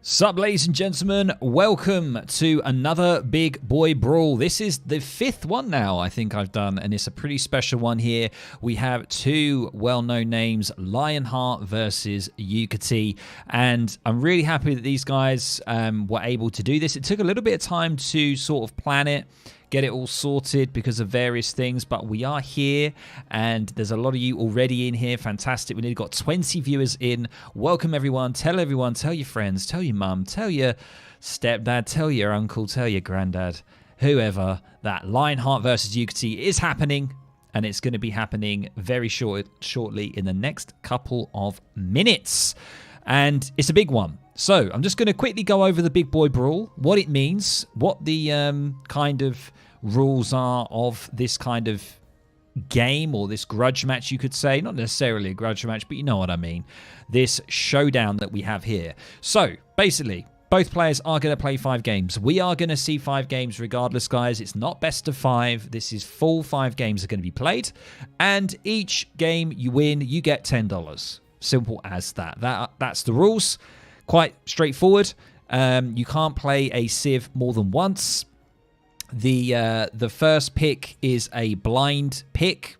Sup, ladies and gentlemen, welcome to another Big Boy Brawl. This is the fifth one now I think I've done, and it's a pretty special one here. We have two well-known names, Lionheart versus Yukietti, and I'm really happy that these guys were able to do this. It took a little bit of time to sort of plan it, get it all sorted because of various things, but we are here and there's a lot of you already in here. Fantastic. We nearly got 20 viewers in. Welcome everyone, tell your friends, tell your mum, tell your stepdad, tell your uncle, tell your granddad, whoever, that Lionheart versus Yukietti is happening, and it's going to be happening very shortly in the next couple of minutes, and it's a big one. So I'm just going to quickly go over the Big Boy Brawl, what it means, what the kind of rules are of this kind of game, or this grudge match, you could say. Not necessarily a grudge match, but you know what I mean. This showdown that we have here. So basically, both players are going to play 5 games. We are going to see 5 games regardless, guys. It's not best of 5. This is full 5 games are going to be played. And each game you win, you get $10. Simple as that. That's the rules. Quite straightforward. You can't play a Civ more than once. The first pick is a blind pick,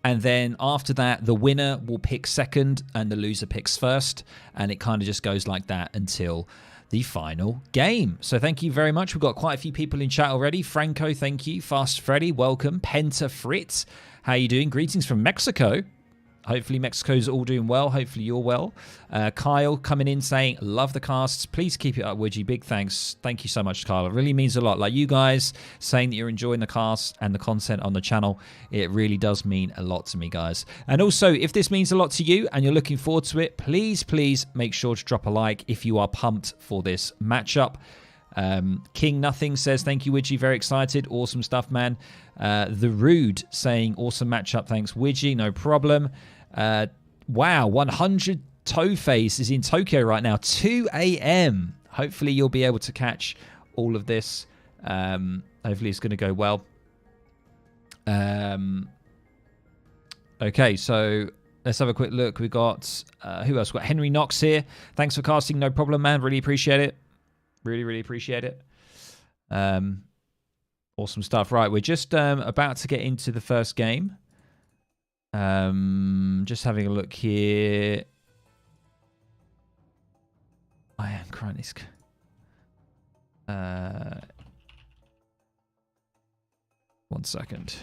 and then after that the winner will pick second and the loser picks first, and it kind of just goes like that until the final game. So thank you very much. We've got quite a few people in chat already. Franco, thank you. Fast Freddy, welcome. Penta Fritz, how you doing? Greetings from Mexico. Hopefully Mexico's all doing well. Hopefully you're well. Kyle coming in saying, love the casts. Please keep it up, Woodgy. Big thanks. Thank you so much, Kyle. It really means a lot. Like you guys saying that you're enjoying the cast and the content on the channel, it really does mean a lot to me, guys. And also, if this means a lot to you and you're looking forward to it, please make sure to drop a like if you are pumped for this matchup. King Nothing says, thank you, Widgie. Very excited. Awesome stuff, man. The Rude saying, awesome matchup. Thanks, Widgie. No problem. Wow, 100 Toe-Face is in Tokyo right now. 2 a.m. Hopefully you'll be able to catch all of this. Hopefully it's going to go well. Okay, so let's have a quick look. We've got, who else? We've got Henry Knox here. Thanks for casting. No problem, man. Really appreciate it. Really appreciate it. Awesome stuff. Right, we're just about to get into the first game. Just having a look here. I am Kranisk. 1 second.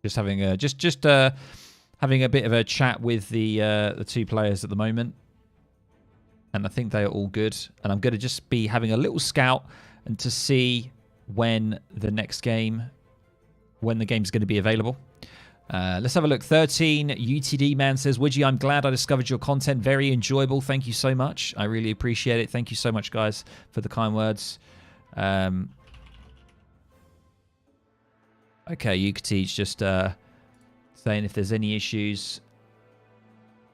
Just having a having a bit of a chat with the 2 players at the moment. And I think they are all good. And I'm going to just be having a little scout and to see when the next game, when the game's going to be available. Let's have a look. 13 UTD man says, Widgie, I'm glad I discovered your content. Very enjoyable. Thank you so much. I really appreciate it. Thank you so much, guys, for the kind words. Okay, Yukietti just saying if there's any issues,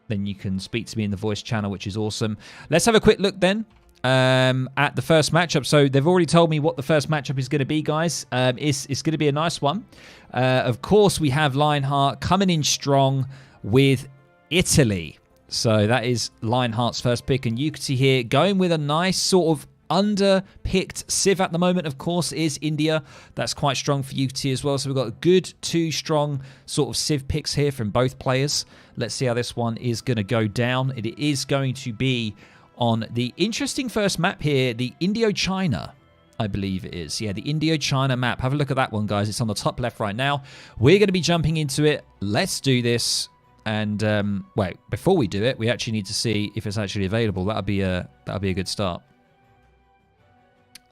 then you can speak to me in the voice channel, which is awesome. Let's have a quick look then at the first matchup. So they've already told me what the first matchup is going to be, guys. It's going to be a nice one. Of course, we have Lionheart coming in strong with Italy. So that is Lionheart's first pick. And Yukietti here going with a nice sort of under-picked Civ at the moment, of course, is India. That's quite strong for Yukietti as well. So we've got good 2 strong sort of Civ picks here from both players. Let's see how this one is going to go down. It is going to be on the interesting first map here, the Indochina, I believe it is. Yeah, the Indochina map. Have a look at that one, guys. It's on the top left right now. We're going to be jumping into it. Let's do this. And wait, before we do it, we actually need to see if it's actually available. That'll be a good start.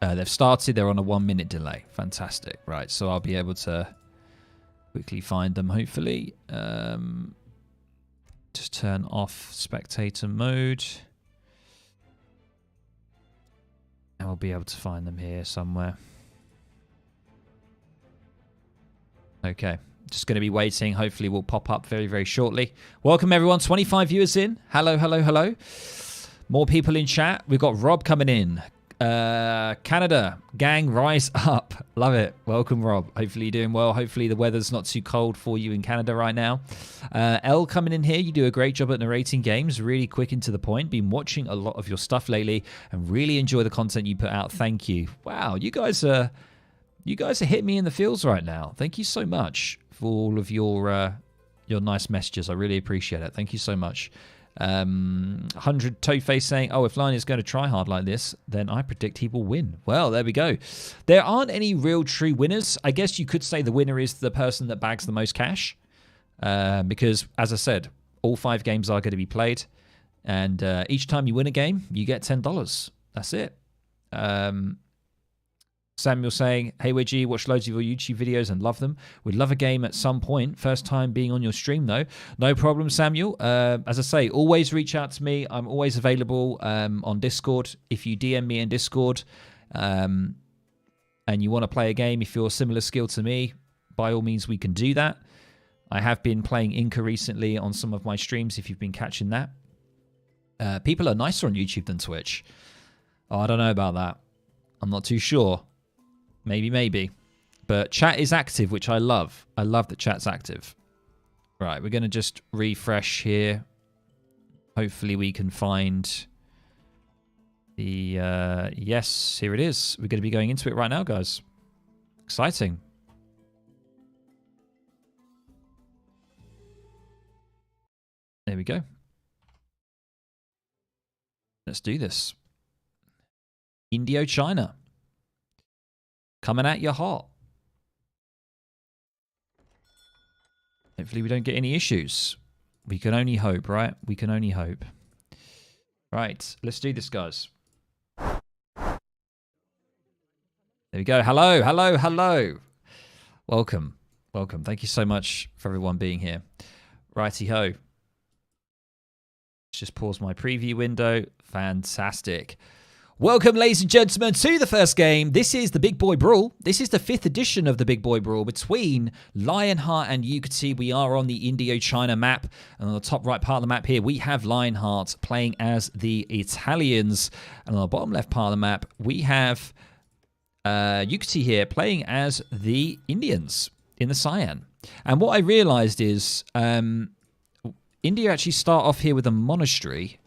They've started. They're on a 1-minute delay. Fantastic. Right, so I'll be able to quickly find them, hopefully. Just turn off spectator mode. And we'll be able to find them here somewhere. Okay, just going to be waiting. Hopefully we'll pop up very shortly. Welcome, everyone. 25 viewers in. Hello. More people in chat. We've got Rob coming in. Canada, gang, rise up. Love it. Welcome, Rob. Hopefully you're doing well. Hopefully the weather's not too cold for you in Canada right now. L coming in here. You do a great job at narrating games. Really quick and to the point. Been watching a lot of your stuff lately and really enjoy the content you put out. Thank you. Wow, you guys are hitting me in the feels right now. Thank you so much for all of your nice messages. I really appreciate it. Thank you so much. 100 Toeface saying, oh, if Lion is going to try hard like this, then I predict he will win. Well, there we go. There aren't any real true winners. I guess you could say the winner is the person that bags the most cash. Because, as I said, all 5 games are going to be played. And each time you win a game, you get $10. That's it. Samuel saying, hey, Wedgie, watch loads of your YouTube videos and love them. Would love a game at some point. First time being on your stream, though. No problem, Samuel. As I say, always reach out to me. I'm always available on Discord. If you DM me in Discord and you want to play a game, if you're a similar skill to me, by all means, we can do that. I have been playing Inca recently on some of my streams, if you've been catching that. People are nicer on YouTube than Twitch. Oh, I don't know about that. I'm not too sure. Maybe. But chat is active, which I love. I love that chat's active. Right, we're going to just refresh here. Hopefully we can find the... yes, here it is. We're going to be going into it right now, guys. Exciting. There we go. Let's do this. Indochina. Coming at your heart. Hopefully we don't get any issues. We can only hope, right? We can only hope. Right, let's do this, guys. There we go. Hello. Welcome. Thank you so much for everyone being here. Righty-ho. Let's just pause my preview window. Fantastic. Welcome, ladies and gentlemen, to the first game. This is the Big Boy Brawl. This is the 5th edition of the Big Boy Brawl between Lionheart and Yukietti. We are on the Indochina map. And on the top right part of the map here, we have Lionheart playing as the Italians. And on the bottom left part of the map, we have Yukietti here playing as the Indians in the Cyan. And what I realized is India actually start off here with a monastery.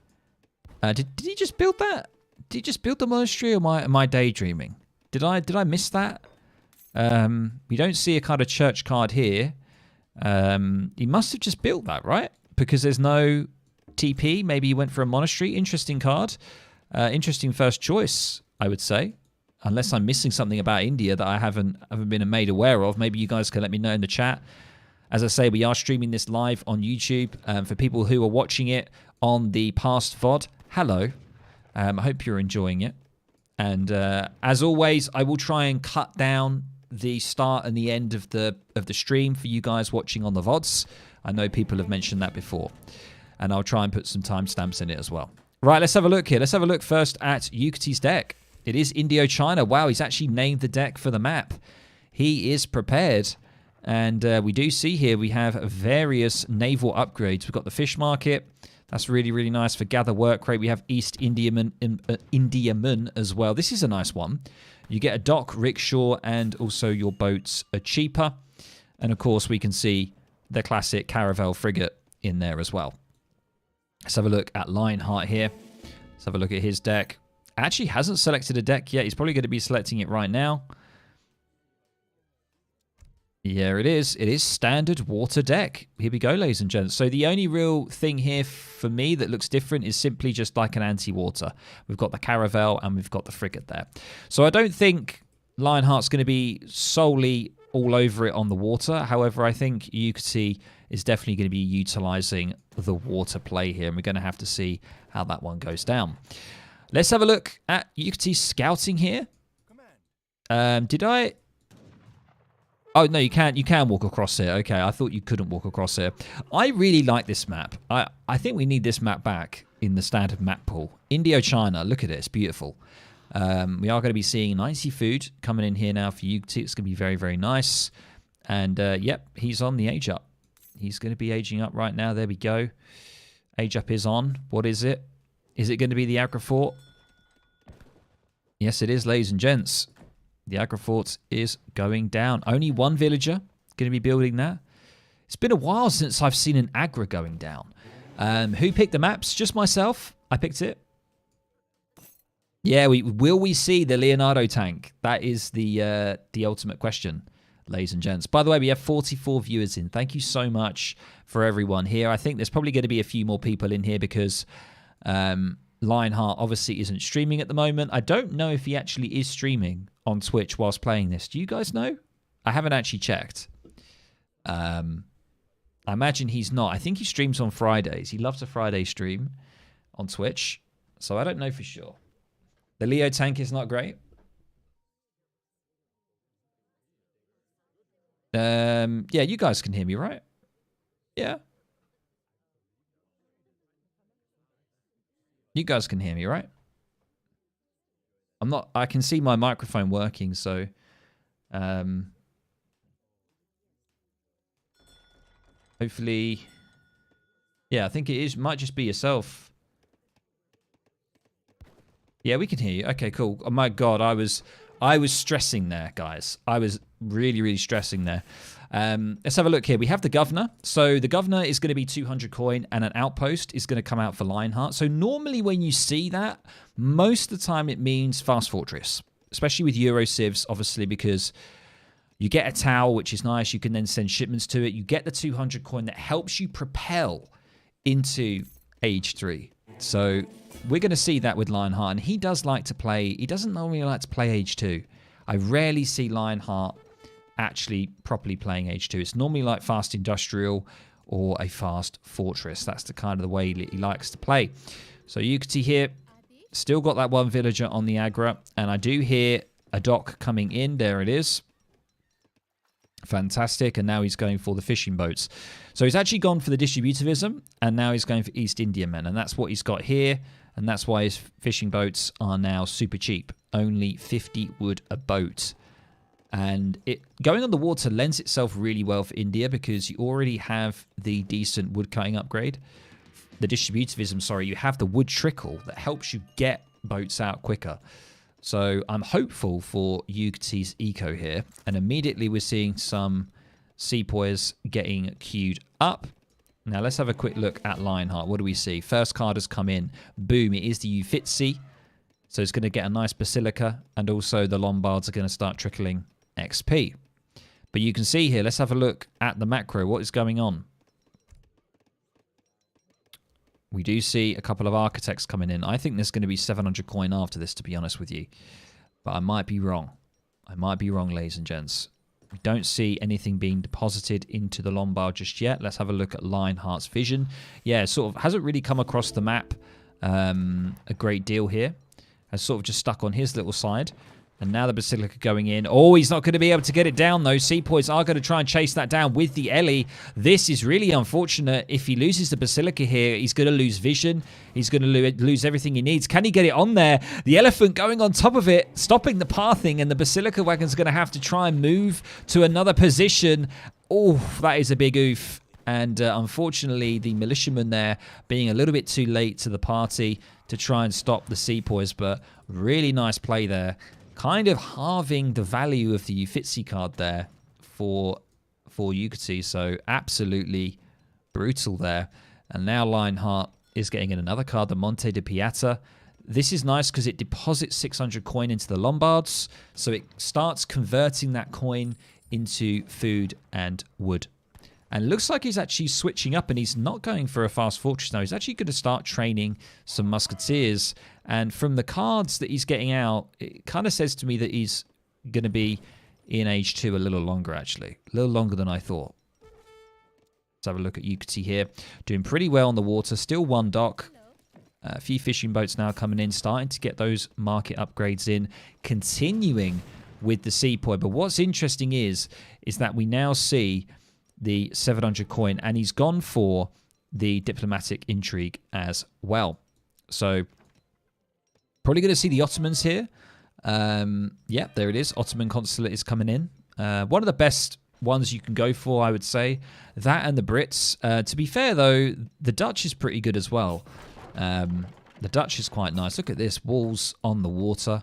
Did he just build that? Did he just build the monastery, or am I daydreaming? Did I miss that? We don't see a kind of church card here. He must have just built that, right? Because there's no TP. Maybe he went for a monastery. Interesting card. Interesting first choice, I would say. Unless I'm missing something about India that I haven't been made aware of. Maybe you guys can let me know in the chat. As I say, we are streaming this live on YouTube. For people who are watching it on the past VOD, hello. I hope you're enjoying it. And as always, I will try and cut down the start and the end of the stream for you guys watching on the VODs. I know people have mentioned that before. And I'll try and put some timestamps in it as well. Right, let's have a look here. Let's have a look first at Yukietti's deck. It is Indochina. Wow, he's actually named the deck for the map. He is prepared. And we do see here we have various naval upgrades. We've got the fish market. That's really, really nice for gather work rate. We have East Indiaman as well. This is a nice one. You get a dock, rickshaw, and also your boats are cheaper. And of course, we can see the classic Caravel frigate in there as well. Let's have a look at Lionheart here. Let's have a look at his deck. Actually hasn't selected a deck yet. He's probably going to be selecting it right now. Yeah, it is. It is standard water deck. Here we go, ladies and gents. So the only real thing here for me that looks different is simply just like an anti-water. We've got the Caravel and we've got the frigate there. So I don't think Lionheart's going to be solely all over it on the water. However, I think Yukietti is definitely going to be utilizing the water play here. And we're going to have to see how that one goes down. Let's have a look at Yukietti's scouting here. Did I... Oh, no, you can walk across here. Okay, I thought you couldn't walk across here. I really like this map. I think we need this map back in the standard map pool. Indochina, look at it. It's beautiful. We are going to be seeing nicey food coming in here now for Yukietti. It's going to be very, very nice. And, yep, he's on the age up. He's going to be aging up right now. There we go. Age up is on. What is it? Is it going to be the Agri Fort? Yes, it is, ladies and gents. The Agra fort is going down. Only one villager going to be building that. It's been a while since I've seen an Agra going down. Who picked the maps? Just myself. I picked it. Yeah, will we see the Leonardo tank? That is the ultimate question, ladies and gents. By the way, we have 44 viewers in. Thank you so much for everyone here. I think there's probably going to be a few more people in here because Lionheart obviously isn't streaming at the moment. I don't know if he actually is streaming on Twitch whilst playing this. Do you guys know? I haven't actually checked. I imagine he's not. I think he streams on Fridays. He loves a Friday stream on Twitch. So I don't know for sure. The Leo tank is not great. Yeah, you guys can hear me, right? Yeah. You guys can hear me, right? I can see my microphone working, so hopefully, yeah, I think it is. Might just be yourself. Yeah, we can hear you. Okay, cool. Oh my God, I was stressing there, guys. I was really, really stressing there. Let's have a look here. We have the governor. So the governor is going to be 200 coin, and an outpost is going to come out for Lionheart. So normally when you see that, most of the time it means fast fortress, especially with Euro civs, obviously, because you get a tower, which is nice. You can then send shipments to it. You get the 200 coin that helps you propel into Age 3. So we're going to see that with Lionheart. And he does like to play. He doesn't normally like to play Age 2. I rarely see Lionheart actually properly playing Age 2. It's normally like fast industrial or a fast fortress. That's the kind of the way he likes to play. So Yukietti here, still got that one villager on the Agra. And I do hear a dock coming in. There it is. Fantastic. And now he's going for the fishing boats. So he's actually gone for the distributivism, and now he's going for East Indiamen. And that's what he's got here. And that's why his fishing boats are now super cheap. Only 50 wood a boat. And going on the water lends itself really well for India because you already have the decent wood cutting upgrade. The distributivism, sorry, you have the wood trickle that helps you get boats out quicker. So I'm hopeful for Yukietti's eco here. And immediately we're seeing some sepoys getting queued up. Now let's have a quick look at Lionheart. What do we see? First card has come in. Boom, it is the Yukietti. So it's going to get a nice basilica. And also the Lombards are going to start trickling XP. But you can see here, let's have a look at the macro. What is going on? We do see a couple of architects coming in. I think there's going to be 700 coin after this, to be honest with you. But I might be wrong. I might be wrong, ladies and gents. We don't see anything being deposited into the Lombard just yet. Let's have a look at Lionheart's vision. Yeah, sort of hasn't really come across the map a great deal here. Has sort of just stuck on his little side. And now the Basilica going in. Oh, he's not going to be able to get it down, though. Sepoys are going to try and chase that down with the Ellie. This is really unfortunate. If he loses the Basilica here, he's going to lose vision. He's going to lose everything he needs. Can he get it on there? The Elephant going on top of it, stopping the pathing, and the Basilica Wagon's going to have to try and move to another position. Oh, that is a big oof. And unfortunately, the militiamen there being a little bit too late to the party to try and stop the Sepoys. But really nice play there. Kind of halving the value of the Uffizi card there for Yukietti. So absolutely brutal there. And now Lionheart is getting in another card, the Monte de Piata. This is nice because it deposits 600 coin into the Lombards. So it starts converting that coin into food and wood. And it looks like he's actually switching up, and he's not going for a fast fortress now. He's actually going to start training some musketeers. And from the cards that he's getting out, it kind of says to me that he's going to be in Age 2 a little longer, actually. A little longer than I thought. Let's have a look at Yukietti here. Doing pretty well on the water. Still one dock. A few fishing boats now coming in, starting to get those market upgrades in. Continuing with the Sepoy. But what's interesting is that we now see the 700 coin, and he's gone for the diplomatic intrigue as well. So probably going to see the Ottomans here. Yeah, there it is. Ottoman consulate is coming in. One of the best ones you can go for, I would say. That and the Brits. To be fair, though, the Dutch is pretty good as well. The Dutch is quite nice. Look at this. Walls on the water.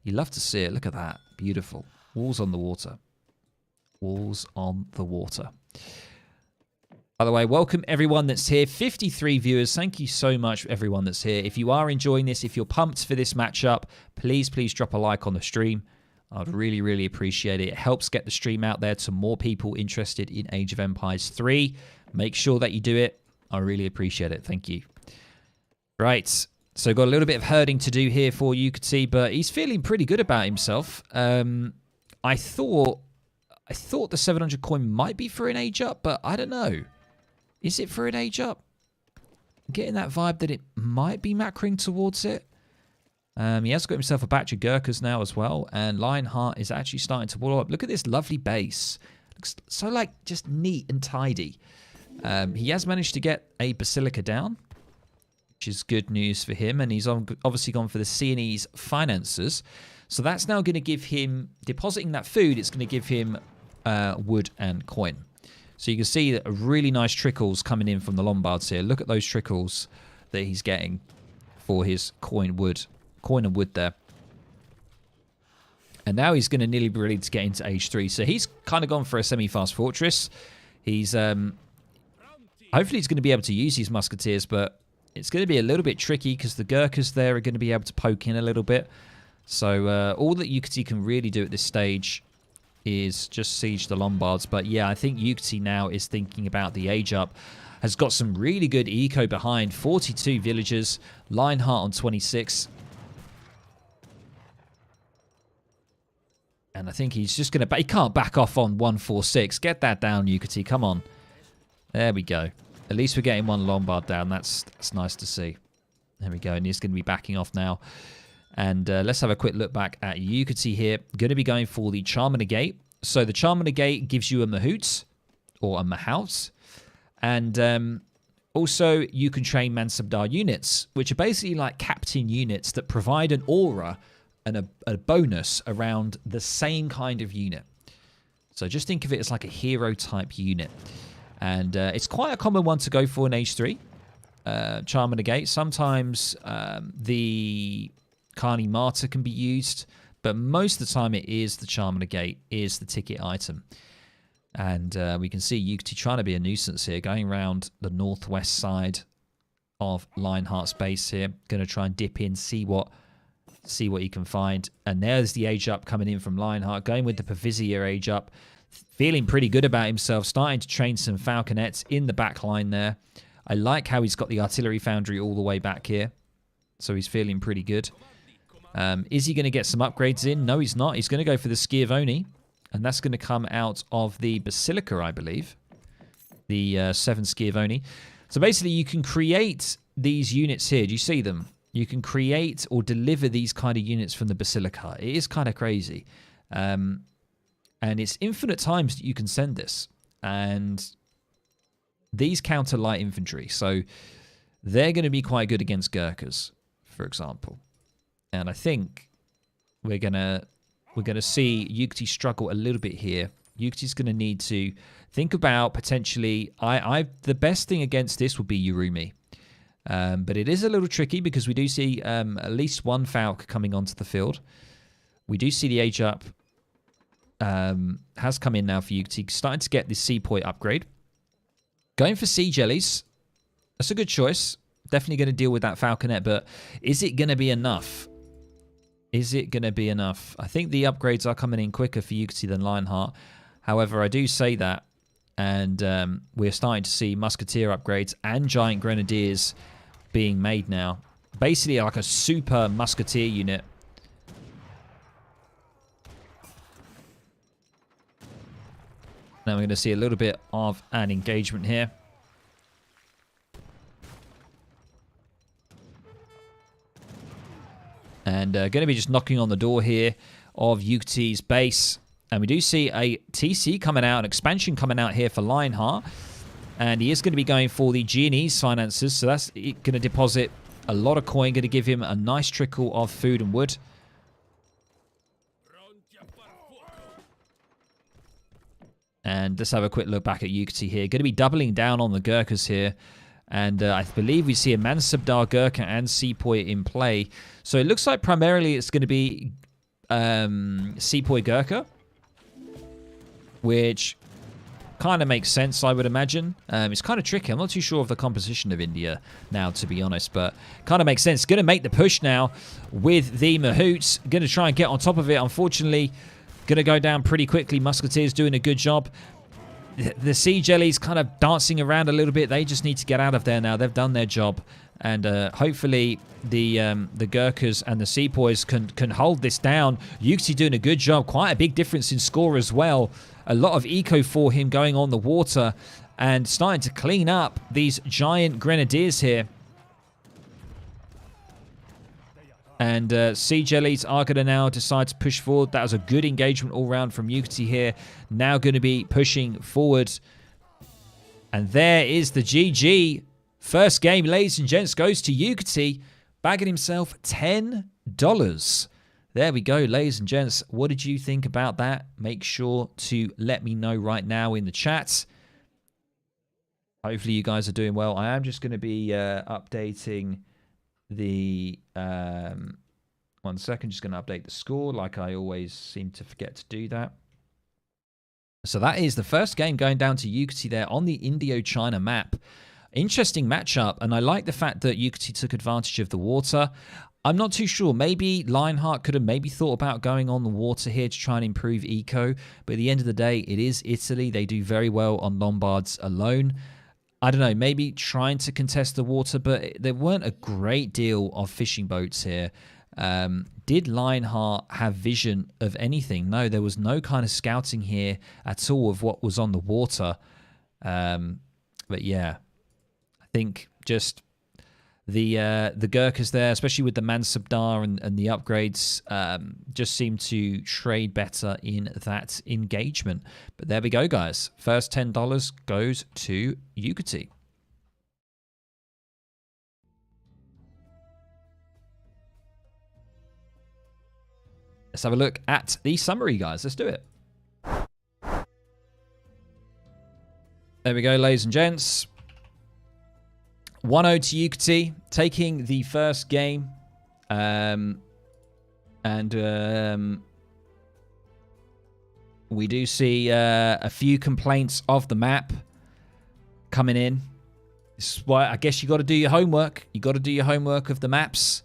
You love to see it. Look at that. Beautiful. Walls on the water. Walls on the water. By the way, welcome everyone that's here. 53 viewers. Thank you so much, everyone that's here. If you are enjoying this, if you're pumped for this matchup, please drop a like on the stream. I'd really, really appreciate it. It helps get the stream out there to more people interested in Age of Empires 3. Make sure that you do it. I really appreciate it. Thank you. Right. So got a little bit of herding to do here for Yukietti, but he's feeling pretty good about himself. I thought the 700 coin might be for an age up, but I don't know. Is it for an age up? I'm getting that vibe that it might be macroing towards it. He has got himself a batch of Gurkhas now as well, and Lionheart is actually starting to wall up. Look at this lovely base. Looks so like just neat and tidy. He has managed to get a Basilica down, which is good news for him, and he's obviously gone for the Sienese finances. So that's now going to give him, depositing that food, it's going to give him wood and coin. So you can see that really nice trickles coming in from the Lombards here. Look at those trickles that he's getting for his coin and wood there. And now he's going to nearly be ready to get into Age 3. So he's kind of gone for a semi-fast fortress. He's hopefully he's going to be able to use his musketeers, but it's going to be a little bit tricky because the Gurkhas there are going to be able to poke in a little bit. So all that Yukietti can really do at this stage is just siege the Lombards. But yeah, I think Yukietti now is thinking about the age up. Has got some really good eco behind. 42 villagers. Lionheart on 26. And I think he's just going to... He can't back off on 146. Get that down, Yukietti. Come on. There we go. At least we're getting one Lombard down. That's nice to see. There we go. And he's going to be backing off now. And let's have a quick look back at Yukietti here. Going to be going for the Charm Negate. So the Charm Negate gives you a Mahouts or a Mahout. And also you can train Mansabdar units, which are basically like captain units that provide an aura and a bonus around the same kind of unit. So just think of it as like a hero type unit. And it's quite a common one to go for in Age 3. Charm Negate. Sometimes the Carney Martyr can be used, but most of the time it is the Charm Negate is the ticket item. And we can see Yukietti trying to be a nuisance here, going around the northwest side of Lionheart's base here. Going to try and dip in, see what he can find. And there's the age up coming in from Lionheart, going with the Pavizia age up. Feeling pretty good about himself, starting to train some falconets in the back line there. I like how he's got the artillery foundry all the way back here. So he's feeling pretty good. Is he going to get some upgrades in? No, he's not. He's going to go for the Schiavoni. And that's going to come out of the Basilica, I believe. The 7 Schiavoni. So basically, you can create these units here. Do you see them? You can create or deliver these kind of units from the Basilica. It is kind of crazy. And it's infinite times that you can send this. And these counter light infantry. So they're going to be quite good against Gurkhas, for example. And I think we're gonna see Yukietti struggle a little bit here. Yukietti's going to need to think about potentially... the best thing against this would be Urumi. But it is a little tricky because we do see at least one Falk coming onto the field. We do see the age up has come in now for Yukietti. Starting to get this Seapoint upgrade. Going for Sea Jellies. That's a good choice. Definitely going to deal with that Falconet, but is it going to be enough? Is it going to be enough? I think the upgrades are coming in quicker for Yukietti than Lionheart. However, I do say that, and we're starting to see Musketeer upgrades and Giant Grenadiers being made now. Basically like a super Musketeer unit. Now we're going to see a little bit of an engagement here. And going to be just knocking on the door here of Yukietti's base. And we do see a TC coming out, an expansion coming out here for Lionheart. And he is going to be going for the Genoese finances. So that's going to deposit a lot of coin, going to give him a nice trickle of food and wood. And let's have a quick look back at Yukietti here. Going to be doubling down on the Gurkhas here. And I believe we see a Mansabdar Gurkha and Seapoint in play. So it looks like primarily it's going to be Sepoy Gurkha, which kind of makes sense, I would imagine. It's kind of tricky. I'm not too sure of the composition of India now, to be honest, but kind of makes sense. Going to make the push now with the Mahoots. Going to try and get on top of it. Unfortunately, going to go down pretty quickly. Musketeers doing a good job. The Sea Jellies kind of dancing around a little bit. They just need to get out of there now. They've done their job. And hopefully the Gurkhas and the Sepoys can hold this down. Yukietti doing a good job. Quite a big difference in score as well. A lot of eco for him going on the water and starting to clean up these giant grenadiers here. And Sea Jellies are going to now decide to push forward. That was a good engagement all round from Yukietti here. Now going to be pushing forward. And there is the GG. First game, ladies and gents, goes to Yukietti, bagging himself $10. There we go, ladies and gents. What did you think about that? Make sure to let me know right now in the chat. Hopefully you guys are doing well. I am just going to be updating the... 1 second, just going to update the score like I always seem to forget to do that. So that is the first game going down to Yukietti there on the Indochina map. Interesting matchup, and I like the fact that Yukietti took advantage of the water. I'm not too sure. Maybe Lionheart could have maybe thought about going on the water here to try and improve eco, but at the end of the day, it is Italy. They do very well on Lombards alone. I don't know, maybe trying to contest the water, but there weren't a great deal of fishing boats here. Did Lionheart have vision of anything? No, there was no kind of scouting here at all of what was on the water. But yeah, I think just the Gurkhas there, especially with the Mansabdar and the upgrades, just seem to trade better in that engagement. But there we go, guys. First $10 goes to Yukietti. Let's have a look at the summary, guys. Let's do it. There we go, ladies and gents. 1-0 to Yukietti, taking the first game. We do see a few complaints of the map coming in. This is why I guess you got to do your homework. You got to do your homework of the maps.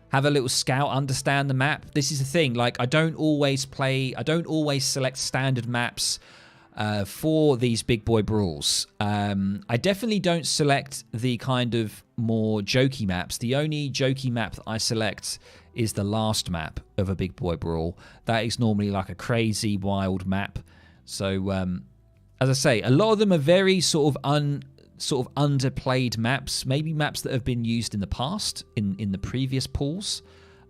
Have a little scout, understand the map. This is the thing. Like, I don't always select standard maps for these big boy brawls. I definitely don't select the kind of more jokey maps. The only jokey map that I select is the last map of a big boy brawl. That is normally like a crazy wild map. So as I say, a lot of them are very sort of underplayed maps, maybe maps that have been used in the past in the previous pools.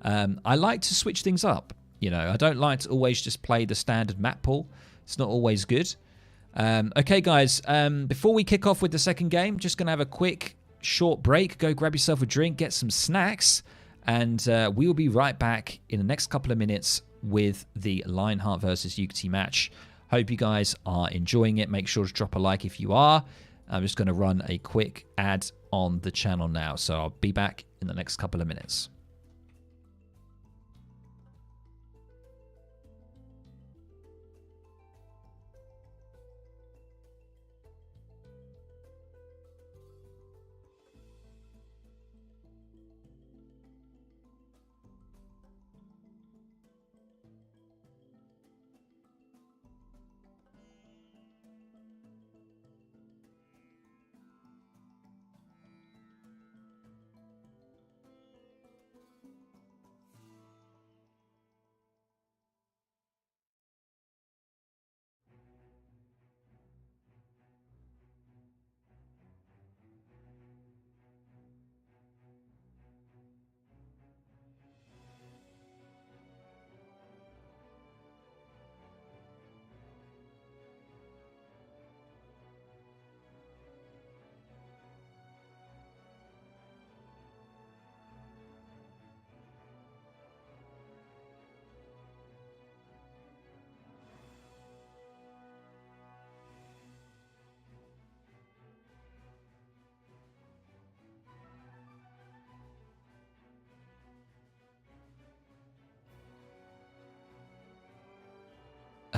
I like to switch things up. You know, I don't like to always just play the standard map pool. It's not always good. Okay, guys, before we kick off with the second game, just going to have a quick, short break. Go grab yourself a drink, get some snacks, and we will be right back in the next couple of minutes with the Lionheart versus Yukietti match. Hope you guys are enjoying it. Make sure to drop a like if you are. I'm just going to run a quick ad on the channel now, so I'll be back in the next couple of minutes.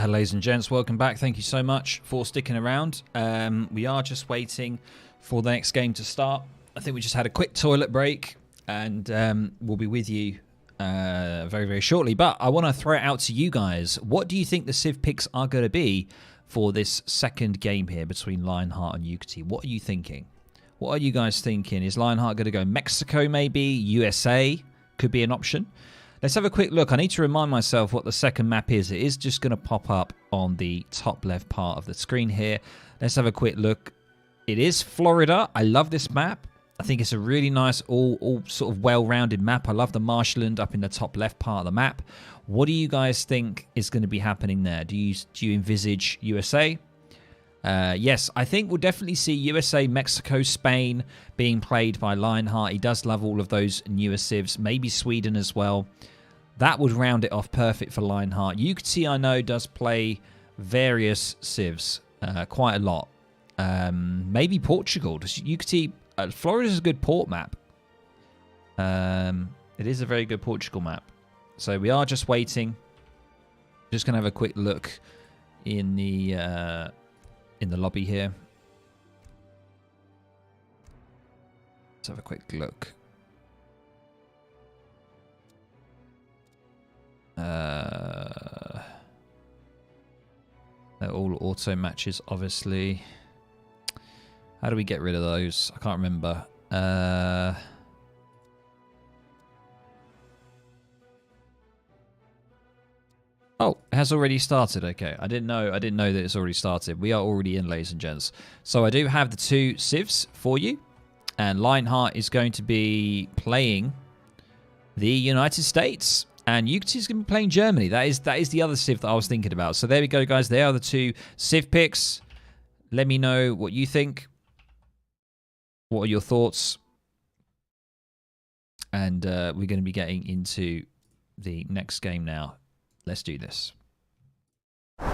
Hello, ladies and gents. Welcome back. Thank you so much for sticking around. We are just waiting for the next game to start. I think we just had a quick toilet break, and we'll be with you very, very shortly. But I want to throw it out to you guys. What do you think the Civ picks are going to be for this second game here between Lionheart and Yukietti? What are you thinking? What are you guys thinking? Is Lionheart going to go Mexico maybe? USA could be an option. Let's have a quick look. I need to remind myself what the second map is. It is just going to pop up on the top left part of the screen here. Let's have a quick look. It is Florida. I love this map. I think it's a really nice, all sort of well-rounded map. I love the marshland up in the top left part of the map. What do you guys think is going to be happening there? Do you envisage USA? Yes, I think we'll definitely see USA, Mexico, Spain being played by Lionheart. He does love all of those newer civs. Maybe Sweden as well. That would round it off perfect for Lionheart. Yukietti, I know, does play various civs quite a lot. Maybe Portugal. Does Yukietti... Florida is a good port map. It is a very good Portugal map. So we are just waiting. Just going to have a quick look in the lobby here. Let's have a quick look. They're all auto matches, obviously. How do we get rid of those? I can't remember. Oh, it has already started. Okay, I didn't know that it's already started. We are already in, ladies and gents. So I do have the two civs for you, and Lionheart is going to be playing the United States, and Yukietti is going to be playing Germany. That is the other civ that I was thinking about. So there we go, guys. There are the two civ picks. Let me know what you think. What are your thoughts? And we're going to be getting into the next game now. Let's do this. There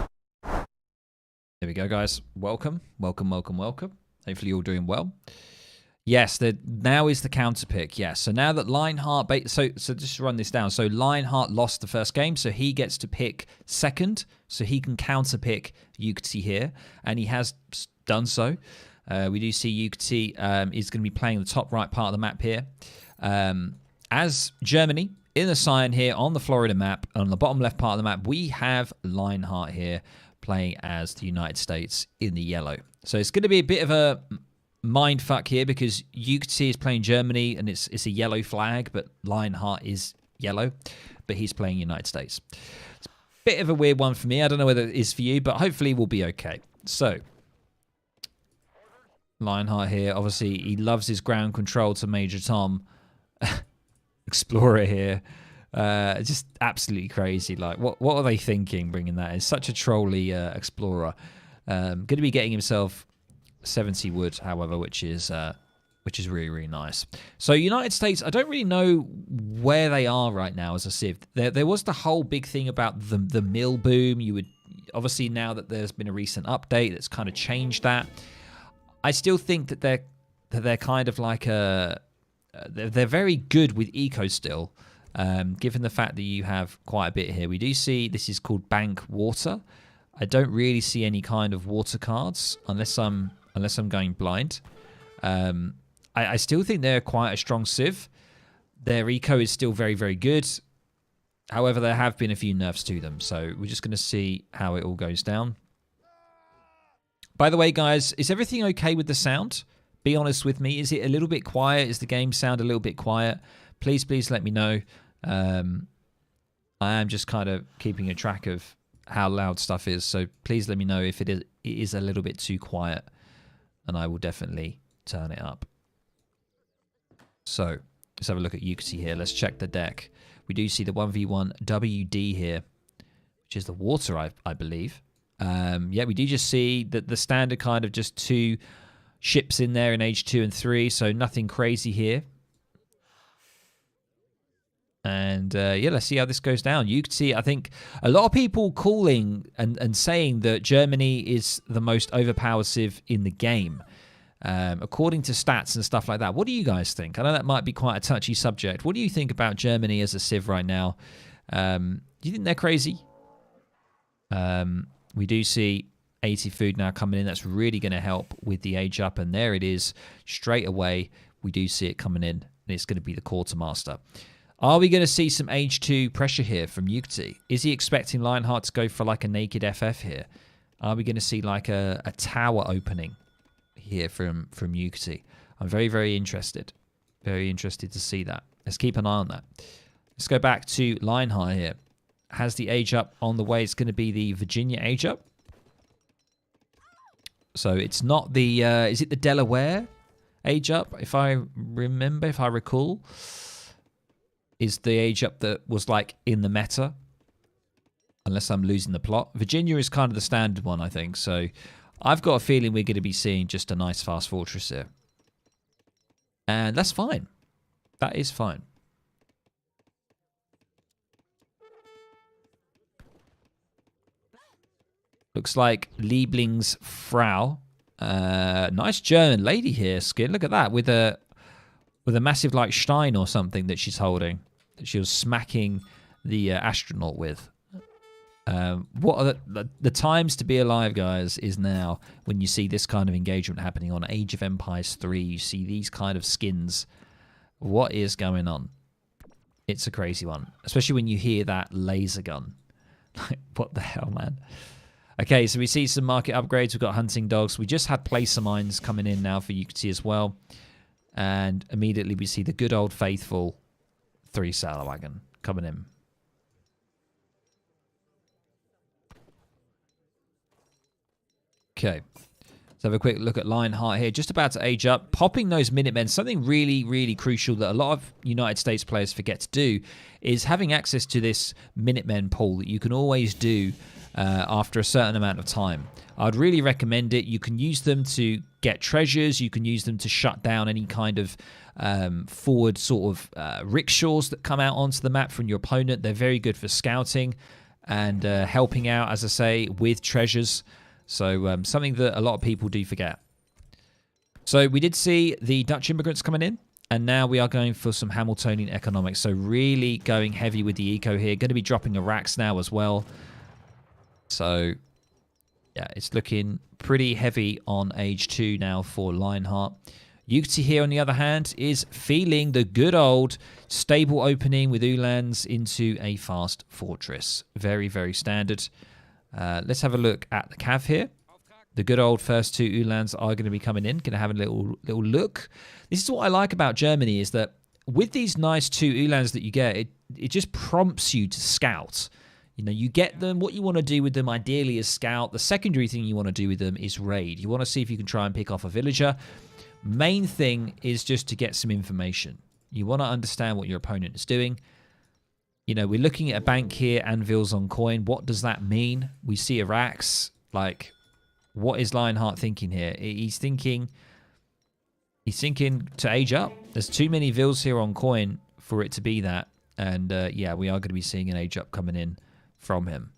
we go, guys. Welcome. Welcome, welcome, welcome. Hopefully you're all doing well. Yes, now is the counter pick. Yes, so now that Lionheart... So just to run this down. So Lionheart lost the first game, so he gets to pick second. So he can counter pick Yukietti here. And he has done so. We do see Yukietti is going to be playing the top right part of the map here. As Germany... In the cyan here on the Florida map, on the bottom left part of the map, we have Lionheart here playing as the United States in the yellow. So it's going to be a bit of a mindfuck here because Yukietti is playing Germany and it's a yellow flag, but Lionheart is yellow, but he's playing United States. It's a bit of a weird one for me. I don't know whether it is for you, but hopefully we'll be okay. So Lionheart here, obviously he loves his ground control to Major Tom. Explorer here, just absolutely crazy. Like, what are they thinking bringing that in? Such a trolly Explorer. Going to be getting himself 70 wood, however, which is really, really nice. So United States, I don't really know where they are right now as a civ. There was the whole big thing about the mill boom. You would obviously, now that there's been a recent update that's kind of changed that. I still think that they're kind of like a... They're very good with eco still, given the fact that you have quite a bit here. We do see this is called bank water. I don't really see any kind of water cards unless I'm going blind. I still think they're quite a strong civ. Their eco is still very, very good. However, there have been a few nerfs to them, so we're just going to see how it all goes down. By the way, guys, is everything okay with the sound? Be honest with me. Is it a little bit quiet? Is the game sound a little bit quiet? Please let me know. I am just kind of keeping a track of how loud stuff is. So please let me know if it is a little bit too quiet. And I will definitely turn it up. So let's have a look at Yukietti here. Let's check the deck. We do see the 1v1 WD here, which is the water, I believe. Yeah, we do just see that the standard kind of just two... ships in there in age 2 and 3, so nothing crazy here. And yeah, let's see how this goes down. Yukietti, I think a lot of people calling and saying that Germany is the most overpowered civ in the game, according to stats and stuff like that. What do you guys think? I know that might be quite a touchy subject. What do you think about Germany as a civ right now? Do you think they're crazy? We do see 80 food now coming in. That's really going to help with the age up. And there it is. Straight away, we do see it coming in. And it's going to be the quartermaster. Are we going to see some age 2 pressure here from Yukietti? Is he expecting Lionheart to go for like a naked FF here? Are we going to see like a tower opening here from Yukietti? I'm very, very interested. Very interested to see that. Let's keep an eye on that. Let's go back to Lionheart here. Has the age up on the way. It's going to be the Virginia age up. So it's not the... is it the Delaware age up? If I remember, if I recall. Is the age up that was like in the meta. Unless I'm losing the plot. Virginia is kind of the standard one, I think. So I've got a feeling we're going to be seeing just a nice fast fortress here. And that's fine. That is fine. Looks like Liebling's Frau. Nice German lady here, Skin. Look at that. With a massive like Stein or something that she's holding. That she was smacking the astronaut with. What are the times to be alive, guys, is now when you see this kind of engagement happening on Age of Empires 3. You see these kind of skins. What is going on? It's a crazy one. Especially when you hear that laser gun. Like, what the hell, man? Okay, so we see some market upgrades. We've got hunting dogs. We just had placer mines coming in now for Yukietti as well. And immediately we see the good old faithful 3 saddle wagon coming in. Okay, let's have a quick look at Lionheart here. Just about to age up. Popping those Minutemen. Something really, really crucial that a lot of United States players forget to do is having access to this Minutemen pool that you can always do after a certain amount of time. I'd really recommend it. You can use them to get treasures. You can use them to shut down any kind of forward sort of rickshaws that come out onto the map from your opponent. They're very good for scouting and helping out, as I say, with treasures. So something that a lot of people do forget. So we did see the Dutch immigrants coming in. And now we are going for some Hamiltonian economics. So really going heavy with the eco here. Going to be dropping Iraqs now as well. So, yeah, it's looking pretty heavy on age 2 now for Lionheart. Yukietti here, on the other hand, is feeling the good old stable opening with Ulans into a fast fortress. Very, very standard. Let's have a look at the cav here. The good old first 2 Ulans are going to be coming in. Going to have a little look. This is what I like about Germany, is that with these nice 2 Ulans that you get, it just prompts you to scout. You know, you get them. What you want to do with them, ideally, is scout. The secondary thing you want to do with them is raid. You want to see if you can try and pick off a villager. Main thing is just to get some information. You want to understand what your opponent is doing. You know, we're looking at a bank here, anvils on coin. What does that mean? We see Iraqs. Like, what is Lionheart thinking here? He's thinking to age up. There's too many vils here on coin for it to be that. And, yeah, we are going to be seeing an age up coming in from him.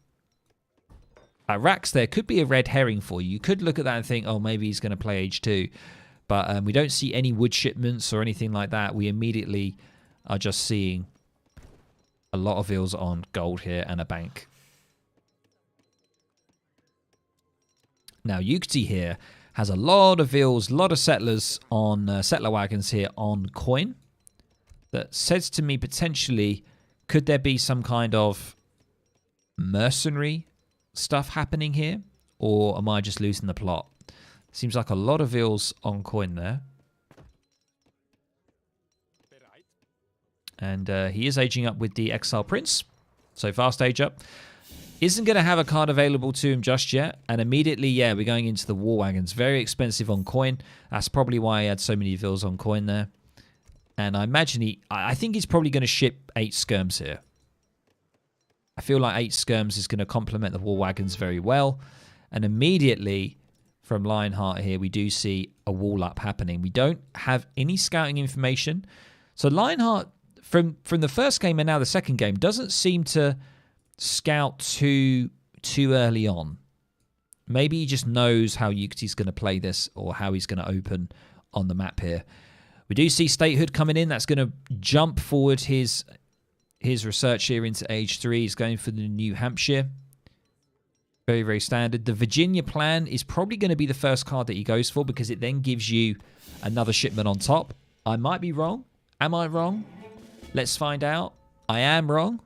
Iraqs there could be a red herring for you. You could look at that and think, oh, maybe he's going to play age 2. But we don't see any wood shipments or anything like that. We immediately are just seeing a lot of vils on gold here and a bank. Now, Yukietti here has a lot of vils, a lot of settlers on settler wagons here on coin. That says to me, potentially, could there be some kind of mercenary stuff happening here? Or am I just losing the plot? Seems like a lot of vils on coin there. And he is aging up with the Exile Prince. So fast age up. Isn't going to have a card available to him just yet. And immediately, yeah, we're going into the war wagons. Very expensive on coin. That's probably why he had so many vils on coin there. And I imagine I think he's probably going to ship 8 skirms here. I feel like 8 skirms is going to complement the war wagons very well. And immediately from Lionheart here, we do see a wall up happening. We don't have any scouting information. So Lionheart, from the first game and now the second game, doesn't seem to scout too early on. Maybe he just knows how Yukietti's going to play this or how he's going to open on the map here. We do see statehood coming in. That's going to jump forward his research here into age 3. He's going for the New Hampshire. Very, very standard. The Virginia plan is probably going to be the first card that he goes for because it then gives you another shipment on top. I might be wrong. Am I wrong? Let's find out. I am wrong.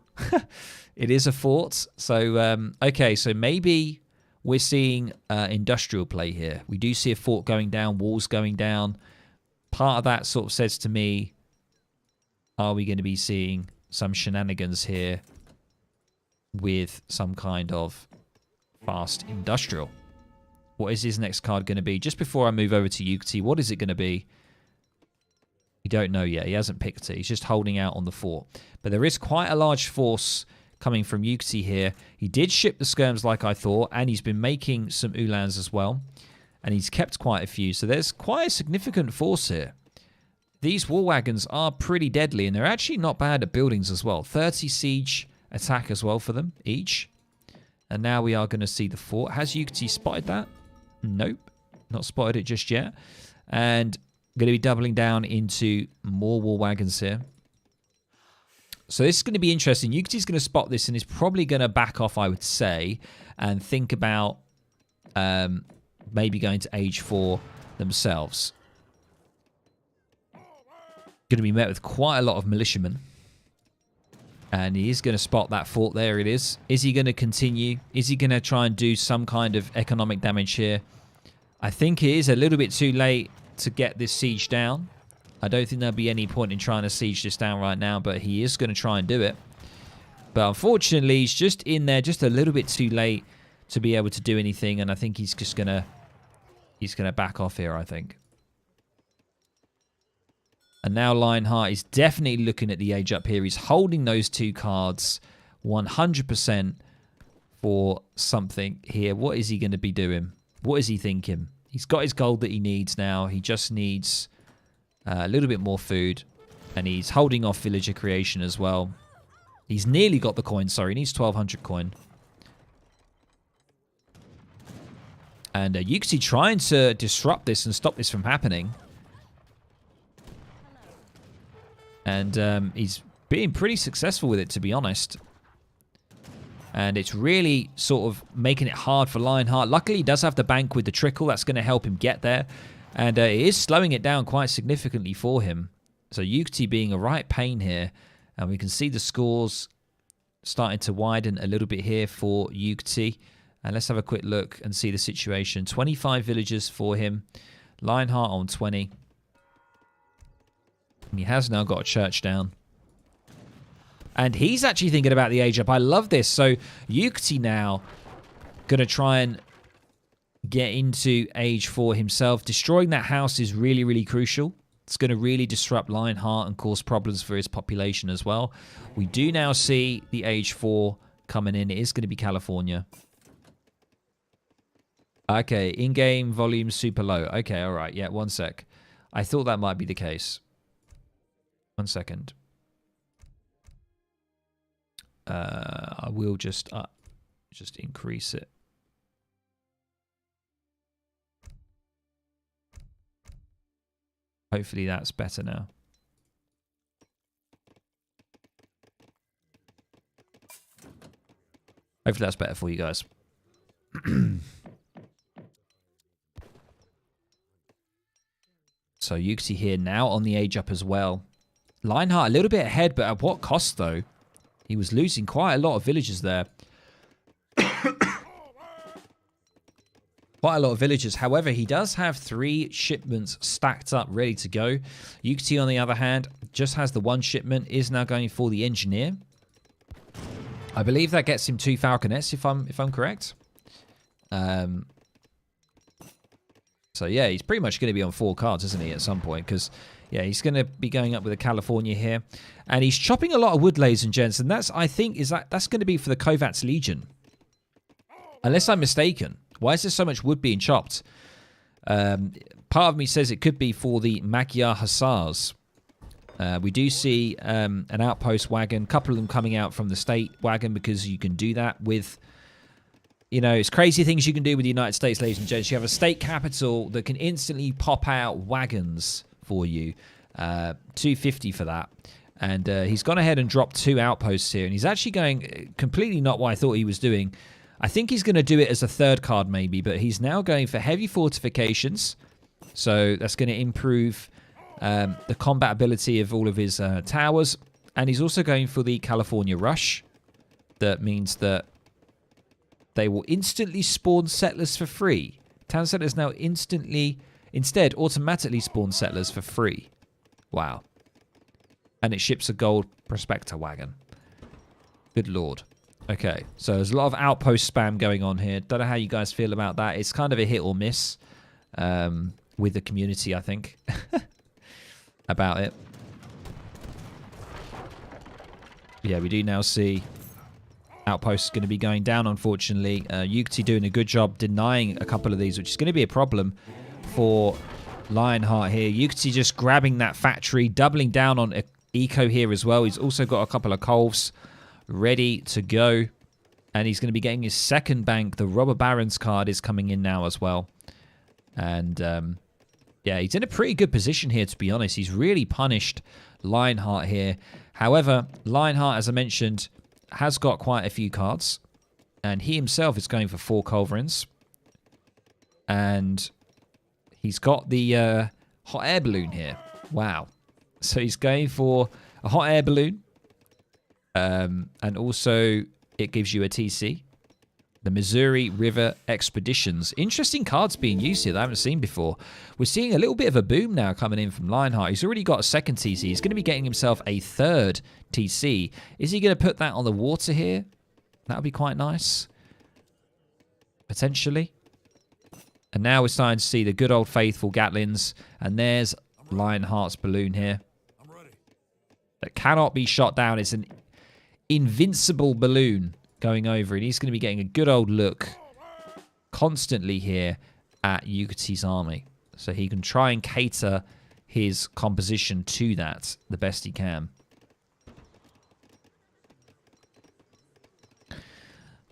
It is a fort. So, okay, so maybe we're seeing industrial play here. We do see a fort going down, walls going down. Part of that sort of says to me, are we going to be seeing some shenanigans here with some kind of fast industrial? What is his next card going to be? Just before I move over to Yukietti, what is it going to be? We don't know yet. He hasn't picked it. He's just holding out on the fort. But there is quite a large force coming from Yukietti here. He did ship the skirms like I thought, and he's been making some ulans as well. And he's kept quite a few. So there's quite a significant force here. These war wagons are pretty deadly, and they're actually not bad at buildings as well. 30 siege attack as well for them each. And now we are going to see the fort. Has Yukietti spotted that? Nope. Not spotted it just yet. And going to be doubling down into more war wagons here. So this is going to be interesting. Yukietti's going to spot this and is probably going to back off, I would say, and think about maybe going to age 4 themselves. Going to be met with quite a lot of militiamen. And he is going to spot that fort. There it is. Is he going to continue? Is he going to try and do some kind of economic damage here? I think it is a little bit too late to get this siege down. I don't think there'll be any point in trying to siege this down right now, but he is going to try and do it. But unfortunately, he's just in there just a little bit too late to be able to do anything, and I think he's just going to back off here, I think. And now Lionheart is definitely looking at the age up here. He's holding those 2 cards 100% for something here. What is he going to be doing? What is he thinking? He's got his gold that he needs now. He just needs a little bit more food. And he's holding off villager creation as well. He's nearly got the coin. Sorry, he needs 1,200 coin. And Yukietti trying to disrupt this and stop this from happening. And he's being pretty successful with it, to be honest. And it's really sort of making it hard for Lionheart. Luckily, he does have the bank with the trickle. That's going to help him get there. And it is slowing it down quite significantly for him. So Yukietti being a right pain here. And we can see the scores starting to widen a little bit here for Yukietti. And let's have a quick look and see the situation. 25 villagers for him. Lionheart on 20. And he has now got a church down. And he's actually thinking about the age up. I love this. So Yukietti now going to try and get into age 4 himself. Destroying that house is really, really crucial. It's going to really disrupt Lionheart and cause problems for his population as well. We do now see the age 4 coming in. It is going to be California. Okay, in-game volume super low. Okay, all right. Yeah, one sec. I thought that might be the case. 1 second. I will just increase it. Hopefully that's better now. Hopefully that's better for you guys. So Yukietti here now on the age up as well. Lionheart a little bit ahead, but at what cost though? He was losing quite a lot of villagers there. Quite a lot of villagers. However, he does have 3 shipments stacked up, ready to go. Yukietti, on the other hand, just has the 1 shipment, is now going for the engineer. I believe that gets him 2 falconets, if I'm correct. So yeah, he's pretty much going to be on 4 cards, isn't he, at some point? Because yeah, he's going to be going up with a California here, and he's chopping a lot of wood, ladies and gents. And that's, I think, that's going to be for the Kovacs Legion, unless I'm mistaken. Why is there so much wood being chopped? Part of me says it could be for the Magyar Hussars. We do see an outpost wagon, a couple of them coming out from the state wagon, because you can do that with, you know, it's crazy things you can do with the United States, ladies and gents. You have a state capital that can instantly pop out wagons for you. 250 for that. And he's gone ahead and dropped 2 outposts here. And he's actually going completely not what I thought he was doing. I think he's going to do it as a third card maybe, but he's now going for heavy fortifications. So that's going to improve the combat ability of all of his towers. And he's also going for the California Rush. That means that they will instantly spawn settlers for free. Town settlers now instead automatically spawn settlers for free. Wow. And it ships a gold prospector wagon. Good lord. Okay, so there's a lot of outpost spam going on here. Don't know how you guys feel about that. It's kind of a hit or miss with the community, I think, about it. Yeah, we do now see outposts going to be going down, unfortunately. Yukietti doing a good job denying a couple of these, which is going to be a problem for Lionheart here. Yukietti just grabbing that factory, doubling down on eco here as well. He's also got a couple of colves ready to go. And he's going to be getting his second bank. The Robber Baron's card is coming in now as well. And, yeah, he's in a pretty good position here, to be honest. He's really punished Lionheart here. However, Lionheart, as I mentioned, has got quite a few cards. And he himself is going for 4 culverins. And he's got the hot air balloon here. Wow. So he's going for a hot air balloon. And also, it gives you a TC. The Missouri River Expeditions. Interesting cards being used here that I haven't seen before. We're seeing a little bit of a boom now coming in from Lionheart. He's already got a second TC. He's going to be getting himself a third TC. Is he going to put that on the water here? That would be quite nice. Potentially. And now we're starting to see the good old faithful Gatlins. And there's Lionheart's balloon here. That cannot be shot down. It's an invincible balloon going over, and he's going to be getting a good old look constantly here at Yukietti's army. So he can try and cater his composition to that the best he can.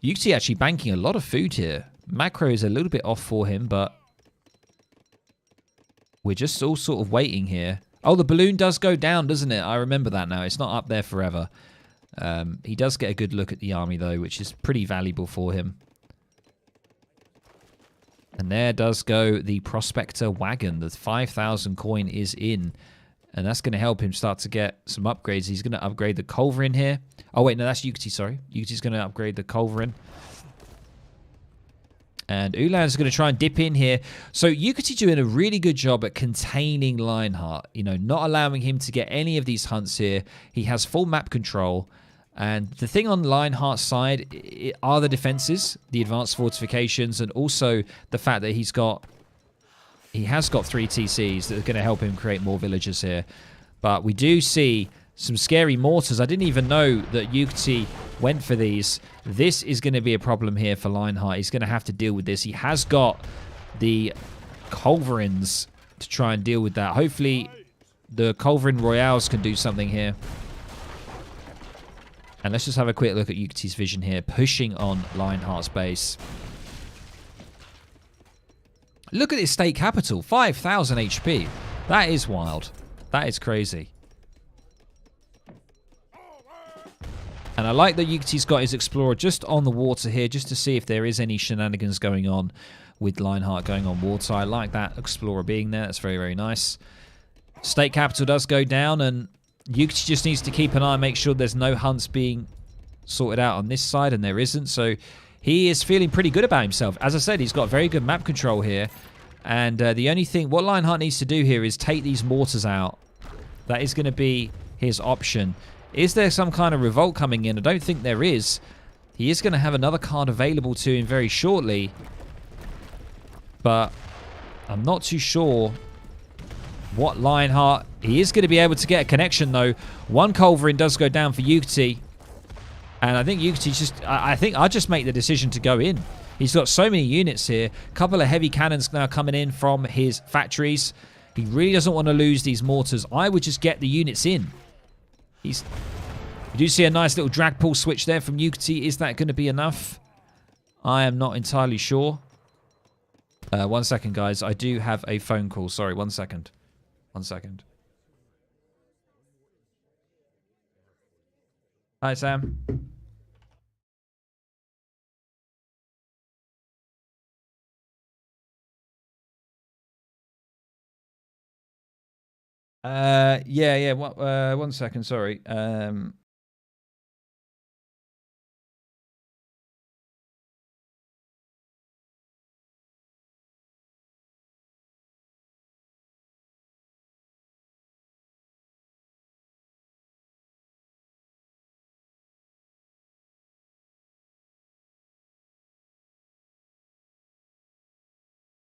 Yukietti actually banking a lot of food here. Macro is a little bit off for him, but we're just all sort of waiting here. Oh, the balloon does go down, doesn't it? I remember that now. It's not up there forever. He does get a good look at the army, though, which is pretty valuable for him. And there does go the Prospector Wagon. The 5,000 coin is in. And that's going to help him start to get some upgrades. He's going to upgrade the Culverin here. Oh, wait, no, that's Yukietti, sorry. Yukietti's going to upgrade the Culverin. And Ulan's going to try and dip in here. So Yukietti doing a really good job at containing Lionheart. You know, not allowing him to get any of these hunts here. He has full map control. And the thing on Lionheart's side are the defenses, the advanced fortifications, and also the fact that he has got 3 TCs that are going to help him create more villagers here. But we do see some scary mortars. I didn't even know that Yukietti went for these. This is going to be a problem here for Lionheart. He's going to have to deal with this. He has got the Culverins to try and deal with that. Hopefully, the Culverin Royales can do something here. And let's just have a quick look at Yukietti's vision here, pushing on Lionheart's base. Look at his state capital, 5,000 HP. That is wild. That is crazy. And I like that Yukiett's got his Explorer just on the water here, just to see if there is any shenanigans going on with Lionheart going on water. I like that Explorer being there. That's very, very nice. State capital does go down, and Yukietti just needs to keep an eye and make sure there's no hunts being sorted out on this side, and there isn't. So he is feeling pretty good about himself. As I said, he's got very good map control here. And the only thing, what Lionheart needs to do here is take these mortars out. That is going to be his option. Is there some kind of revolt coming in? I don't think there is. He is going to have another card available to him very shortly. But I'm not too sure what Lionheart... He is going to be able to get a connection, though. One Culverin does go down for Yukietti. And I think Yukietti's just... I think I'll just make the decision to go in. He's got so many units here. A couple of heavy cannons now coming in from his factories. He really doesn't want to lose these mortars. I would just get the units in. You do see a nice little drag pull switch there from Yukietti. Is that going to be enough? I am not entirely sure. 1 second, guys. I do have a phone call. Sorry, 1 second. 1 second. Hi, Sam. Yeah. One second. Sorry.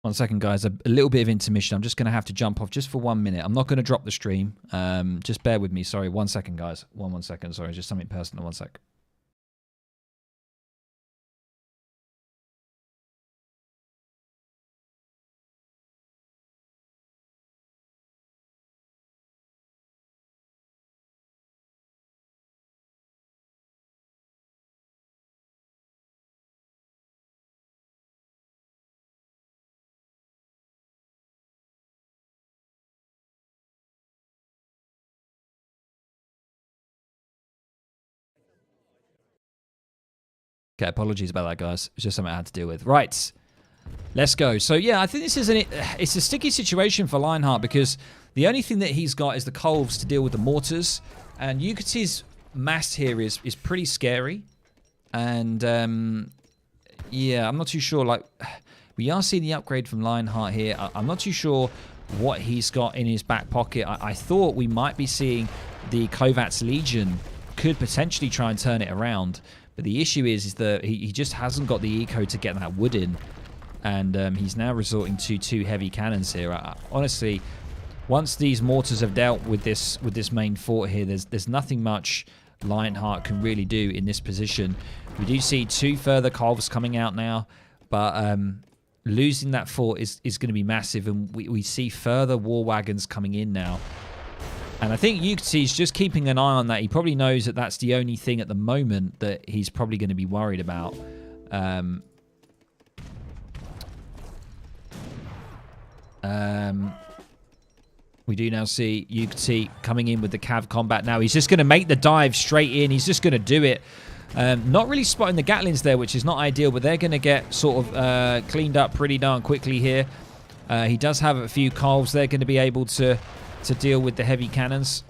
One second, guys. A little bit of intermission. I'm just going to have to jump off just for 1 minute. I'm not going to drop the stream. Just bear with me. Sorry. 1 second, guys. One second. Sorry. Just something personal. 1 sec. Okay, apologies about that, guys. It's just something I had to deal with. Right, let's go. So, yeah, I think this is it's a sticky situation for Lionheart because the only thing that he's got is the Colves to deal with the mortars. And Yukietti's mass here is pretty scary. And, yeah, I'm not too sure. Like, we are seeing the upgrade from Lionheart here. I'm not too sure what he's got in his back pocket. I thought we might be seeing the Kovacs Legion could potentially try and turn it around. But the issue is that he just hasn't got the eco to get that wood in. And he's now resorting to 2 heavy cannons here. Honestly, once these mortars have dealt with this main fort here, there's nothing much Lionheart can really do in this position. We do see 2 further Colves coming out now. But losing that fort is going to be massive. And we see further war wagons coming in now. And I think Yukietti's just keeping an eye on that. He probably knows that that's the only thing at the moment that he's probably going to be worried about. We do now see Yukietti coming in with the Cav combat now. He's just going to make the dive straight in. He's just going to do it. Not really spotting the Gatlings there, which is not ideal, but they're going to get sort of cleaned up pretty darn quickly here. He does have a few Colves. They're going to be able to deal with the heavy cannons.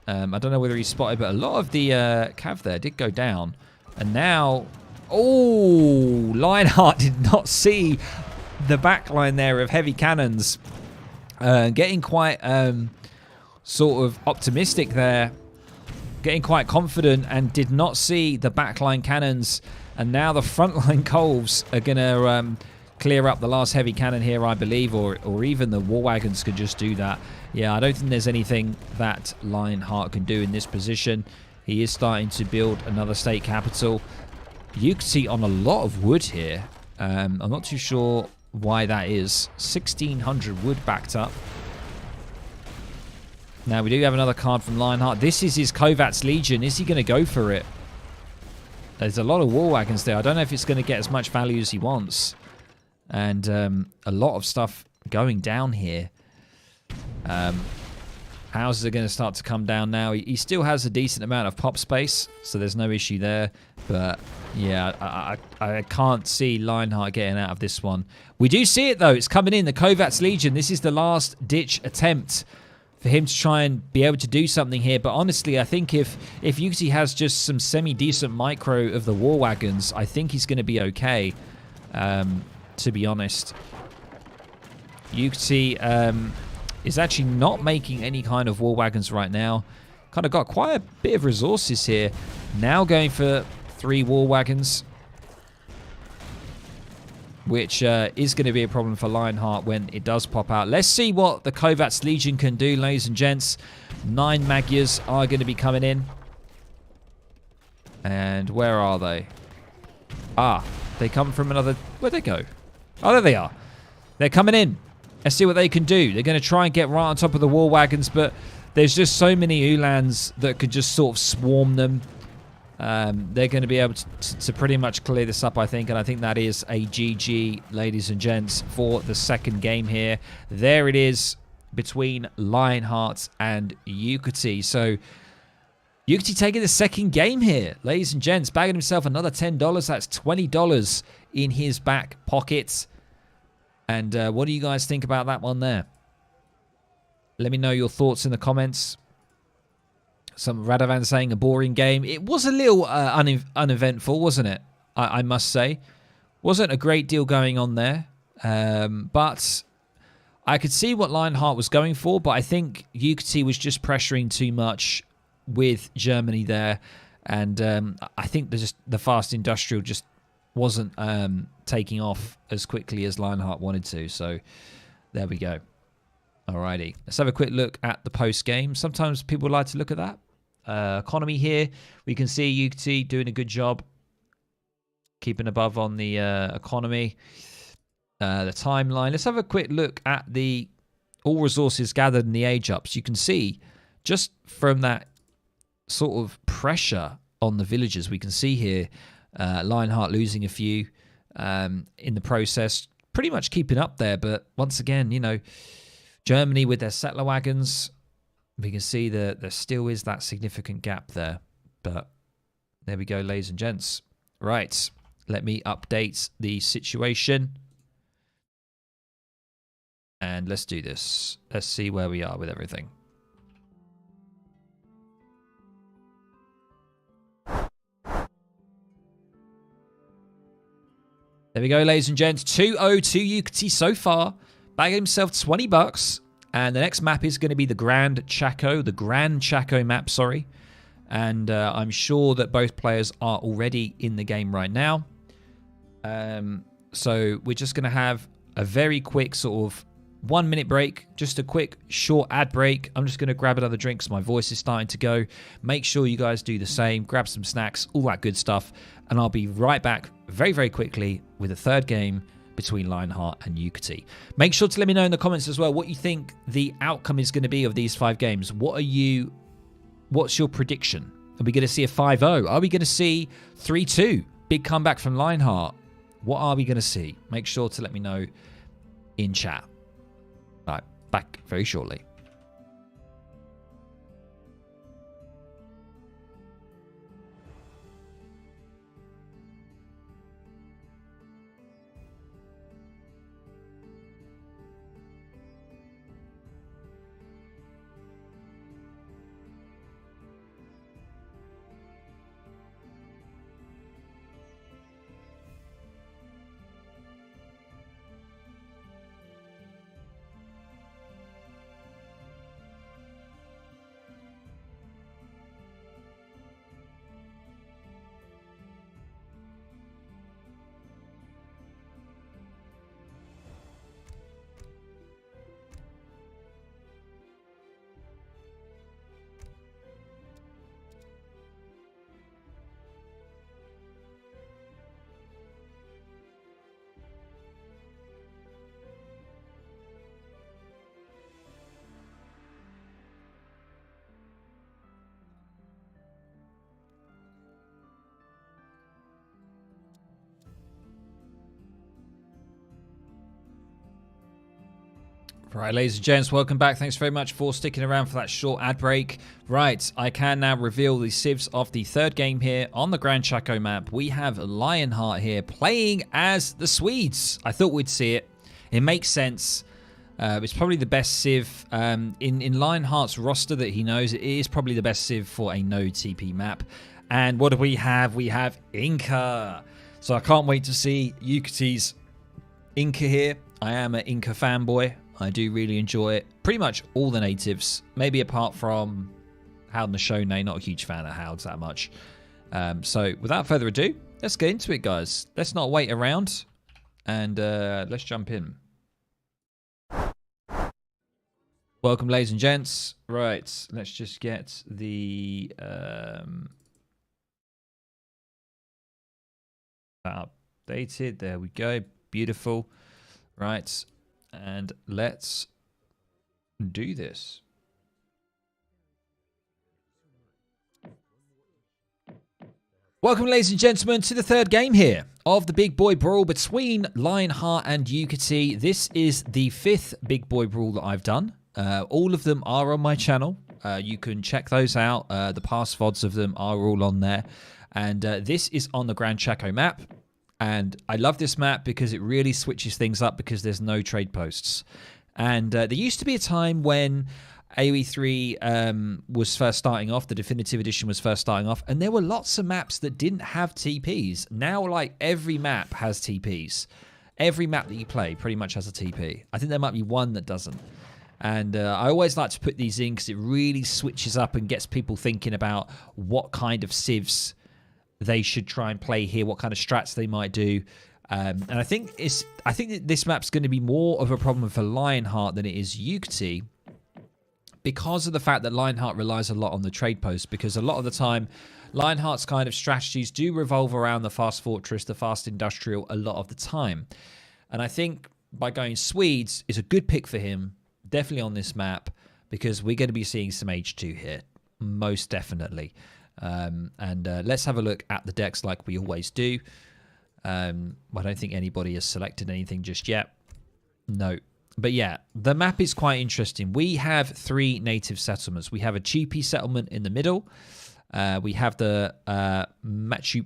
I don't know whether he spotted, but a lot of the Cav there did go down. And now, oh, Lionheart did not see the backline there of heavy cannons. Getting quite sort of optimistic there. Getting quite confident and did not see the backline cannons. And now the frontline Colves are going to clear up the last heavy cannon here, I believe, or even the war wagons could just do that. Yeah, I don't think there's anything that Lionheart can do in this position. He is starting to build another state capital. Yukietti on a lot of wood here. I'm not too sure why that is. 1,600 wood backed up. Now, we do have another card from Lionheart. This is his Kovacs Legion. Is he going to go for it? There's a lot of war wagons there. I don't know if it's going to get as much value as he wants. And a lot of stuff going down here. Houses are going to start to come down now. He still has a decent amount of pop space, so there's no issue there. But yeah, I can't see Lionheart getting out of this one. We do see it though. It's coming in. The Kovacs Legion. This is the last ditch attempt for him to try and be able to do something here. But honestly, I think if Yukietti has just some semi-decent micro of the war wagons, I think he's going to be okay. To be honest, Yukietti is actually not making any kind of war wagons right now. Kind of got quite a bit of resources here. Now going for 3 war wagons, which is going to be a problem for Lionheart when it does pop out. Let's see what the Kovacs Legion can do, ladies and gents. 9 Magyars are going to be coming in. And where are they? Ah, they come from another... Where'd they go? Oh, there they are. They're coming in. Let's see what they can do. They're going to try and get right on top of the war wagons, but there's just so many Ulans that could just sort of swarm them. They're going to be able to pretty much clear this up, I think, and I think that is a GG, ladies and gents, for the second game here. There it is between Lionheart and Yukietti. So Yukietti taking the second game here, ladies and gents, bagging himself another $10. That's $20 in his back pocket. And what do you guys think about that one there? Let me know your thoughts in the comments. Some Radovan saying a boring game. It was a little uneventful, wasn't it? I must say. Wasn't a great deal going on there. But I could see what Lionheart was going for, but I think Yukietti was just pressuring too much with Germany there. And I think the fast industrial just wasn't taking off as quickly as Lionheart wanted to. So there we go. Alrighty. Let's have a quick look at the post-game. Sometimes people like to look at that. Economy here. We can see Yukietti doing a good job. Keeping above on the economy. The timeline. Let's have a quick look at the all resources gathered in the age ups. You can see just from that sort of pressure on the villagers, we can see here Lionheart losing a few in the process. Pretty much keeping up there, but once again, you know, Germany with their settler wagons, we can see that there still is that significant gap there. But there we go, ladies and gents. Right, let me update the situation. And let's do this. Let's see where we are with everything. There we go, ladies and gents. 2-0 to Yukietti so far. Bagging himself $20. And the next map is going to be the Gran Chaco. The Gran Chaco map, sorry. And I'm sure that both players are already in the game right now. So we're just going to have a very quick sort of 1 minute break. Just a quick short ad break. I'm just going to grab another drink so my voice is starting to go. Make sure you guys do the same. Grab some snacks, all that good stuff. And I'll be right back very, very quickly with a third game between Lionheart and Yukietti. Make sure to let me know in the comments as well what you think the outcome is going to be of these 5 games. What's your prediction? Are we going to see a 5-0? Are we going to see 3-2? Big comeback from Lionheart. What are we going to see? Make sure to let me know in chat. All right, back very shortly. Right, ladies and gents, welcome back. Thanks very much for sticking around for that short ad break. Right, I can now reveal the civs of the third game here on the Gran Chaco map. We have Lionheart here playing as the Swedes. I thought we'd see it. It makes sense. It's probably the best civ in Lionheart's roster that he knows. It is probably the best civ for a no TP map. And what do we have? We have Inca. So I can't wait to see Yukietti's Inca here. I am an Inca fanboy. I do really enjoy it. Pretty much all the natives, maybe apart from Howd and Shone. Not a huge fan of Howds that much. So without further ado, let's get into it, guys. Let's not wait around, and let's jump in. Welcome, ladies and gents. Right, let's just get the updated. There we go. Beautiful. Right. And let's do this. Welcome, ladies and gentlemen, to the third game here of the Big Boy Brawl between Lionheart and Yukietti. This is the 5th Big Boy Brawl that I've done. All of them are on my channel. You can check those out. The past VODs of them are all on there. And this is on the Gran Chaco map. And I love this map because it really switches things up because there's no trade posts. And there used to be a time when AoE 3 was first starting off, the Definitive Edition was first starting off, and there were lots of maps that didn't have TPs. Now, like, every map has TPs. Every map that you play pretty much has a TP. I think there might be one that doesn't. And I always like to put these in because it really switches up and gets people thinking about what kind of civs they should try and play here, what kind of strats they might do. And I think that this map's going to be more of a problem for Lionheart than it is Yukietti, because of the fact that Lionheart relies a lot on the trade post, because a lot of the time Lionheart's kind of strategies do revolve around the fast fortress, the fast industrial a lot of the time. And I think by going Swedes is a good pick for him, definitely on this map, because we're going to be seeing some H2 here, most definitely. Let's have a look at the decks like we always do. I don't think anybody has selected anything just yet. No. But yeah, the map is quite interesting. We have 3 native settlements. We have a Chipi settlement in the middle. We have the Mapuche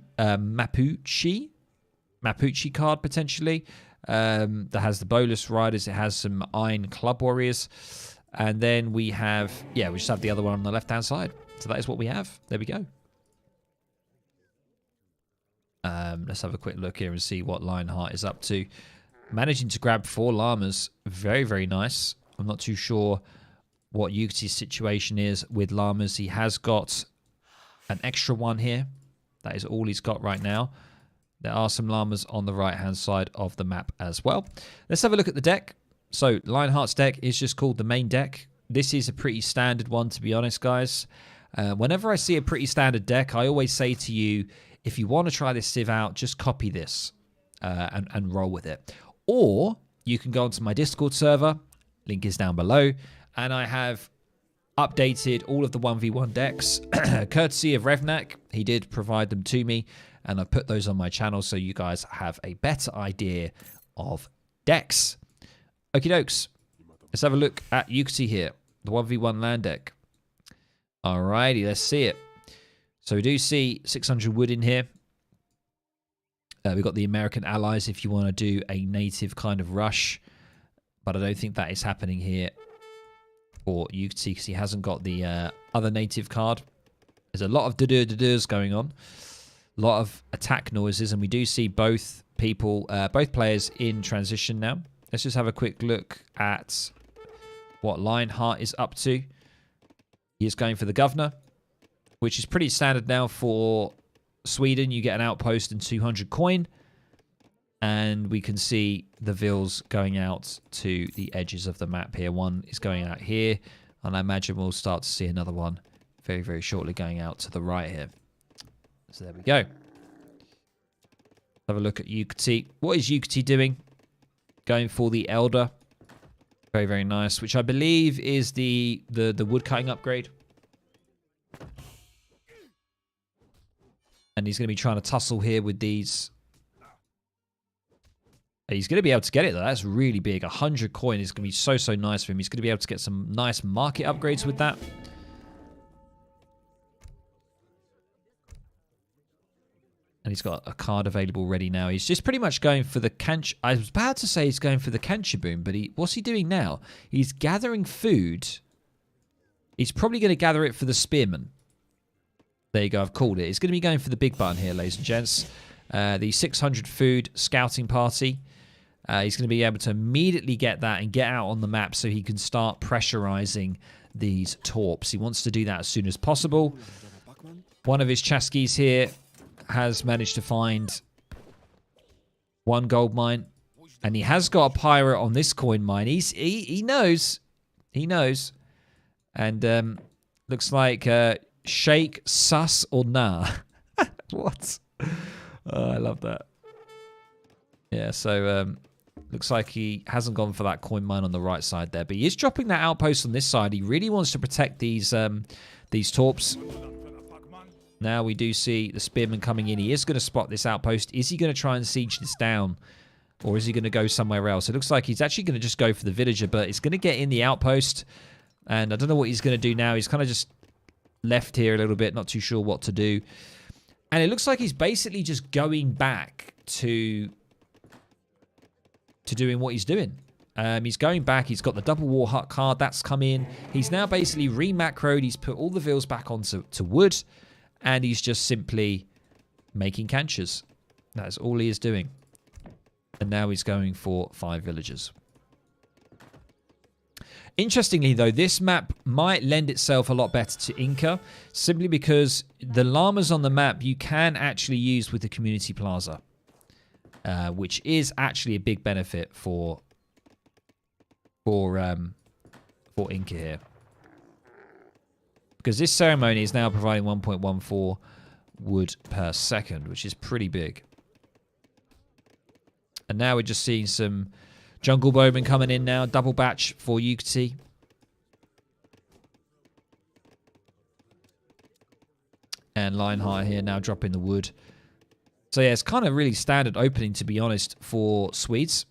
card, potentially. That has the Bolus Riders. It has some Iron Club Warriors. And then we have, yeah, we just have the other one on the left-hand side. So that is what we have. There we go. Let's have a quick look here and see what Lionheart is up to. Managing to grab 4 llamas. Very, very nice. I'm not too sure what Yukietti's situation is with llamas. He has got an extra one here. That is all he's got right now. There are some llamas on the right-hand side of the map as well. Let's have a look at the deck. So Lionheart's deck is just called the main deck. This is a pretty standard one, to be honest, guys. Whenever I see a pretty standard deck, I always say to you, if you want to try this civ out, just copy this and roll with it. Or you can go onto my Discord server, link is down below, and I have updated all of the 1v1 decks, courtesy of Revnak. He did provide them to me, and I put those on my channel so you guys have a better idea of decks. Okie dokes. Let's have a look at Yukietti here, the 1v1 land deck. Alrighty, let's see it. So we do see 600 wood in here. We've got the American allies if you want to do a native kind of rush. But I don't think that is happening here for Yukietti because he hasn't got the other native card. There's a lot of da-da-da-das going on. A lot of attack noises. And we do see both people, both players in transition now. Let's just have a quick look at what Lionheart is up to. He is going for the governor, which is pretty standard now for Sweden. You get an outpost and 200 coin. And we can see the vills going out to the edges of the map here. One is going out here. And I imagine we'll start to see another one very, very shortly going out to the right here. So there we go. Have a look at Yukietti. What is Yukietti doing? Going for the Elder. Very, very nice. Which I believe is the wood cutting upgrade. And he's going to be trying to tussle here with these. He's going to be able to get it, though. That's really big. 100 coin is going to be so, so nice for him. He's going to be able to get some nice market upgrades with that. And he's got a card available ready now. He's just pretty much going for the Kanch. I was about to say he's going for the Kanchaboom, but what's he doing now? He's gathering food. He's probably going to gather it for the Spearman. There you go. I've called it. He's going to be going for the big button here, ladies and gents. The 600 food scouting party. He's going to be able to immediately get that and get out on the map so he can start pressurizing these torps. He wants to do that as soon as possible. One of his Chaskis here has managed to find one gold mine. And he has got a pirate on this coin mine. He knows. He knows. And looks like shake, sus, or nah. What? Oh, I love that. Yeah, so looks like he hasn't gone for that coin mine on the right side there. But he is dropping that outpost on this side. He really wants to protect these torps. Now we do see the Spearman coming in. He is going to spot this outpost. Is he going to try and siege this down? Or is he going to go somewhere else? It looks like he's actually going to just go for the villager. But it's going to get in the outpost. And I don't know what he's going to do now. He's kind of just left here a little bit. Not too sure what to do. And it looks like he's basically just going back to doing what he's doing. He's going back. He's got the double war hut card. That's come in. He's now basically re-macroed. He's put all the vills back onto wood. And he's just simply making canchers. That's all he is doing. And now he's going for 5 villagers. Interestingly, though, this map might lend itself a lot better to Inca, simply because the llamas on the map you can actually use with the community plaza, which is actually a big benefit for Inca here. Because this ceremony is now providing 1.14 wood per second, which is pretty big. And now we're just seeing some jungle bowmen coming in now. Double batch for Yukietti. And Lionheart here now dropping the wood. So yeah, it's kind of really standard opening, to be honest, for Swedes.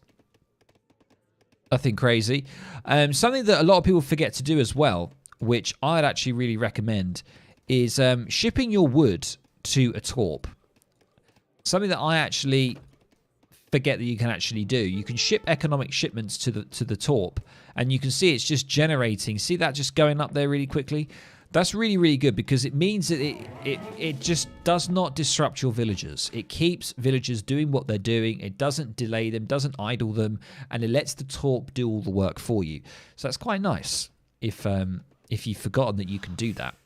Nothing crazy. Something that a lot of people forget to do as well, which I'd actually really recommend, is shipping your wood to a torp. Something that I actually forget that you can actually do. You can ship economic shipments to the torp, and you can see it's just generating. See that just going up there really quickly? That's really, really good, because it means that it just does not disrupt your villagers. It keeps villagers doing what they're doing. It doesn't delay them, doesn't idle them, and it lets the torp do all the work for you. So that's quite nice if you've forgotten that you can do that.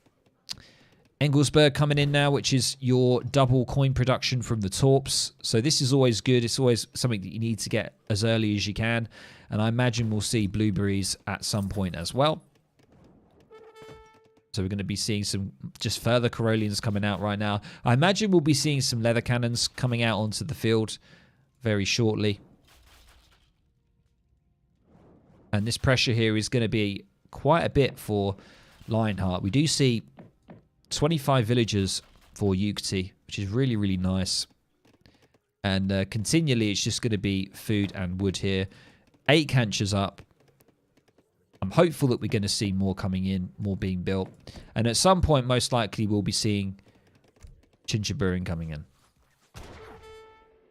Engelsberg coming in now, which is your double coin production from the torps. So this is always good. It's always something that you need to get as early as you can. And I imagine we'll see blueberries at some point as well. So we're going to be seeing some just further Corollians coming out right now. I imagine we'll be seeing some leather cannons coming out onto the field very shortly. And this pressure here is going to be quite a bit for Lionheart. We do see 25 villagers for Yukietti, which is really, really nice. And continually, it's just going to be food and wood here. 8 canchers up. I'm hopeful that we're going to see more coming in, more being built. And at some point, most likely, we'll be seeing Chinchaburin coming in.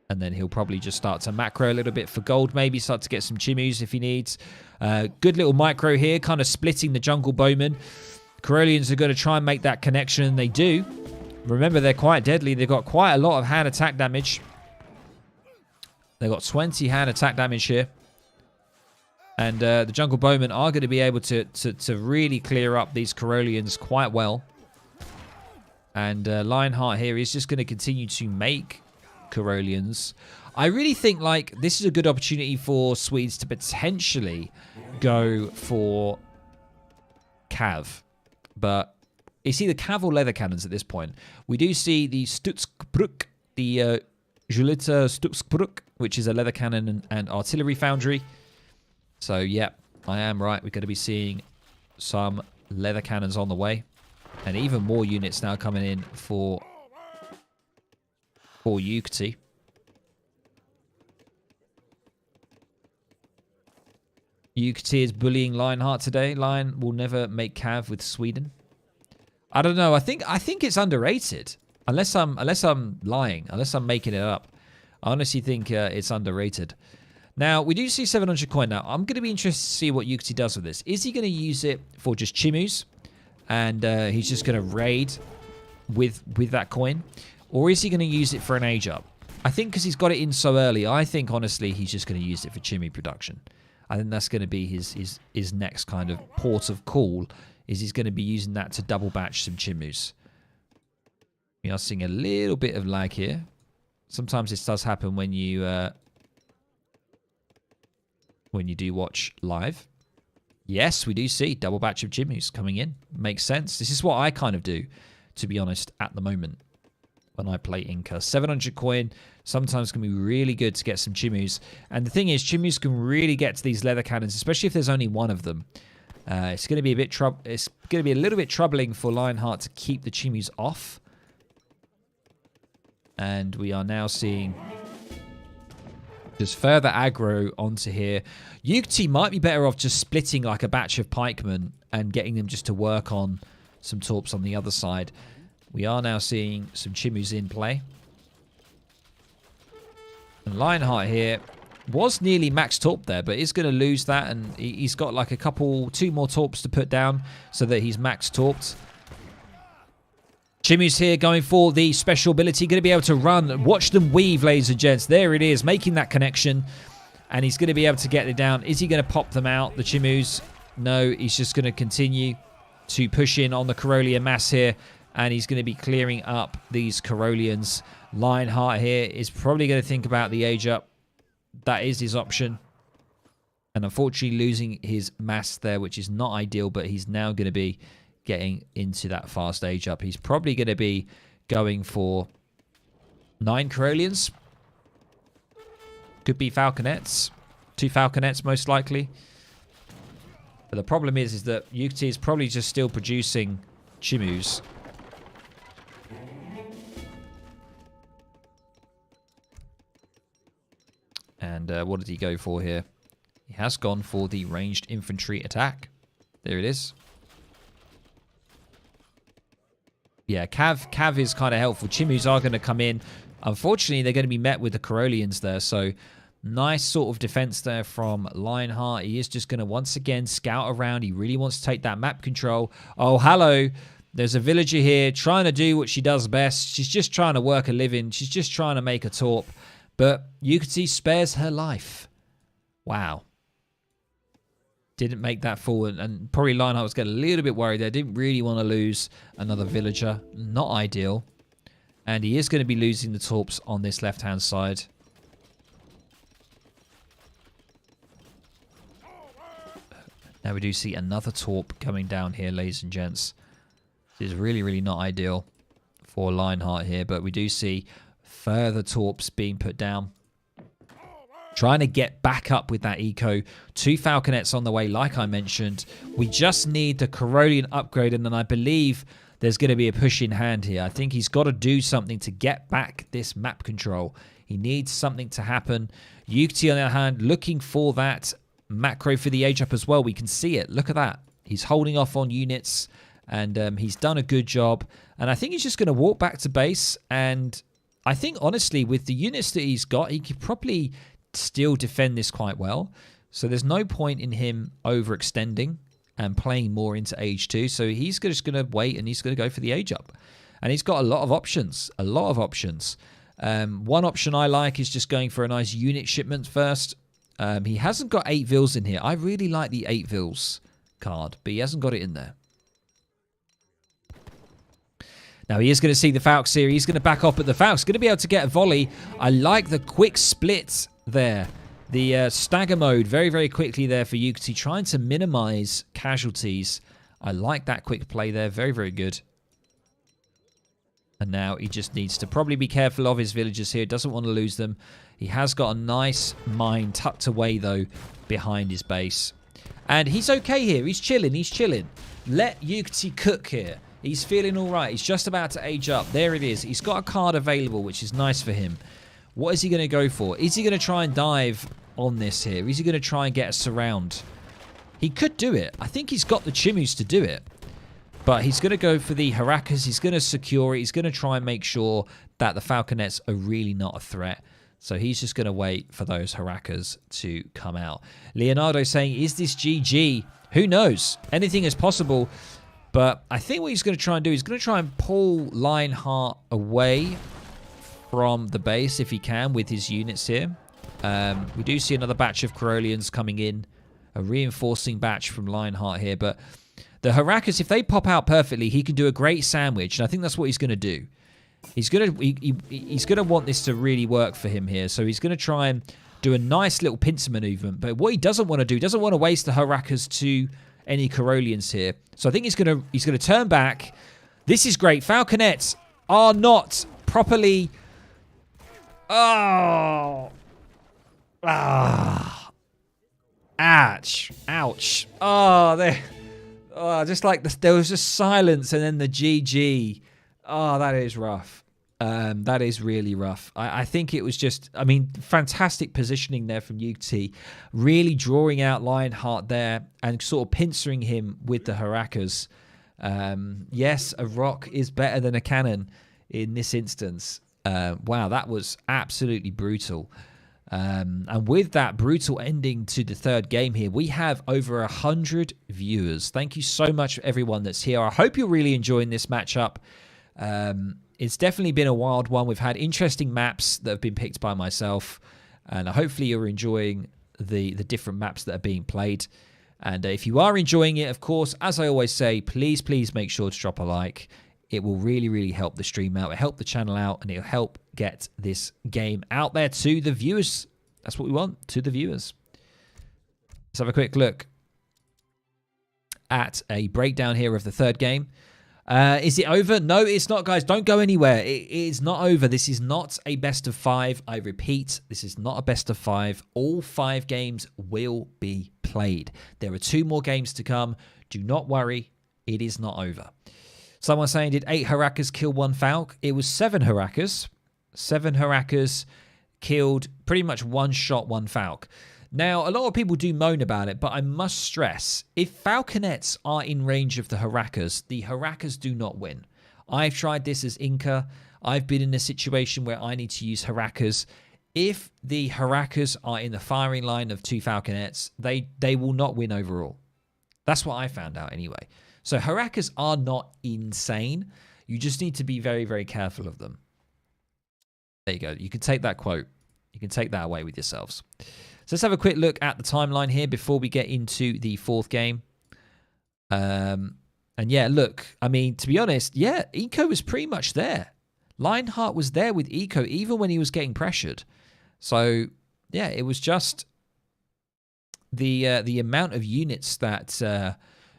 And then he'll probably just start to macro a little bit for gold, maybe start to get some chimus if he needs. Good little micro here, kind of splitting the jungle bowmen. Corollians are going to try and make that connection, and they do. Remember, they're quite deadly. They've got quite a lot of hand attack damage. They've got 20 hand attack damage here. And the jungle bowmen are going to be able to really clear up these Corollians quite well. And Lionheart here is just going to continue to make Corollians. I really think like this is a good opportunity for Swedes to potentially go for Cav. But it's either Cav or leather cannons at this point. We do see the Stutzbrück, the Julita Stutzbrück, which is a leather cannon and artillery foundry. So, yeah, I am right. We're going to be seeing some leather cannons on the way. And even more units now coming in for Yukietti. Yukietti is bullying Lionheart today. Lion will never make Cav with Sweden. I don't know. I think it's underrated. Unless I'm lying. Unless I'm making it up. I honestly think it's underrated. Now, we do see 700 coin now. I'm going to be interested to see what Yukietti does with this. Is he going to use it for just chimus? And he's just going to raid with that coin? Or is he going to use it for an age up? I think because he's got it in so early, I think, honestly, he's just going to use it for chimu production. I think that's going to be his next kind of port of call, is he's going to be using that to double batch some chimus. We are seeing a little bit of lag here. Sometimes this does happen when you do watch live. Yes, we do see double batch of chimus coming in. Makes sense. This is what I kind of do, to be honest, at the moment when I play Inca. 700 coin sometimes can be really good to get some chimus. And the thing is, chimus can really get to these leather cannons, especially if there's only one of them. It's going to be a little bit troubling for Lionheart to keep the chimus off. And we are now seeing just further aggro onto here. Yukietti might be better off just splitting like a batch of pikemen and getting them just to work on some torps on the other side. We are now seeing some chimus in play. And Lionheart here was nearly max torp there, but is going to lose that, and he's got like two more torps to put down so that he's max torped. Chimu's here going for the special ability, going to be able to run. Watch them weave, ladies and gents. There it is, making that connection, and he's going to be able to get it down. Is he going to pop them out, the Chimus? No, he's just going to continue to push in on the Corollian mass here, and he's going to be clearing up these Corollians. Lionheart here is probably going to think about the age up. That is his option. And unfortunately losing his mass there, which is not ideal, but he's now going to be getting into that fast age up. He's probably going to be going for 9 Corollians. Could be Falconets. 2 Falconets most likely. But the problem is that Yukietti is probably just still producing Chimus. And what did he go for here? He has gone for the ranged infantry attack. There it is. Yeah, Cav is kind of helpful. Chimus are going to come in. Unfortunately, they're going to be met with the Corollians there. So, nice sort of defense there from Lionheart. He is just going to once again scout around. He really wants to take that map control. Oh, hello. There's a villager here trying to do what she does best. She's just trying to work a living. She's just trying to make a torp. But Yukietti spares her life. Wow. Didn't make that forward. And probably Lionheart was getting a little bit worried there. Didn't really want to lose another villager. Not ideal. And he is going to be losing the torps on this left-hand side. Now we do see another torp coming down here, ladies and gents. This is really, really not ideal for Lionheart here. But we do see further torps being put down. Trying to get back up with that eco. 2 Falconets on the way, like I mentioned. We just need the Corollian upgrade, and then I believe there's going to be a push in hand here. I think he's got to do something to get back this map control. He needs something to happen. Yukietti, on the other hand, looking for that macro for the age up as well. We can see it. Look at that. He's holding off on units, and he's done a good job. And I think he's just going to walk back to base, and I think, honestly, with the units that he's got, he could probably still defend this quite well. So there's no point in him overextending and playing more into age 2. So he's just going to wait, and he's going to go for the age up. And he's got a lot of options. A lot of options. One option I like is just going for a nice unit shipment first. He hasn't got 8 Vils in here. I really like the 8 Vils card, but he hasn't got it in there. Now, he is going to see the Falx here. He's going to back off, but the Falx going to be able to get a volley. I like the quick split there. The stagger mode very, very quickly there for Yukietti, trying to minimize casualties. I like that quick play there. Very, very good. And now he just needs to probably be careful of his villagers here. Doesn't want to lose them. He has got a nice mine tucked away, though, behind his base. And he's okay here. He's chilling. He's chilling. Let Yukietti cook here. He's feeling all right. He's just about to age up. There it is. He's got a card available, which is nice for him. What is he going to go for? Is he going to try and dive on this here? Is he going to try and get a surround? He could do it. I think he's got the Chimus to do it. But he's going to go for the Harakas. He's going to secure it. He's going to try and make sure that the Falconets are really not a threat. So he's just going to wait for those Harakas to come out. Leonardo saying, is this GG? Who knows? Anything is possible. But I think what he's going to try and do is going to try and pull Lionheart away from the base if he can with his units here. We do see another batch of Corollians coming in. A reinforcing batch from Lionheart here. But the Harakas, if they pop out perfectly, he can do a great sandwich. And I think that's what he's going to do. He's going to want this to really work for him here. So he's going to try and do a nice little pincer maneuver. But what he doesn't want to do, he doesn't want to waste the Harakas to any Corollians here. So I think he's going to turn back. This is great. Falconets are not properly... Oh. Ah. Ouch. Ouch. Oh, there. Oh, just like there was just silence and then the GG. Oh, that is rough. That is really rough. I think it was just, I mean, fantastic positioning there from Yukietti. Really drawing out Lionheart there and sort of pincering him with the Harakas. Yes, a rock is better than a cannon in this instance. Wow, that was absolutely brutal. And with that brutal ending to the third game here, we have over 100 viewers. Thank you so much, everyone that's here. I hope you're really enjoying this matchup. It's definitely been a wild one. We've had interesting maps that have been picked by myself, and hopefully you're enjoying the different maps that are being played. And if you are enjoying it, of course, as I always say, please make sure to drop a like. It will really help the stream out. It'll help the channel out, and it'll help get this game out there to the viewers. That's what we want, to the viewers. Let's have a quick look at a breakdown here of the third game. Is it over? No, it's not, guys. Don't go anywhere. It is not over. This is not a best of 5. I repeat, this is not a best of 5. All 5 games will be played. There are 2 more games to come. Do not worry. It is not over. Someone saying, did 8 Harakas kill 1 Falc? It was 7 Harakas. 7 Harakas killed pretty much 1 shot, 1 Falc. Now, a lot of people do moan about it, but I must stress, if Falconets are in range of the Harakas do not win. I've tried this as Inca. I've been in a situation where I need to use Harakas. If the Harakas are in the firing line of 2 Falconets, they will not win overall. That's what I found out anyway. So Harakas are not insane. You just need to be very careful of them. There you go. You can take that quote. You can take that away with yourselves. So let's have a quick look at the timeline here before we get into the 4th game. And yeah, look, I mean, to be honest, yeah, Eco was pretty much there. Lionheart was there with Eco even when he was getting pressured. So yeah, it was just the amount of units that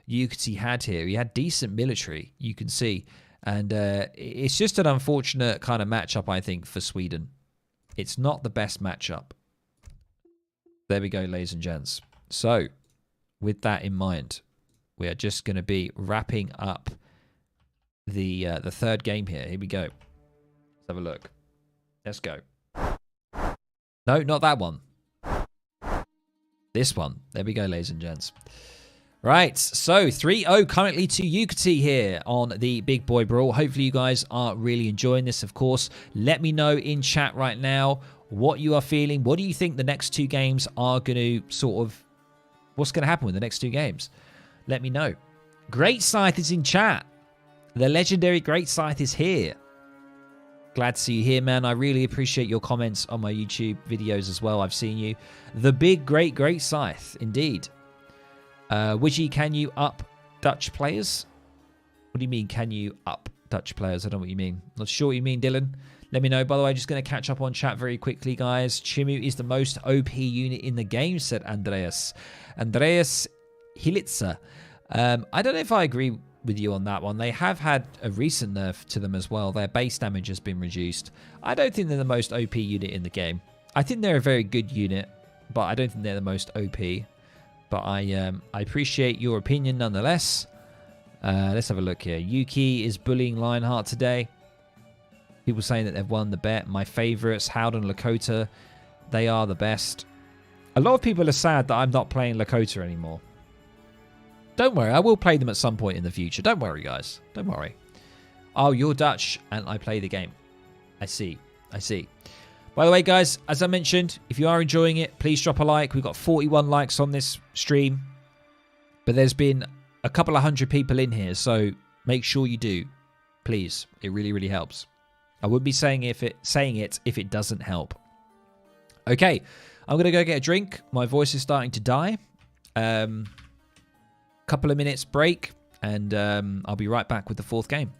Yukietti had here. He had decent military, you can see. And it's just an unfortunate kind of matchup, I think, for Sweden. It's not the best matchup. There we go, ladies and gents. So, with that in mind, we are just going to be wrapping up the 3rd game here. Here we go. Let's have a look. Let's go. No, not that one. This one. There we go, ladies and gents. Right, so 3-0 currently to Yukietti here on the Big Boy Brawl. Hopefully you guys are really enjoying this, of course. Let me know in chat right now what you are feeling. What do you think the next 2 games are going to sort of... What's going to happen with the next 2 games? Let me know. Great Scythe is in chat. The legendary Great Scythe is here. Glad to see you here, man. I really appreciate your comments on my YouTube videos as well. I've seen you. The big, great Scythe, indeed. Widgie, can you up Dutch players? What do you mean, can you up Dutch players? I don't know what you mean. Not sure what you mean, Dylan. Let me know. By the way, just going to catch up on chat very quickly, guys. Chimu is the most OP unit in the game, said Andreas. Andreas Hilitza. I don't know if I agree with you on that one. They have had a recent nerf to them as well. Their base damage has been reduced. I don't think they're the most OP unit in the game. I think they're a very good unit, but I don't think they're the most OP. But I appreciate your opinion nonetheless. Let's have a look here. Yuki is bullying Lionheart today. People saying that they've won the bet. My favorites, Howden, Lakota, they are the best. A lot of people are sad that I'm not playing Lakota anymore. Don't worry, I will play them at some point in the future. Don't worry, guys. Don't worry. Oh, you're Dutch and I play the game. I see. I see. By the way, guys, as I mentioned, if you are enjoying it, please drop a like. We've got 41 likes on this stream. But there's been a couple of 100 people in here, so make sure you do. Please. It really helps. I wouldn't be saying it if it doesn't help. Okay, I'm going to go get a drink. My voice is starting to die. Couple of minutes break, and I'll be right back with the 4th game.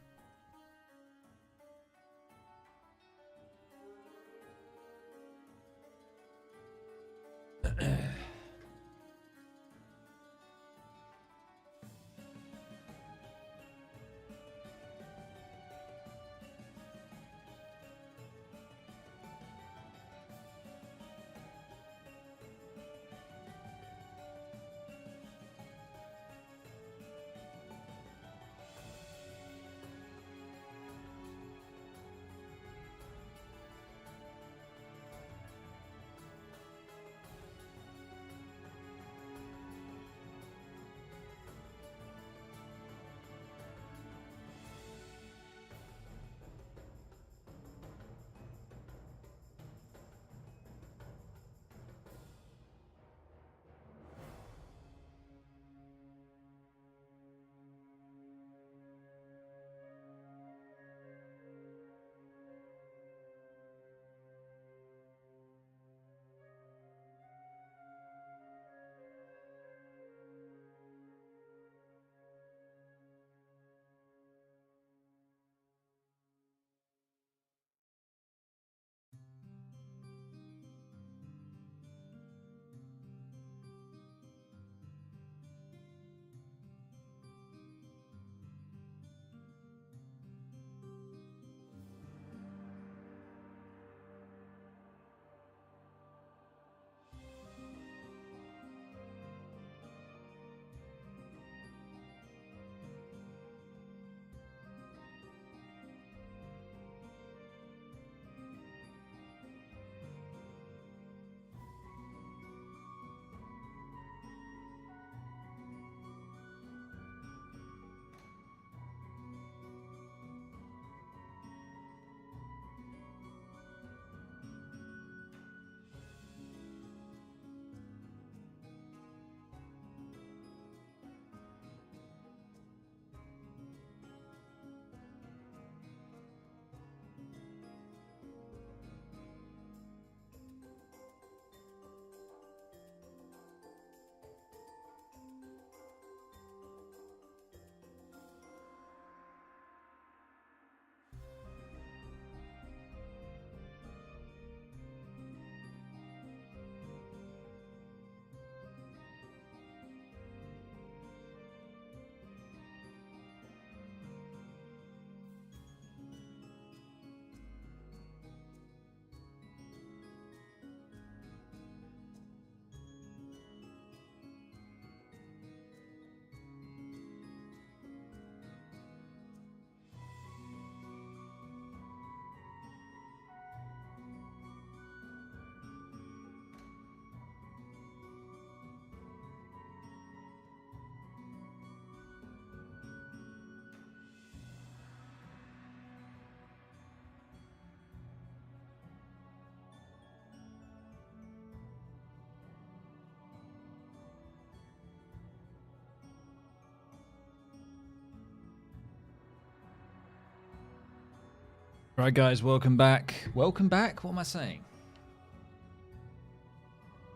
Right, guys, welcome back. Welcome back? What am I saying?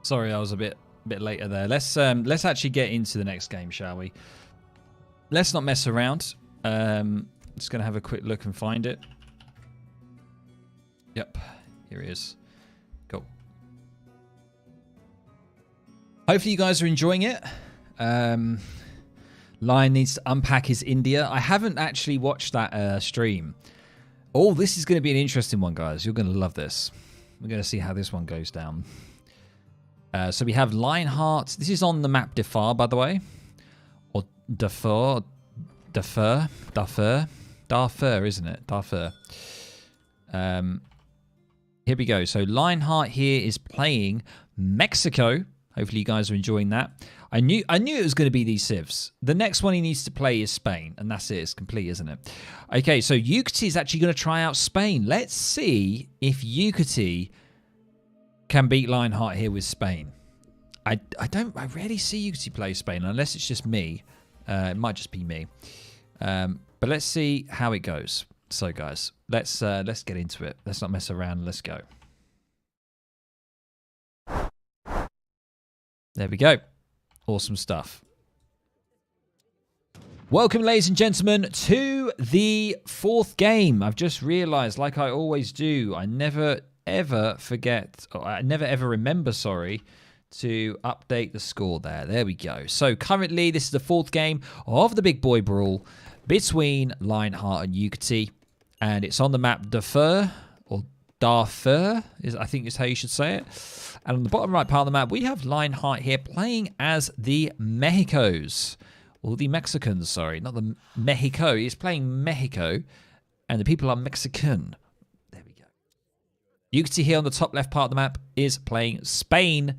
Sorry, I was a bit later there. Let's actually get into the next game, shall we? Let's not mess around. Just gonna have a quick look and find it. Yep, here it is. Cool. Hopefully you guys are enjoying it. Lion needs to unpack his India. I haven't actually watched that stream. Oh, this is going to be an interesting one, guys. You're going to love this. We're going to see how this one goes down. So we have Lionheart. This is on the map Darfur, by the way. Or Darfur, isn't it? Darfur. Here we go. So Lionheart here is playing Mexico. Hopefully you guys are enjoying that. I knew it was going to be these civs. The next one he needs to play is Spain, and that's it. It's complete, isn't it? Okay, so Yukietti is actually going to try out Spain. Let's see if Yukietti can beat Lionheart here with Spain. I rarely see Yukietti play Spain unless it's just me. It might just be me. But let's see how it goes. So, guys, let's get into it. Let's not mess around. Let's go. There we go. Awesome stuff. Welcome, ladies and gentlemen, to the fourth game. I've just realized, like I always do, I never ever forget, or I never ever remember, sorry, to update the score there. There we go. So currently, this is the fourth game of the Big Boy Brawl between Lionheart and Yukietti. And it's on the map Darfur, or Darfur, I think is how you should say it. And on the bottom right part of the map, we have Lionheart here playing as the Mexicos. Or the Mexicans, sorry. Not the Mexico. He's playing Mexico. And the people are Mexican. There we go. Yukietti here on the top left part of the map is playing Spain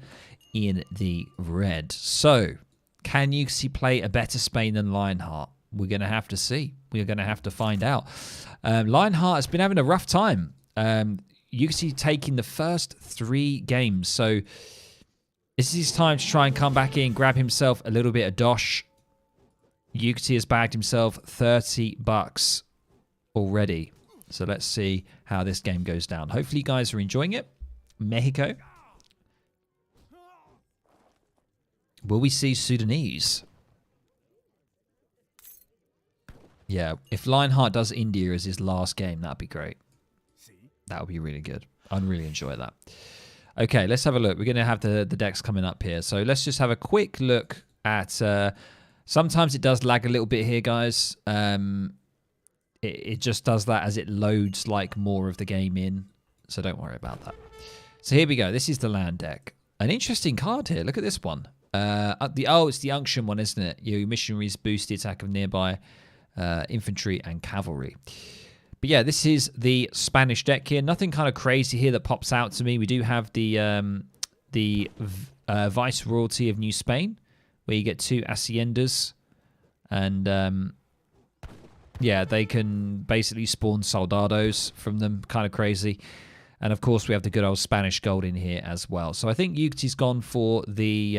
in the red. So, can Yukietti play a better Spain than Lionheart? We're going to have to see. We're going to have to find out. Lionheart has been having a rough time. Yukietti taking the first 3 games. So this is his time to try and come back in, grab himself a little bit of dosh. Yukietti has bagged himself $30 already. So let's see how this game goes down. Hopefully you guys are enjoying it. Mexico. Will we see Sudanese? Yeah, if Lionheart does India as his last game, that'd be great. That would be really good. I'd really enjoy that. Okay, let's have a look. We're going to have the decks coming up here. So let's just have a quick look at... sometimes it does lag a little bit here, guys. It just does that as it loads like more of the game in. So don't worry about that. So here we go. This is the land deck. An interesting card here. Look at this one. It's the Unction one, isn't it? Your missionaries boost the attack of nearby infantry and cavalry. But yeah, this is the Spanish deck here. Nothing kind of crazy here that pops out to me. We do have the Vice Royalty of New Spain, where you get 2 Haciendas. And yeah, they can basically spawn soldados from them. Kind of crazy. And of course, we have the good old Spanish gold in here as well. So I think Yukietti's gone for the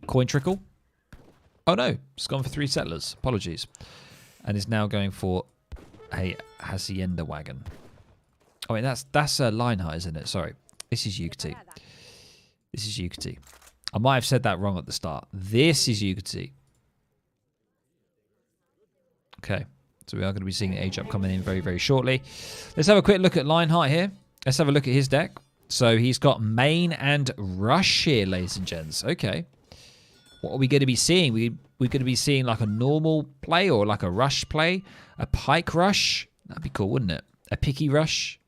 coin trickle. Oh no, it's gone for 3 settlers. Apologies. And is now going for a Hacienda wagon. Oh wait, that's Lionheart, isn't it? Sorry. This is Yukietti. This is Yukietti. I might have said that wrong at the start. This is Yukietti. Okay. So we are going to be seeing an age up coming in very, very shortly. Let's have a quick look at Lionheart here. Let's have a look at his deck. So he's got main and rush here, ladies and gents. Okay. What are we going to be seeing? We're going to be seeing like a normal play or like a rush play. A pike rush. That'd be cool, wouldn't it? A picky rush.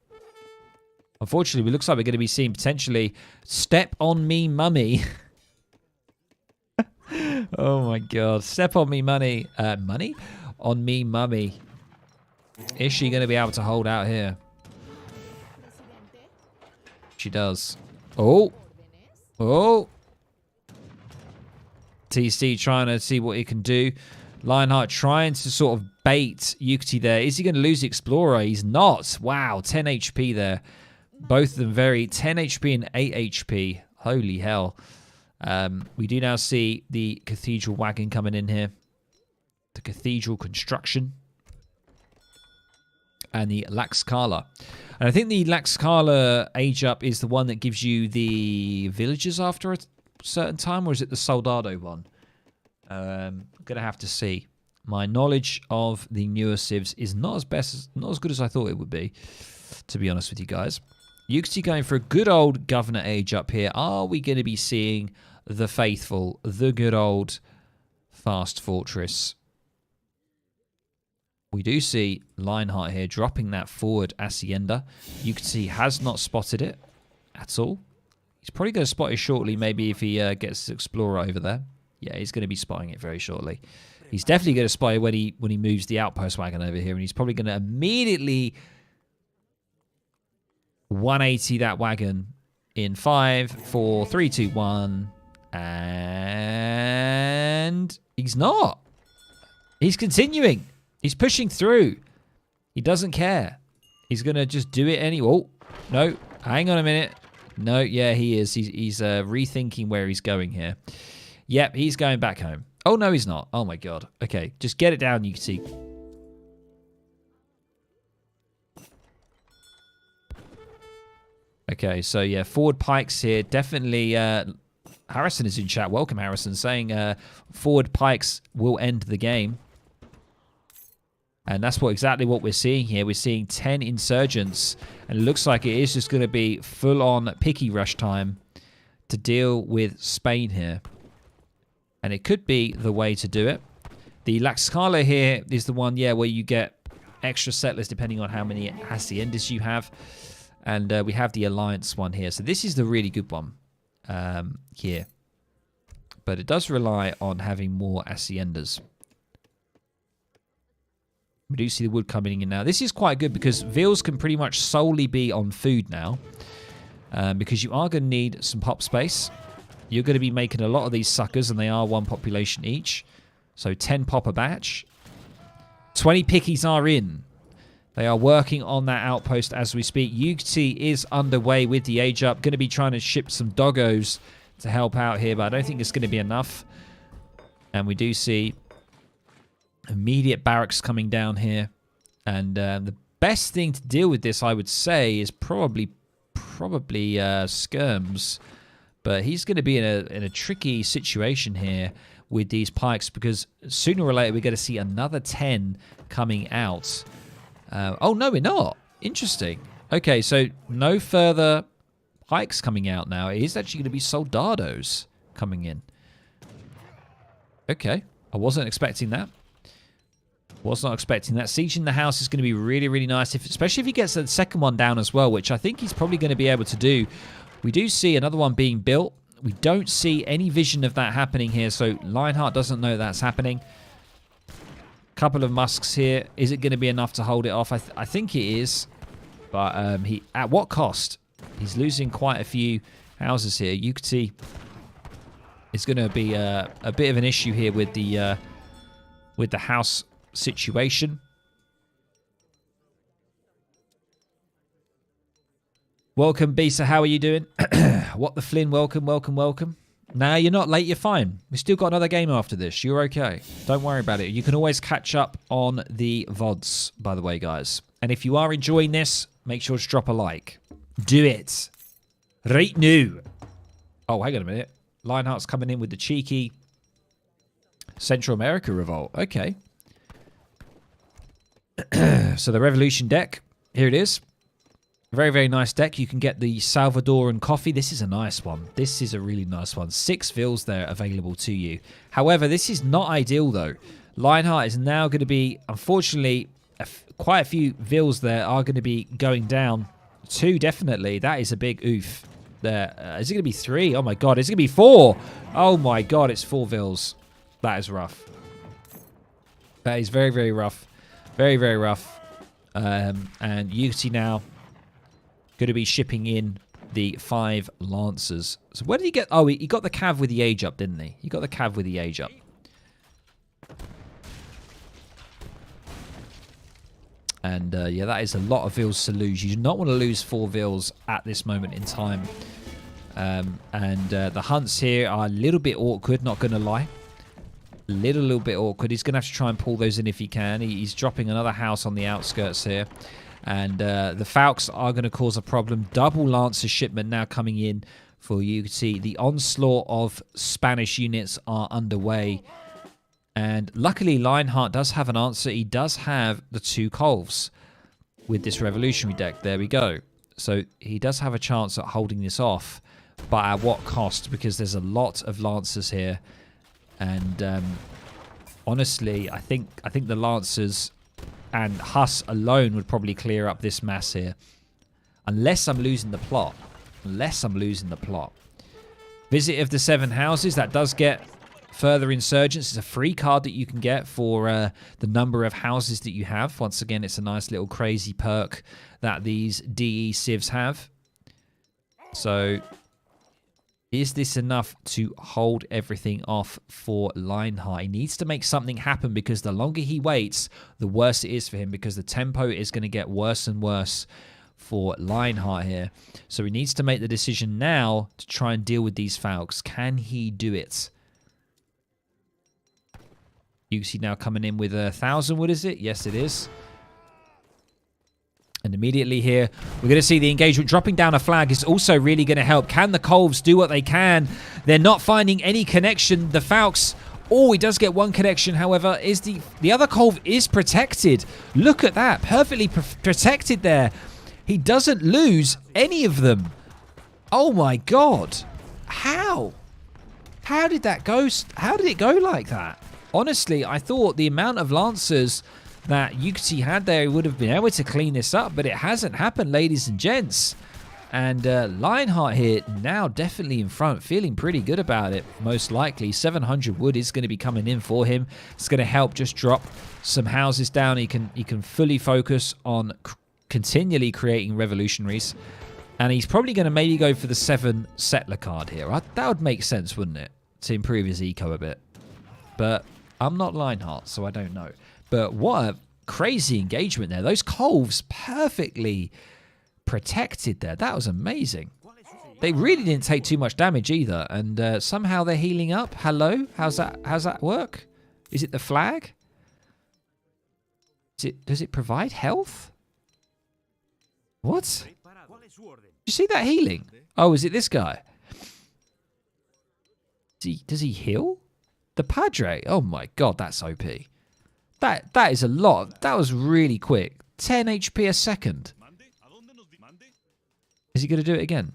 Unfortunately, it looks like we're going to be seeing potentially Step on Me Mummy. Oh my god. Step on Me Money. Money? On Me Mummy. Is she going to be able to hold out here? She does. Oh. Oh. TC trying to see what he can do. Lionheart trying to sort of bait Yukietti there. Is he going to lose the Explorer? He's not. Wow, 10 HP there. Both of them very 10 HP and 8 HP. Holy hell. We do now see the Cathedral wagon coming in here. The Cathedral construction. and the Laxkala. And I think the Laxkala age up is the one that gives you the villagers after a certain time, or is it the Soldado one? I'm going to have to see. My knowledge of the newer civs is not as good as I thought it would be, to be honest with you guys. Yukietti going for a good old governor age up here. Are we going to be seeing the faithful, the good old fast fortress? We do see Lionheart here dropping that forward hacienda. Yukietti has not spotted it at all. He's probably going to spot it shortly, maybe if he gets his explorer over there. Yeah, he's going to be spotting it very shortly. He's definitely going to spot it when he moves the outpost wagon over here, and he's probably going to immediately 180 that wagon in 5, 4, 3, 2, 1, and he's not. He's continuing. He's pushing through. He doesn't care. He's going to just do it anyway. Oh, no, hang on a minute. No, yeah, he is. He's rethinking where he's going here. Yep, he's going back home. Oh, no, he's not. Oh, my God. Okay, just get it down, you can see. Okay, so, yeah, forward pikes here. Definitely, Harrison is in chat. Welcome, Harrison, saying forward pikes will end the game. And that's exactly what we're seeing here. We're seeing 10 insurgents. And it looks like it is just going to be full-on picky rush time to deal with Spain here. And it could be the way to do it. The Laxkala here is the one, yeah, where you get extra settlers depending on how many haciendas you have. And we have the Alliance one here. So this is the really good one here. But it does rely on having more haciendas. We do see the wood coming in now. This is quite good because vills can pretty much solely be on food now. Because you are going to need some pop space. You're going to be making a lot of these suckers, and they are 1 population each. So 10 pop a batch. 20 pickies are in. They are working on that outpost as we speak. Yukietti is underway with the age up. Going to be trying to ship some doggos to help out here, but I don't think it's going to be enough. And we do see immediate barracks coming down here. And the best thing to deal with this, I would say, is probably skirms. But he's going to be in a tricky situation here with these pikes because sooner or later we're going to see another 10 coming out. Oh, no, we're not. Interesting. Okay, so no further pikes coming out now. It is actually going to be soldados coming in. Okay, I wasn't expecting that. Was not expecting that. Sieging the house is going to be really, really nice, especially if he gets the second one down as well, which I think he's probably going to be able to do. We do see another one being built. We don't see any vision of that happening here, so Lionheart doesn't know that's happening. Couple of musks here. Is it going to be enough to hold it off? I think it is, but at what cost? He's losing quite a few houses here. Yukietti is going to be a bit of an issue here with the house situation. Welcome, Bisa. How are you doing? What the Flynn? Welcome, welcome, welcome. Nah, you're not late. You're fine. We've still got another game after this. You're okay. Don't worry about it. You can always catch up on the VODs, by the way, guys. And if you are enjoying this, make sure to drop a like. Do it. Right now. Oh, hang on a minute. Lionheart's coming in with the cheeky Central America revolt. Okay. So the Revolution deck. Here it is. Very, very nice deck. You can get the Salvadoran coffee. This is a nice one. This is a really nice one. 6 vills there available to you. However, this is not ideal, though. Lionheart is now going to be, unfortunately, quite a few vills there are going to be going down. 2, definitely. That is a big oof there. Is it going to be 3? Oh, my God. Is it going to be 4? Oh, my God. It's 4 vills. That is rough. That is very, very rough. Very, very rough. And Yukietti now going to be shipping in the 5 Lancers. So where did he get? Oh, he got the cav with the age up, didn't he? He got the cav with the age up. And yeah, that is a lot of vills to lose. You do not want to lose 4 vills at this moment in time. And the hunts here are a little bit awkward, not going to lie. little bit awkward. He's going to have to try and pull those in if he can. He's dropping another house on the outskirts here. And the Falcons are going to cause a problem. Double Lancer shipment now coming in for you. You can see the onslaught of Spanish units are underway. And luckily, Lionheart does have an answer. He does have the 2 Colves with this revolutionary deck. There we go. So he does have a chance at holding this off. But at what cost? Because there's a lot of Lancers here. And honestly, I think the Lancers and Huss alone would probably clear up this mass here. Unless I'm losing the plot. Visit of the 7 houses. That does get further insurgents. It's a free card that you can get for the number of houses that you have. Once again, it's a nice little crazy perk that these DE civs have. So is this enough to hold everything off for Lionheart? He needs to make something happen, because the longer he waits, the worse it is for him, because the tempo is going to get worse and worse for Lionheart here. So he needs to make the decision now to try and deal with these Falcons. Can he do it? You can see now coming in with 1,000 wood, is it? Yes, it is. And immediately here, we're going to see the engagement. Dropping down a flag is also really going to help. Can the Colves do what they can? They're not finding any connection. The Falcons, oh, he does get one connection. However, is the other Colv is protected. Look at that. Perfectly protected there. He doesn't lose any of them. Oh, my God. How? How did that go? How did it go like that? Honestly, I thought the amount of Lancers that Yukietti had there would have been able to clean this up, but it hasn't happened, ladies and gents. And Lionheart here now definitely in front, feeling pretty good about it, most likely. 700 wood is going to be coming in for him. It's going to help just drop some houses down. He can fully focus on continually creating revolutionaries. And he's probably going to maybe go for the 7 settler card here. That would make sense, wouldn't it? To improve his eco a bit. But I'm not Lionheart, so I don't know. But what a crazy engagement there. Those Colves perfectly protected there. That was amazing. They really didn't take too much damage either. And somehow they're healing up. Hello? How's that work? Is it the flag? Does it provide health? What? Did you see that healing? Oh, is it this guy? Does he heal? The Padre. Oh my God, that's OP. That is a lot. That was really quick. 10 HP a second. Is he going to do it again?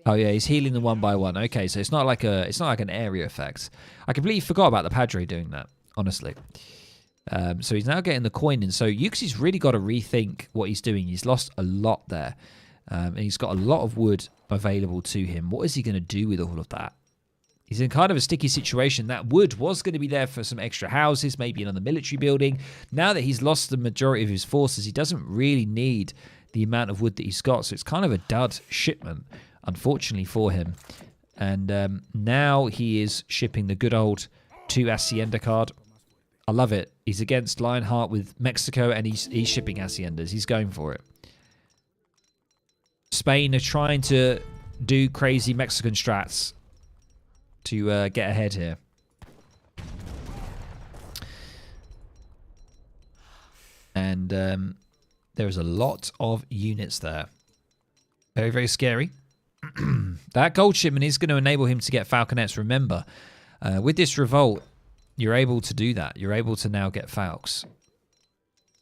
Oh yeah, he's healing them one by one. Okay, so it's not like an area effect. I completely forgot about the Padre doing that, honestly. So he's now getting the coin in. So Yukietti's really got to rethink what he's doing. He's lost a lot there. And he's got a lot of wood available to him. What is he going to do with all of that? He's in kind of a sticky situation. That wood was going to be there for some extra houses, maybe another military building. Now that he's lost the majority of his forces, he doesn't really need the amount of wood that he's got. So it's kind of a dud shipment, unfortunately for him. And now he is shipping the good old 2 Hacienda card. I love it. He's against Lionheart with Mexico, and he's shipping Haciendas. He's going for it. Spain are trying to do crazy Mexican strats to get ahead here. And there's a lot of units there. Very, very scary. That gold shipment is going to enable him to get Falconets. Remember, with this revolt, you're able to do that. You're able to now get Falcons.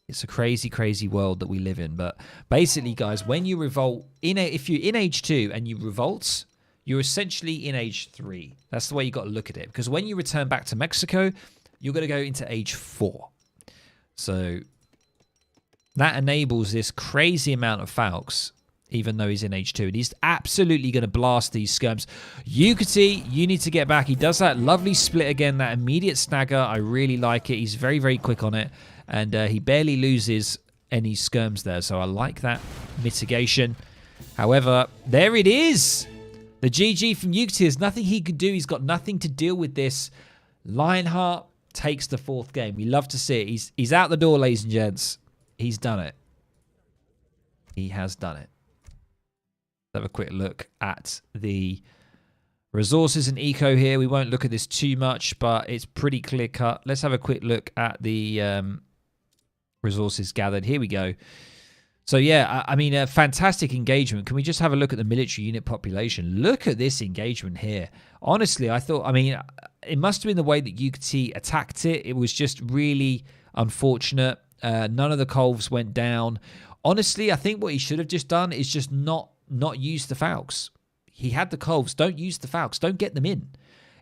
It's a crazy, crazy world that we live in. But basically, guys, when you revolt, if you're in age 2 and you revolt, you're essentially in age 3. That's the way you got to look at it. Because when you return back to Mexico, you're going to go into age 4. So that enables this crazy amount of Falcons, even though he's in age 2. And he's absolutely going to blast these skirms. Yukietti, you need to get back. He does that lovely split again, that immediate snagger. I really like it. He's very, very quick on it. And he barely loses any skirms there. So I like that mitigation. However, there it is. The GG from Yukietti. There's nothing he can do. He's got nothing to deal with this. Lionheart takes the 4th game. We love to see it. He's out the door, ladies and gents. He's done it. He has done it. Let's have a quick look at the Resources and eco here. We won't look at this too much, but it's pretty clear cut. Let's have a quick look at the resources gathered. Here we go. So yeah, I mean, a fantastic engagement. Can we just have a look at the military unit population? Look at this engagement here. Honestly, I thought, I mean, it must have been the way that Yukietti attacked it. It was just really unfortunate. None of the Colves went down. Honestly, I think what he should have just done is just not use the Falcons. He had the Colves. Don't use the Falcons. Don't get them in.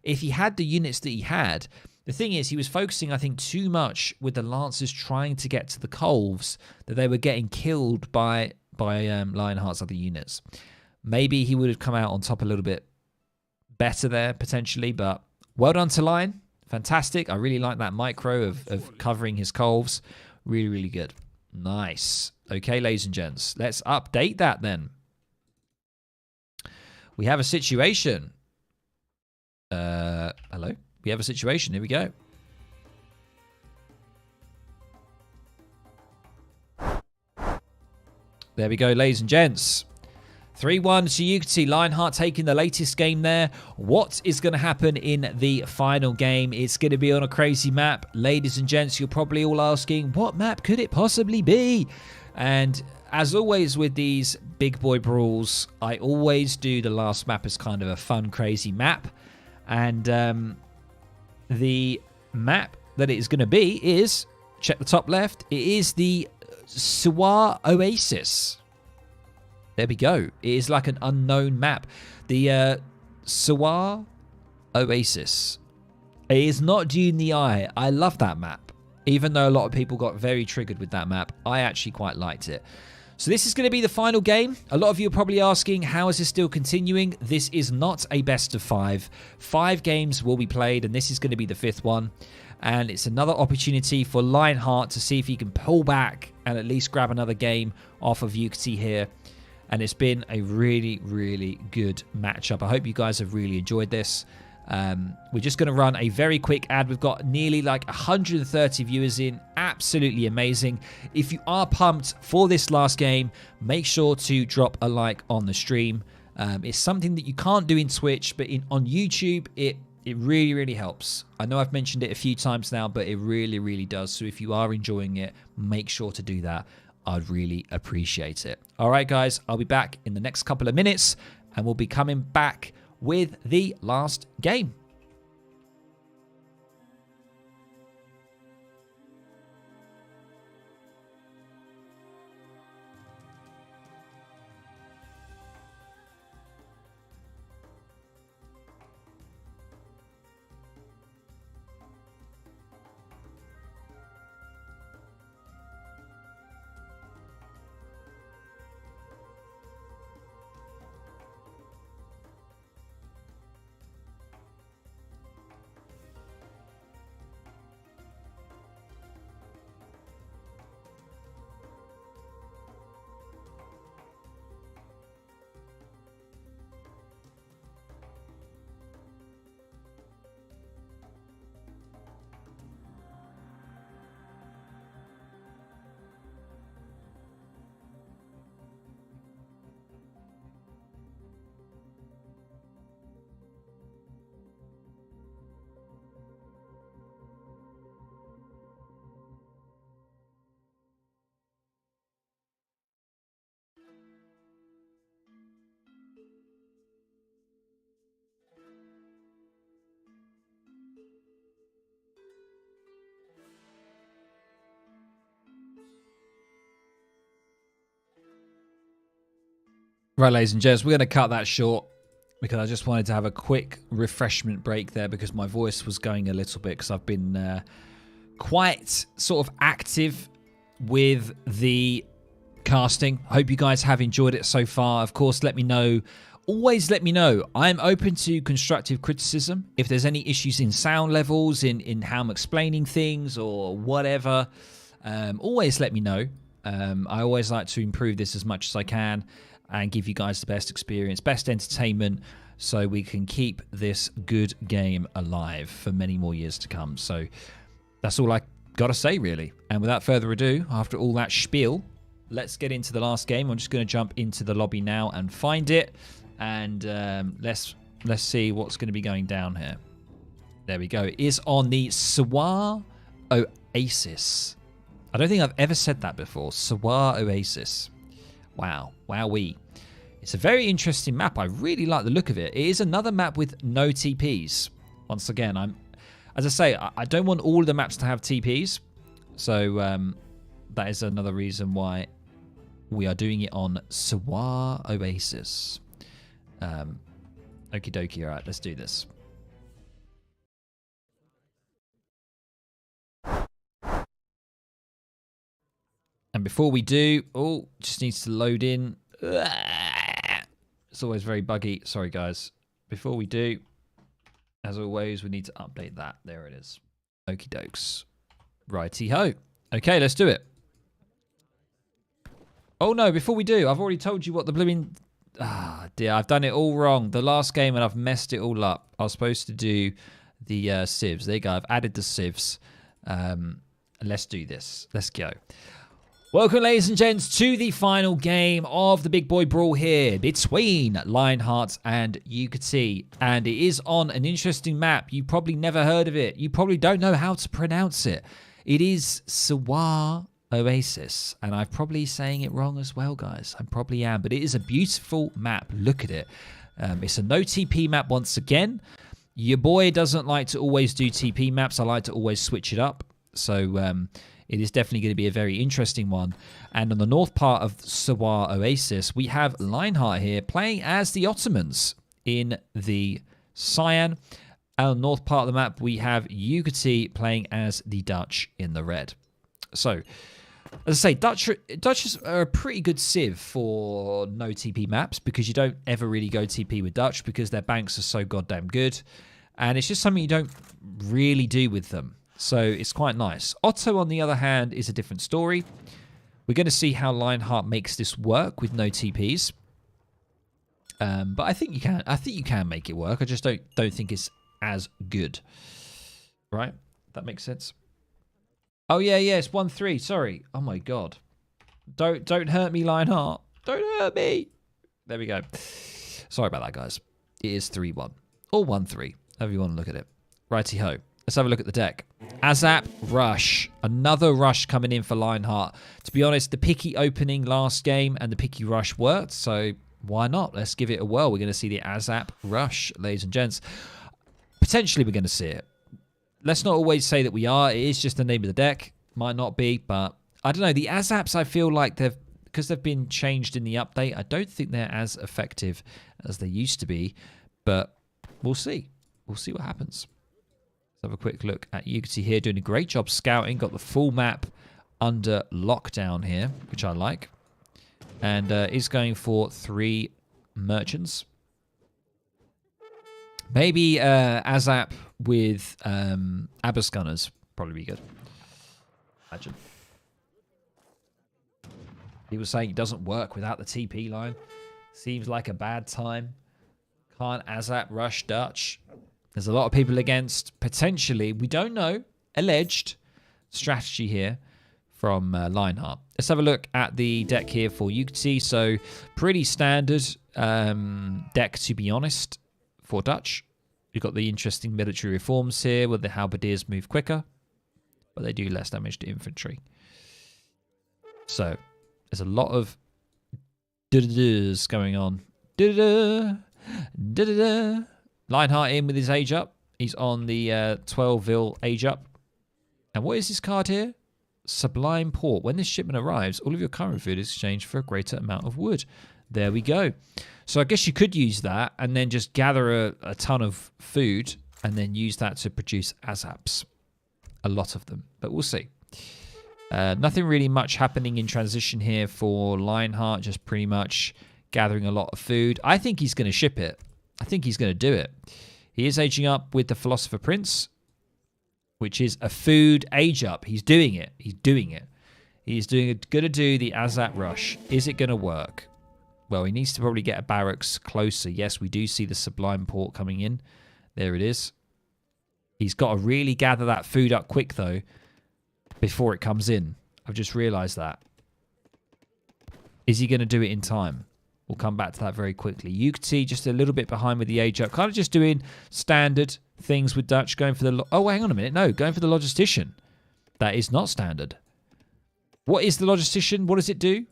If he had the units that he had, the thing is, he was focusing, I think, too much with the Lancers trying to get to the Colves that they were getting killed by Lionheart's other units. Maybe he would have come out on top a little bit better there, potentially, but well done to Lion. Fantastic. I really like that micro of covering his Colves. Really, really good. Nice. Okay, ladies and gents, let's update that then. We have a situation. Hello? We have a situation. Here we go. There we go, ladies and gents. 3-1 to Yukietti. Lionheart taking the latest game there. What is going to happen in the final game? It's going to be on a crazy map. Ladies and gents, you're probably all asking, what map could it possibly be? And as always with these big boy brawls, I always do the last map as kind of a fun, crazy map. And the map that it is going to be is, check the top left, it is the Siwa Oasis. There we go. It is like an unknown map. The Siwa Oasis. It is not Dune the Eye. I love that map. Even though a lot of people got very triggered with that map, I actually quite liked it. So this is going to be the final game. A lot of you are probably asking, how is this still continuing? This is not a best of 5. 5 games will be played, and this is going to be the 5th one. And it's another opportunity for Lionheart to see if he can pull back and at least grab another game off of Yukietti here. And it's been a really, really good matchup. I hope you guys have really enjoyed this. We're just going to run a very quick ad. We've got nearly like 130 viewers in. Absolutely amazing. If you are pumped for this last game, make sure to drop a like on the stream. It's something that you can't do in Twitch, but on YouTube, it really, really helps. I know I've mentioned it a few times now, but it really, really does. So if you are enjoying it, make sure to do that. I'd really appreciate it. All right, guys, I'll be back in the next couple of minutes, and we'll be coming back with the last game. Right, ladies and gents, we're going to cut that short because I just wanted to have a quick refreshment break there because my voice was going a little bit because I've been quite sort of active with the casting. I hope you guys have enjoyed it so far. Of course, let me know. Always let me know. I'm open to constructive criticism. If there's any issues in sound levels, in how I'm explaining things or whatever, always let me know. I always like to improve this as much as I can and give you guys the best experience, best entertainment, so we can keep this good game alive for many more years to come. So that's all I got to say, really. And without further ado, after all that spiel, let's get into the last game. I'm just going to jump into the lobby now and find it. And let's Let's see what's going to be going down here. There we go. It is on the Siwa Oasis. I don't think I've ever said that before. Siwa Oasis. Wow. Wowee. It's a very interesting map. I really like the look of it. It is another map with no TPs. Once again, as I say, I don't want all of the maps to have TPs. So that is another reason why we are doing it on Siwa Oasis. Okie dokie. All right, let's do this. And before we do, just needs to load in. It's always very buggy. Sorry, guys. Before we do, as always, we need to update that. There it is. Okie dokes. Righty-ho. Okay, let's do it. Oh, no, before we do, I've already told you what the blooming... Ah, dear, I've done it all wrong. The last game, and I've messed it all up. I was supposed to do the civs. There you go. I've added the civs. Let's do this. Let's go. Welcome, ladies and gents, to the final game of the Big Boy Brawl here between Lionheart and Yukietti. And it is on an interesting map. You probably never heard of it. You probably don't know how to pronounce it. It is Siwa Oasis. And I'm probably saying it wrong as well, guys. I probably am. But it is a beautiful map. Look at it. It's a no TP map once again. Your boy doesn't like to always do TP maps. I like to always switch it up. So... it is definitely going to be a very interesting one. And on the north part of Siwa Oasis, we have Lionheart here playing as the Ottomans in the cyan. And on the north part of the map, we have Yukietti playing as the Dutch in the red. So, as I say, Dutch are a pretty good civ for no TP maps because you don't ever really go TP with Dutch because their banks are so goddamn good. And it's just something you don't really do with them. So it's quite nice. Otto, on the other hand, is a different story. We're going to see how Lionheart makes this work with no TPs. But I think you can. I think you can make it work. I just don't think it's as good. Right? That makes sense. Oh yeah, it's 1-3. Sorry. Oh my god. Don't hurt me, Lionheart. Don't hurt me. There we go. Sorry about that, guys. It is 3-1 or 1-3. However you want to look at it. Righty ho. Let's have a look at the deck. Azap Rush. Another rush coming in for Lionheart. To be honest, the picky opening last game and the picky rush worked, so why not? Let's give it a whirl. We're going to see the Azap Rush, ladies and gents. Potentially we're going to see it. Let's not always say that we are. It is just the name of the deck. Might not be, but I don't know. The Azaps, I feel like because they've been changed in the update, I don't think they're as effective as they used to be, but we'll see. We'll see what happens. Let's have a quick look at Yukietti here, doing a great job scouting. Got the full map under lockdown here, which I like. And is going for 3 merchants. Maybe Azap with Abbas Gunners. Probably be good. Imagine. He was saying it doesn't work without the TP line. Seems like a bad time. Can't Azap rush Dutch. There's a lot of people against, potentially, we don't know, alleged strategy here from Lionheart. Let's have a look at the deck here for Yukietti. So, pretty standard deck, to be honest, for Dutch. You've got the interesting military reforms here, where the halberdiers move quicker, but they do less damage to infantry. So, there's a lot of da-da-das going on. Da-da-da, da-da-da. Lionheart in with his age up. He's on the 12-vil age up. And what is this card here? Sublime Port. When this shipment arrives, all of your current food is exchanged for a greater amount of wood. There we go. So I guess you could use that and then just gather a ton of food and then use that to produce Azaps. A lot of them. But we'll see. Nothing really much happening in transition here for Lionheart. Just pretty much gathering a lot of food. I think he's going to ship it. I think he's going to do it. He is aging up with the Philosopher Prince, which is a food age up. He's doing it. He's doing it. He's going to do the Azap Rush. Is it going to work? Well, he needs to probably get a barracks closer. Yes, we do see the Sublime Port coming in. There it is. He's got to really gather that food up quick, though, before it comes in. I've just realised that. Is he going to do it in time? We'll come back to that very quickly. Yukietti just a little bit behind with the age up. Kind of just doing standard things with Dutch. Going for the... Oh, hang on a minute. No, going for the logistician. That is not standard. What is the logistician? What does it do?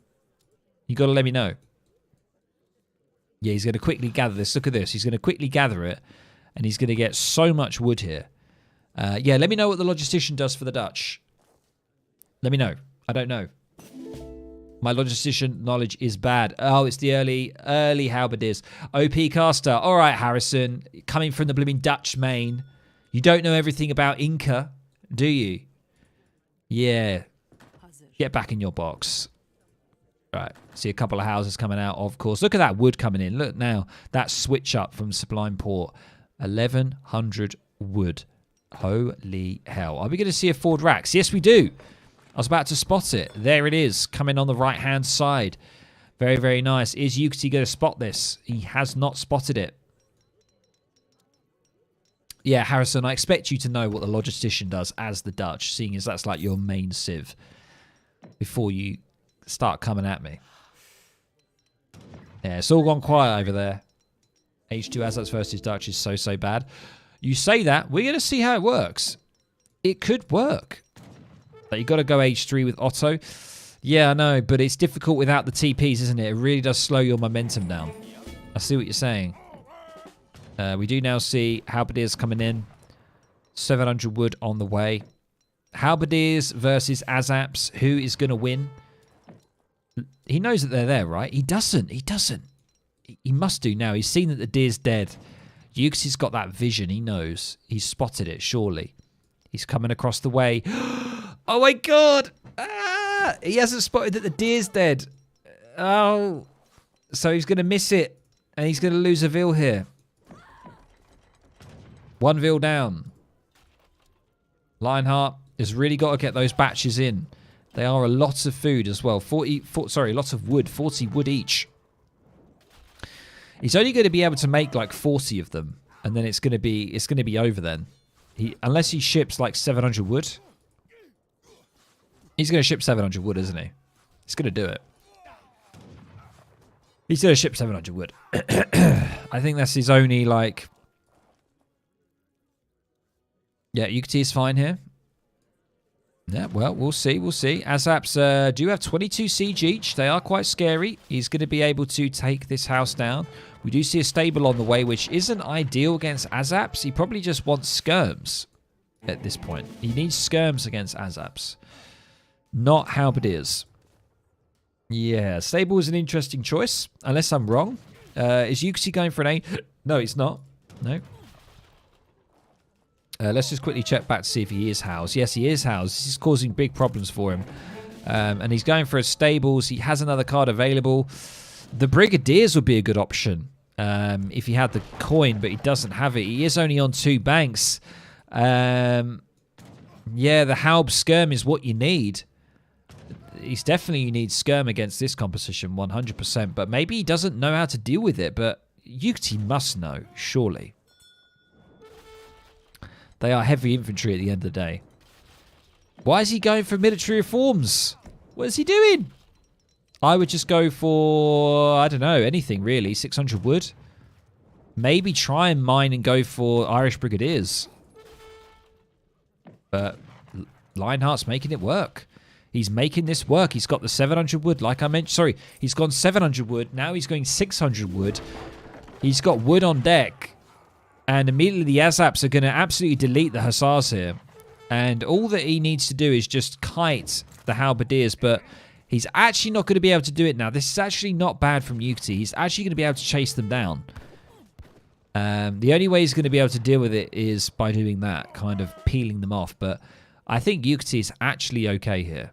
You got to let me know. Yeah, he's going to quickly gather this. Look at this. He's going to quickly gather it. And he's going to get so much wood here. Yeah, let me know what the logistician does for the Dutch. Let me know. I don't know. My logistician knowledge is bad. Oh, it's the early halberdiers. OP caster. All right, Harrison. Coming from the blooming Dutch main. You don't know everything about Inca, do you? Yeah. Get back in your box. Right. See a couple of houses coming out, of course. Look at that wood coming in. Look now. That switch up from Sublime Port. 1,100 wood. Holy hell. Are we going to see a Ford Rax? Yes, we do. I was about to spot it. There it is, coming on the right-hand side. Very, very nice. Is Yukietti going to spot this? He has not spotted it. Yeah, Harrison, I expect you to know what the logistician does as the Dutch, seeing as that's like your main civ, before you start coming at me. Yeah, it's all gone quiet over there. H2 Azats versus Dutch is so bad. You say that, we're going to see how it works. It could work. But you got to go H3 with Otto. Yeah, I know, but it's difficult without the TPs, isn't it? It really does slow your momentum down. I see what you're saying. We do now see Halberdiers coming in. 700 wood on the way. Halberdiers versus Azaps. Who is going to win? He knows that they're there, right? He doesn't. He doesn't. He must do now. He's seen that the deer's dead. Yukietti's got that vision. He knows. He's spotted it, surely. He's coming across the way. Oh my god! Ah, he hasn't spotted that the deer's dead. Oh. So he's going to miss it. And he's going to lose a veal here. 1 veal down. Lionheart has really got to get those batches in. They are a lot of food as well. Lots of wood. 40 wood each. He's only going to be able to make like 40 of them. And then it's going to be over then. Unless he ships like 700 wood. He's going to ship 700 wood, isn't he? He's going to do it. He's going to ship 700 wood. I think that's his only, like... Yeah, Yukietti is fine here. Yeah, well, we'll see. We'll see. Azaps do have 22 siege each. They are quite scary. He's going to be able to take this house down. We do see a stable on the way, which isn't ideal against Azaps. He probably just wants skirms at this point. He needs skirms against Azaps. Not halberdiers. Yeah, stable is an interesting choice, unless I'm wrong. Is Yukietti going for an A? No, he's not. No. Let's just quickly check back to see if he is housed. Yes, he is housed. This is causing big problems for him. And he's going for his stables. He has another card available. The Brigadiers would be a good option if he had the coin, but he doesn't have it. He is only on 2 banks. Yeah, the Halb Skirm is what you need. He's definitely you need Skirm against this composition, 100%. But maybe he doesn't know how to deal with it. But Yukietti must know, surely. They are heavy infantry at the end of the day. Why is he going for military reforms? What is he doing? I would just go for, I don't know, anything really. 600 wood. Maybe try and mine and go for Irish Brigadiers. But Lionheart's making it work. He's making this work. He's got the 700 wood, like I mentioned. Sorry, he's gone 700 wood. Now he's going 600 wood. He's got wood on deck. And immediately the Azaps are going to absolutely delete the Hussars here. And all that he needs to do is just kite the Halberdiers. But he's actually not going to be able to do it now. This is actually not bad from Yukietti. He's actually going to be able to chase them down. The only way he's going to be able to deal with it is by doing that, kind of peeling them off. But I think Yukietti is actually okay here.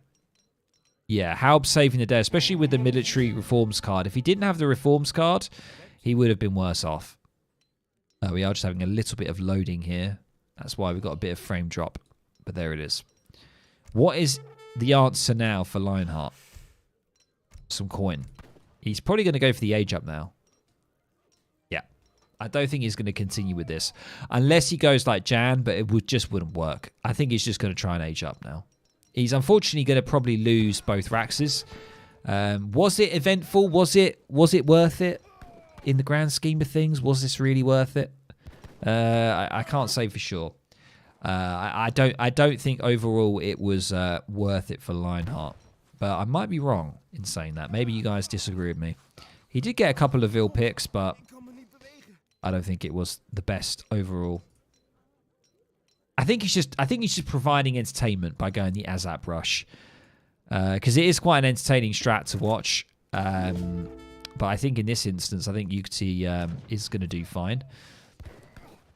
Yeah, Halb saving the day, especially with the military reforms card. If he didn't have the reforms card, he would have been worse off. We are just having a little bit of loading here. That's why we've got a bit of frame drop. But there it is. What is the answer now for Lionheart? Some coin. He's probably going to go for the age up now. Yeah. I don't think he's going to continue with this. Unless he goes like Jan, but it just wouldn't work. I think he's just going to try and age up now. He's unfortunately going to probably lose both Raxes. Was it eventful? Was it worth it in the grand scheme of things? Was this really worth it? I can't say for sure. I don't think overall it was worth it for Lionheart, but I might be wrong in saying that. Maybe you guys disagree with me. He did get a couple of ill picks, but I don't think it was the best overall. I think he's just providing entertainment by going the ASAP rush, because it is quite an entertaining strat to watch. But I think in this instance, I think Yukietti is going to do fine.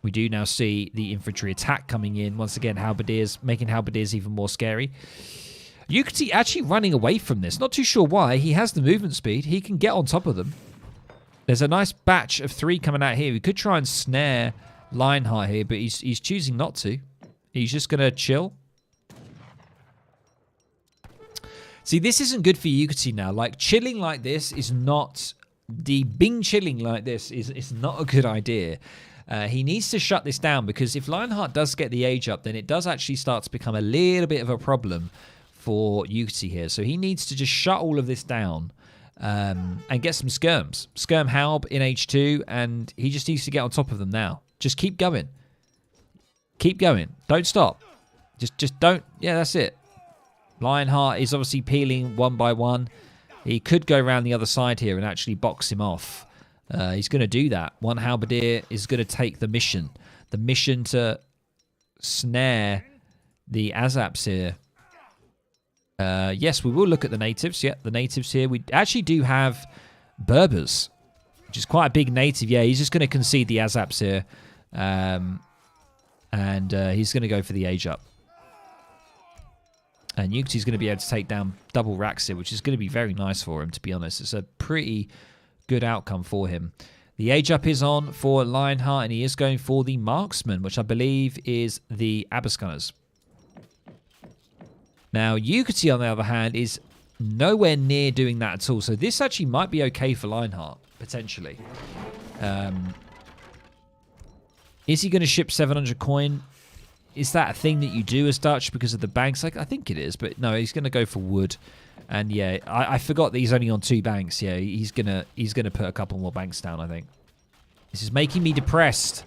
We do now see the infantry attack coming in. Once again, halberdiers, making halberdiers even more scary. Yukietti actually running away from this. Not too sure why. He has the movement speed. He can get on top of them. There's a nice batch of 3 coming out here. We could try and snare Lionheart here, but he's choosing not to. He's just going to chill. See, this isn't good for Yukietti now. Like, chilling like this is not... The Bing chilling like this is not a good idea. He needs to shut this down, because if Lionheart does get the age up, then it does actually start to become a little bit of a problem for Yukietti here. So he needs to just shut all of this down and get some skirms. Skirm Halb in H2, and he just needs to get on top of them now. Just keep going. Keep going. Don't stop. Just don't. Yeah, that's it. Lionheart is obviously peeling one by one. He could go around the other side here and actually box him off. He's going to do that. One halberdier is going to take the mission. The mission to snare the Azaps here. Yes, we will look at the natives. Yeah, the natives here. We actually do have Berbers, which is quite a big native. Yeah, he's just going to concede the Azaps here. And he's going to go for the age up. And Yukietti's going to be able to take down double racks here, which is going to be very nice for him, to be honest. It's a pretty good outcome for him. The age up is on for Lionheart, and he is going for the marksman, which I believe is the Abascunners. Now, Yukietti, on the other hand, is nowhere near doing that at all. So this actually might be okay for Lionheart, potentially. Is he going to ship 700 coin? Is that a thing that you do as Dutch because of the banks? Like, I think it is, but no, he's going to go for wood. And yeah, I forgot that he's only on 2 banks. Yeah, he's gonna put a couple more banks down, I think. This is making me depressed.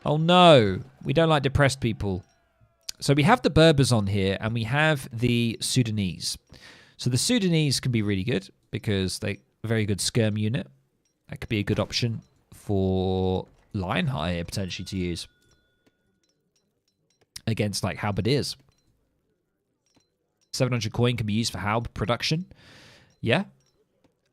Oh no, we don't like depressed people. So we have the Berbers on here, and we have the Sudanese. So the Sudanese can be really good because they're a very good skirm unit. That could be a good option for Lionheart here, potentially, to use against like halberdiers. 700 coin can be used for halb production. Yeah.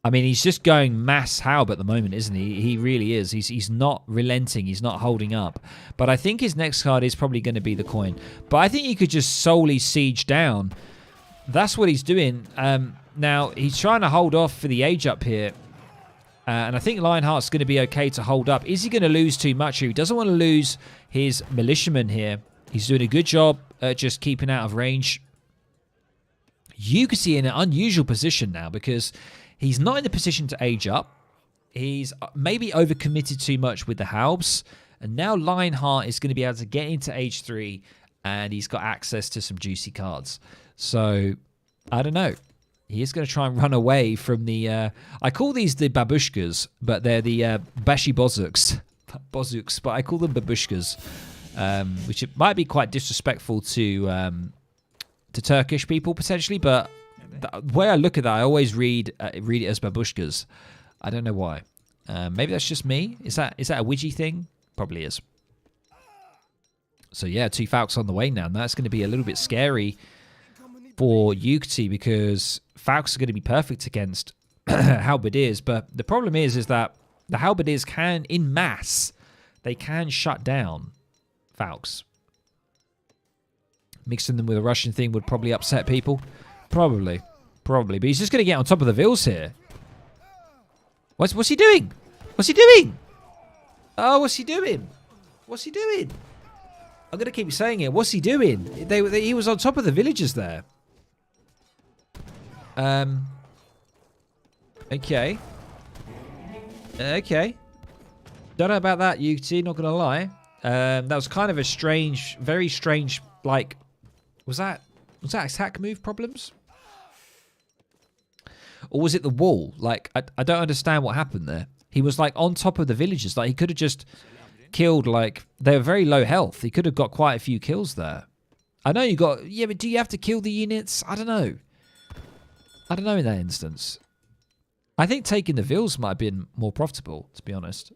I mean, he's just going mass halb at the moment, isn't he? He really is. He's not relenting. He's not holding up. But I think his next card is probably going to be the coin. But I think he could just solely siege down. That's what he's doing. Now, he's trying to hold off for the age up here. And I think Lionheart's going to be okay to hold up. Is he going to lose too much here? He doesn't want to lose his militiaman here. He's doing a good job at just keeping out of range. Yukietti in an unusual position now because he's not in the position to age up. He's maybe overcommitted too much with the halbs. And now Lionheart is going to be able to get into age 3 and he's got access to some juicy cards. So, I don't know. He is going to try and run away from the... I call these the babushkas, but they're the bashi bozuks. Bozuks, but I call them babushkas. Which it might be quite disrespectful to Turkish people, potentially, but the way I look at that, I always read it as babushkas. I don't know why. Maybe that's just me. Is that a Ouija thing? Probably is. So yeah, 2 Falcons on the way now, and that's going to be a little bit scary for Yukietti because Falcons are going to be perfect against halberdiers, but the problem is that the halberdiers can, in mass, they can shut down Falcons. Mixing them with a Russian thing would probably upset people. Probably. But he's just going to get on top of the Vils here. What's he doing? What's he doing? Oh, what's he doing? What's he doing? I'm going to keep saying it. What's he doing? He was on top of the villagers there. Okay. Okay. Don't know about that, Yukietti, not going to lie. That was kind of a strange, very strange, like... Was that attack move problems? Or was it the wall? Like, I don't understand what happened there. He was, like, on top of the villagers. Like, he could have just killed, like... They were very low health. He could have got quite a few kills there. I know you got... Yeah, but do you have to kill the units? I don't know. I don't know in that instance. I think taking the vills might have been more profitable, to be honest.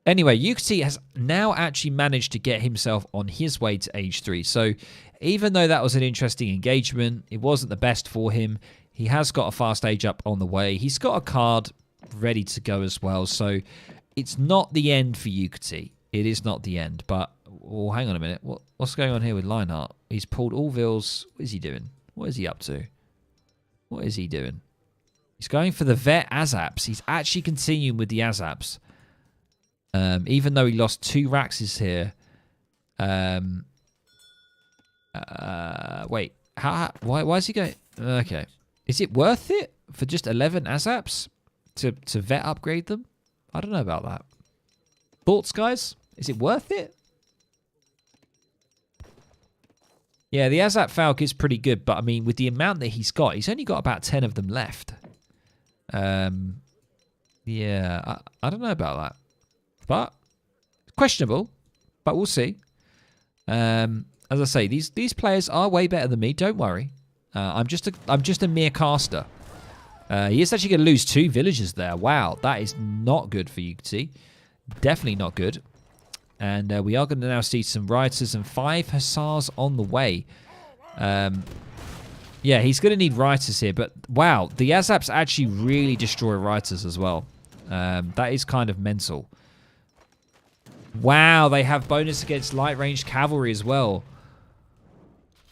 Anyway, Yukietti has now actually managed to get himself on his way to age 3. So even though that was an interesting engagement, it wasn't the best for him. He has got a fast age up on the way. He's got a card ready to go as well. So it's not the end for Yukietti. It is not the end. But, oh, hang on a minute. What's going on here with Lionheart? He's pulled all vills. What is he doing? What is he up to? What is he doing? He's going for the vet Azaps. He's actually continuing with the Azaps. Even though he lost 2 Raxes here. Wait. Why is he going... Okay. Is it worth it for just 11 Azaps to vet upgrade them? I don't know about that. Thoughts, guys? Is it worth it? Yeah, the Azap Falk is pretty good, but I mean, with the amount that he's only got about 10 of them left. Yeah, I don't know about that. But questionable, but we'll see. As I say, these players are way better than me. Don't worry. I'm just a mere caster. He is actually going to lose 2 villagers there. Wow, that is not good for Yukietti. Definitely not good. And we are going to now see some Rioters and 5 Hussars on the way. Yeah, he's going to need Rioters here. But wow, the Azaps actually really destroy Rioters as well. That is kind of mental. Wow, they have bonus against light range cavalry as well.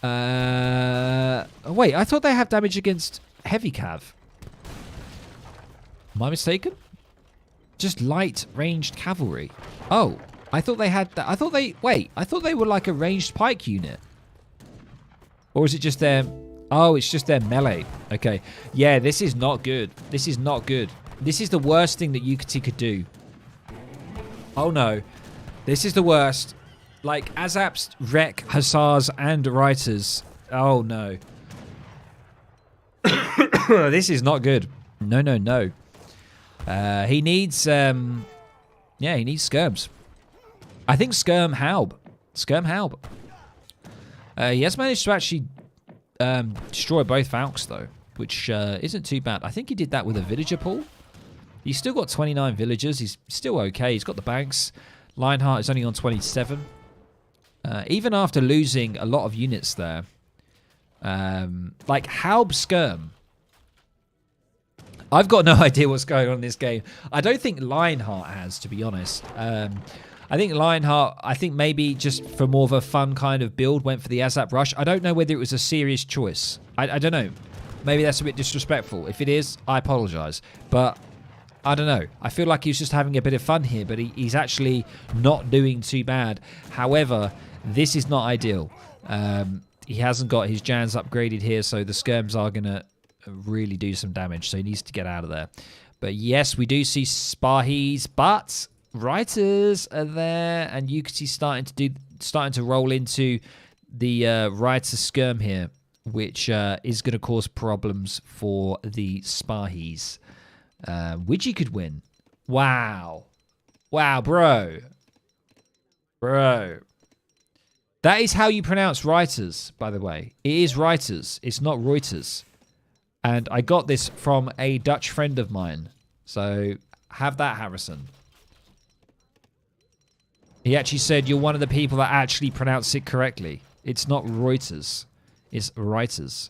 Wait, I thought they have damage against heavy cav. Am I mistaken? Just light ranged cavalry. Oh, I thought they had that. I thought they were like a ranged pike unit. Or is it just their... Oh, it's just their melee. Okay. Yeah, this is not good. This is not good. This is the worst thing that Yukietti could do. Oh, no. This is the worst. Like, Azaps, wreck, Hussars, and Reiters. Oh, no. This is not good. No, no, no. He needs... yeah, he needs skirms. I think Skirm Haub. Skirm Haub. He has managed to actually destroy both Falcons, though, which isn't too bad. I think he did that with a villager pool. He's still got 29 villagers. He's still okay. He's got the banks. Lionheart is only on 27. Even after losing a lot of units there. Like Haub Skirm. I've got no idea what's going on in this game. I don't think Lionheart has, to be honest. I think Lionheart, maybe just for more of a fun kind of build, went for the Azap Rush. I don't know whether it was a serious choice. I don't know. Maybe that's a bit disrespectful. If it is, I apologize. But I don't know. I feel like he's just having a bit of fun here, but he's actually not doing too bad. However, this is not ideal. He hasn't got his Jans upgraded here, so the skirms are going to really do some damage, so he needs to get out of there. But yes, we do see Spahis, but Reiters are there, and Yukietti's starting to roll into the Reiter skirm here, which is going to cause problems for the Spahis. Widgie could win. Wow. Wow, bro. Bro. That is how you pronounce Reiters, by the way. It is Reiters. It's not Reuters. And I got this from a Dutch friend of mine. So have that, Harrison. He actually said you're one of the people that actually pronounce it correctly. It's not Reuters. It's Reiters.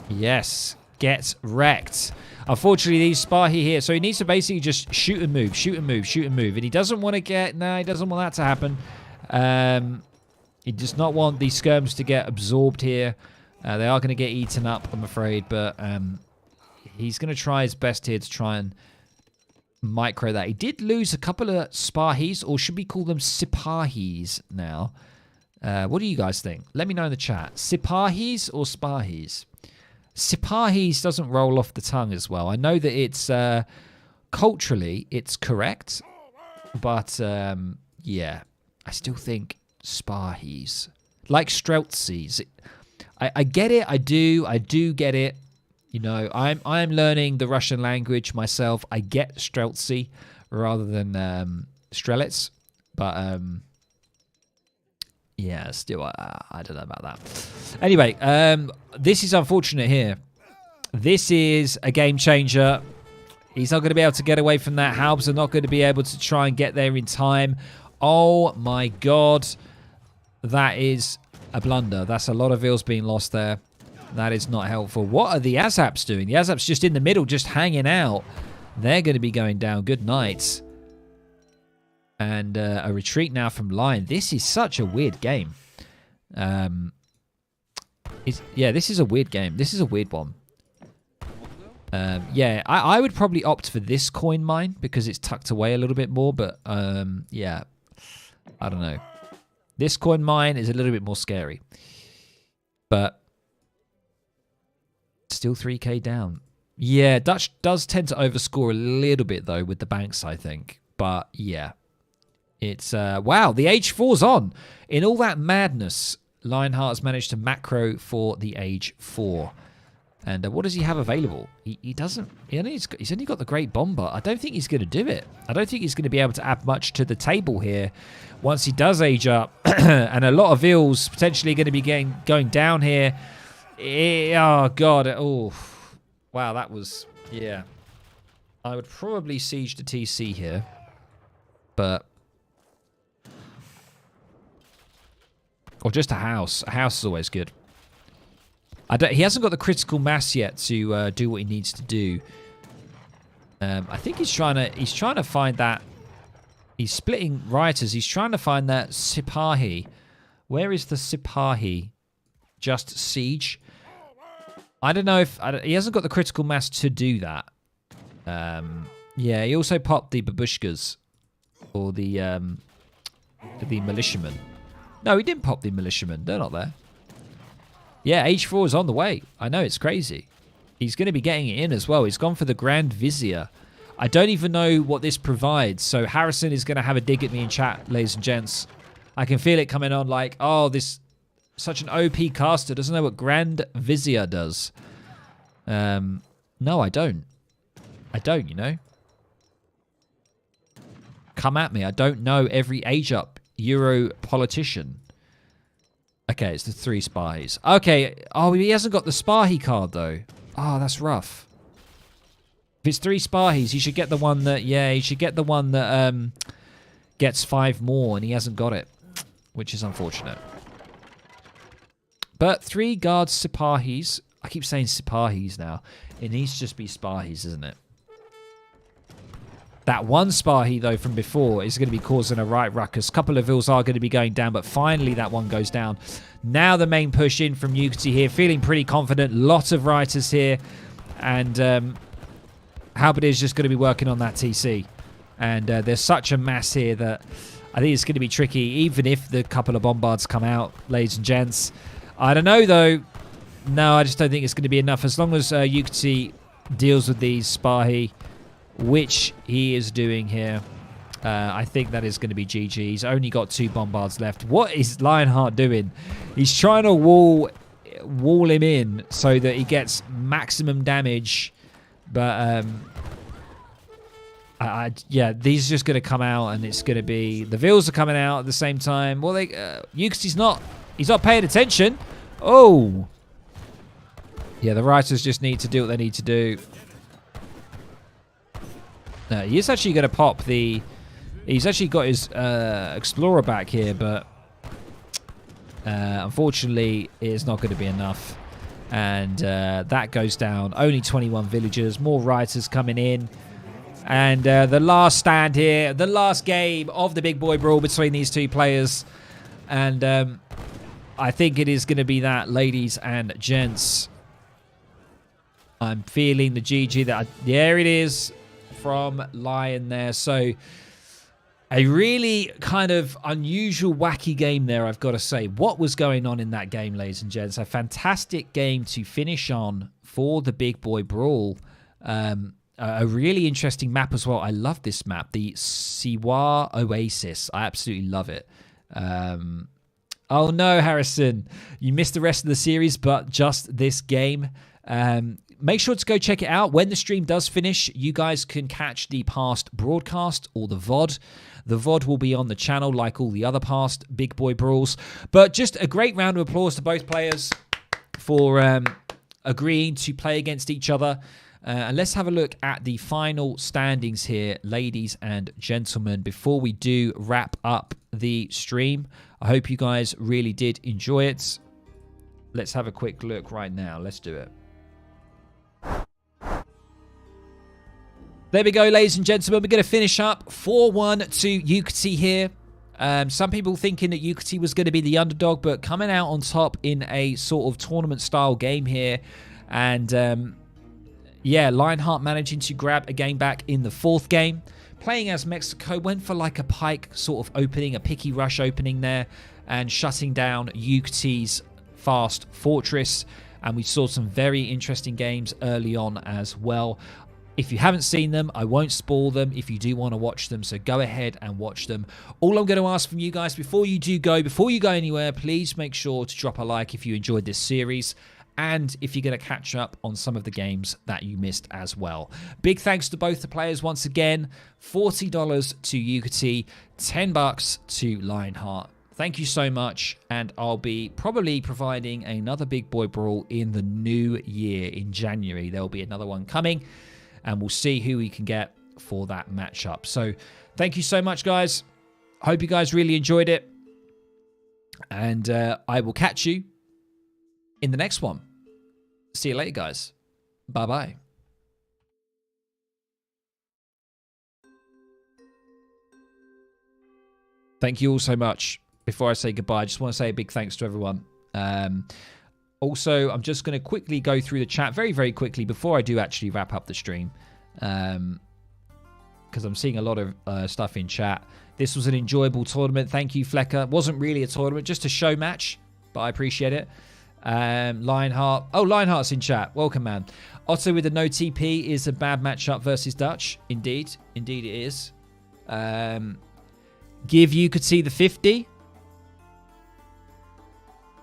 Yes. Get wrecked. Unfortunately, these Spahi here. So he needs to basically just shoot and move, shoot and move, shoot and move. And he doesn't want to get... No, he doesn't want that to happen. He does not want these skirms to get absorbed here. They are going to get eaten up, I'm afraid. But he's going to try his best here to try and micro that. He did lose a couple of Spahis, or should we call them Sipahis now? What do you guys think? Let me know in the chat. Sipahis or Spahis? Sipahis doesn't roll off the tongue as well. I know that it's culturally it's correct, but yeah, I still think Spahis, like Streltsis. I get it. I do get it. You know, I'm learning the Russian language myself. I get Streltsy rather than Strelets, but yeah, still I don't know about that. Anyway, this is unfortunate here. This is a game changer. He's not going to be able to get away from that. Halbs are not going to be able to try and get there in time. Oh my god, that is a blunder. That's a lot of Vils being lost there. That is not helpful. What are the Azaps doing? The Azaps just in the middle, just hanging out. They're going to be going down. Good night. And a retreat now from Lion. This is such a weird game. Yeah, this is a weird game. This is a weird one. Yeah, I would probably opt for this coin mine because it's tucked away a little bit more. But yeah, I don't know. This coin mine is a little bit more scary. But still 3k down. Yeah, Dutch does tend to overscore a little bit, though, with the banks, I think. But, yeah. It's, wow, the Age 4's on. In all that madness, Lionheart has managed to macro for the Age 4. And what does he have available? He doesn't... He's only got the Great Bomber. I don't think he's going to do it. I don't think he's going to be able to add much to the table here once he does age up. And a lot of Vils potentially going to be going down here. Oh, God. Oh, wow, that was... Yeah. I would probably siege the TC here. But... Or just a house. A house is always good. He hasn't got the critical mass yet to do what he needs to do. I think he's trying to find that... He's splitting rioters. He's trying to find that Sipahi. Where is the Sipahi? Just siege? I don't know if... he hasn't got the critical mass to do that. Yeah, he also popped the babushkas. Or the militiamen. No, he didn't pop the militiamen. They're not there. Yeah, H4 is on the way. I know, it's crazy. He's going to be getting it in as well. He's gone for the Grand Vizier. I don't even know what this provides. So Harrison is going to have a dig at me in chat, ladies and gents. I can feel it coming on like, oh, this... Such an OP caster doesn't know what Grand Vizier does. No, I don't. I don't, you know. Come at me. I don't know every age-up Euro politician. Okay, it's the 3 spies. Okay. Oh, he hasn't got the Spahi card, though. Oh, that's rough. If it's 3 Spahis, he should get the one that... Yeah, he should get the one that gets 5 more, and he hasn't got it. Which is unfortunate. But 3 guards Sipahis. I keep saying Sipahis now. It needs to just be Spahis, isn't it? That one Spahi, though, from before is going to be causing a right ruckus. A couple of Vils are going to be going down, but finally that one goes down. Now the main push in from Yukietti here. Feeling pretty confident. Lot of writers here. And Halberd is just going to be working on that TC. And there's such a mass here that I think it's going to be tricky, even if the couple of bombards come out, ladies and gents. I don't know, though. No, I just don't think it's going to be enough. As long as Yukietti deals with these Spahi, which he is doing here, I think that is going to be GG. He's only got 2 bombards left. What is Lionheart doing? He's trying to wall him in so that he gets maximum damage. But, yeah, these are just going to come out, and it's going to be... The Vils are coming out at the same time. Well, Yukietti's not... He's not paying attention. Oh. Yeah, the writers just need to do what they need to do. No, he is actually going to pop the... He's actually got his Explorer back here, but... unfortunately, it's not going to be enough. And that goes down. Only 21 villagers. More writers coming in. And the last stand here. The last game of the Big Boy Brawl between these 2 players. And... I think it is going to be that, ladies and gents. I'm feeling the GG that... There it is from Lion there. So, a really kind of unusual, wacky game there, I've got to say. What was going on in that game, ladies and gents? A fantastic game to finish on for the Big Boy Brawl. A really interesting map as well. I love this map. The Siwa Oasis. I absolutely love it. Oh no, Harrison. You missed the rest of the series, but just this game. make sure to go check it out. When the stream does finish, you guys can catch the past broadcast or the VOD. The VOD will be on the channel like all the other past Big Boy Brawls. But just a great round of applause to both players for agreeing to play against each other. And let's have a look at the final standings here, ladies and gentlemen, before we do wrap up the stream. I hope you guys really did enjoy it. Let's have a quick look right now. Let's do it. There we go, ladies and gentlemen. We're going to finish up 4-1 to Yukietti here. Some people thinking that Yukietti was going to be the underdog, but coming out on top in a sort of tournament-style game here. And, yeah, Lionheart managing to grab a game back in the 4th game. Playing as Mexico, went for like a pike sort of opening, a picky rush opening there, and shutting down Yukietti's fast fortress. And we saw some very interesting games early on as well. If you haven't seen them, I won't spoil them if you do want to watch them, so go ahead and watch them. All I'm going to ask from you guys before you go anywhere, please make sure to drop a like if you enjoyed this series, and if you're going to catch up on some of the games that you missed as well. Big thanks to both the players once again. $40 to Yukietti, $10 to Lionheart. Thank you so much, and I'll be probably providing another Big Boy Brawl in the new year in January. There'll be another one coming, and we'll see who we can get for that matchup. So thank you so much, guys. I hope you guys really enjoyed it, and I will catch you in the next one. See you later, guys. Bye-bye. Thank you all so much. Before I say goodbye, I just want to say a big thanks to everyone. Also, I'm just going to quickly go through the chat very, very quickly before I do actually wrap up the stream. Because I'm seeing a lot of stuff in chat. This was an enjoyable tournament. Thank you, Flecker. Wasn't really a tournament, just a show match, but I appreciate it. Lionheart. Oh, Lionheart's in chat. Welcome, man. Otto with the no TP is a bad matchup versus Dutch. Indeed. Indeed it is. Give Yukietti the 50.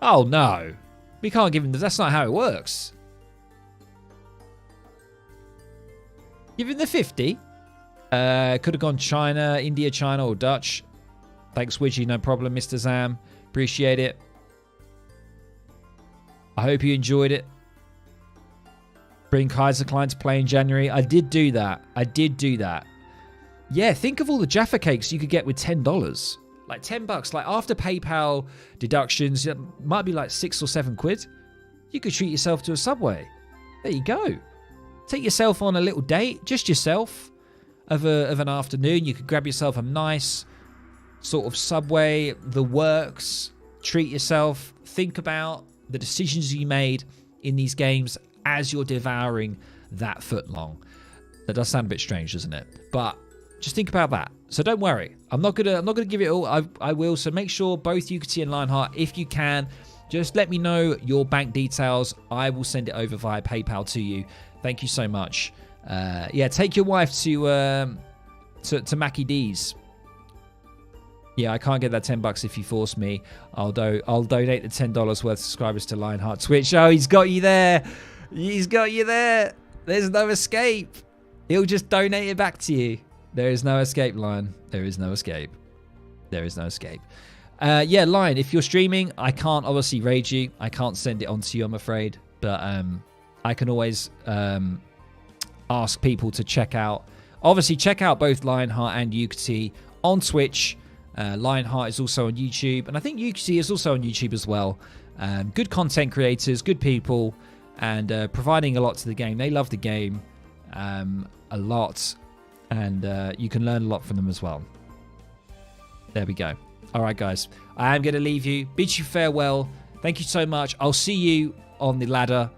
Oh, no. We can't give him the... That's not how it works. Give him the 50. Could have gone China, India, China, or Dutch. Thanks, Widgie. No problem, Mr. Zam. Appreciate it. I hope you enjoyed it. Bring Kaiser Klein to play in January. I did do that. I did do that. Yeah, think of all the Jaffa cakes you could get with $10. Like $10. Like after PayPal deductions, it might be like 6 or 7 quid. You could treat yourself to a Subway. There you go. Take yourself on a little date, just yourself, of an afternoon. You could grab yourself a nice sort of Subway, the works. Treat yourself. Think about the decisions you made in these games as you're devouring that footlong. That does sound a bit strange, doesn't it? But just think about that. So don't worry. I'm not gonna give it all. I will. So make sure both Yukietti and Lionheart, if you can, just let me know your bank details. I will send it over via PayPal to you. Thank you so much. Yeah, take your wife to Mackie D's. Yeah, I can't get that $10 if you force me. I'll donate the $10 worth of subscribers to Lionheart Twitch. Oh, he's got you there. He's got you there. There's no escape. He'll just donate it back to you. There is no escape, Lion. There is no escape. There is no escape. Yeah, Lion, if you're streaming, I can't obviously raid you. I can't send it on to you, I'm afraid. But I can always ask people to check out. Obviously, check out both Lionheart and Yukietti on Twitch. Lionheart is also on YouTube, and I think Yukietti is also on YouTube as well. Good content creators, good people, and providing a lot to the game. They love the game a lot, and you can learn a lot from them as well. There we go. All right, guys. I am going to leave you. Bid you farewell. Thank you so much. I'll see you on the ladder.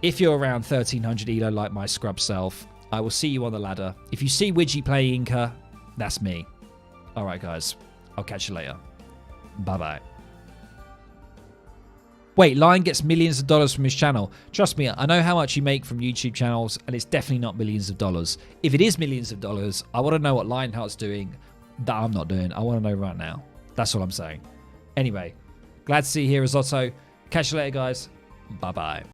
If you're around 1300 ELO like my scrub self, I will see you on the ladder. If you see Widgie playing Inca, that's me. All right, guys. I'll catch you later. Bye-bye. Wait, Lion gets millions of dollars from his channel. Trust me, I know how much you make from YouTube channels, and it's definitely not millions of dollars. If it is millions of dollars, I want to know what Lionheart's doing that I'm not doing. I want to know right now. That's what I'm saying. Anyway, glad to see you here, Risotto. Catch you later, guys. Bye-bye.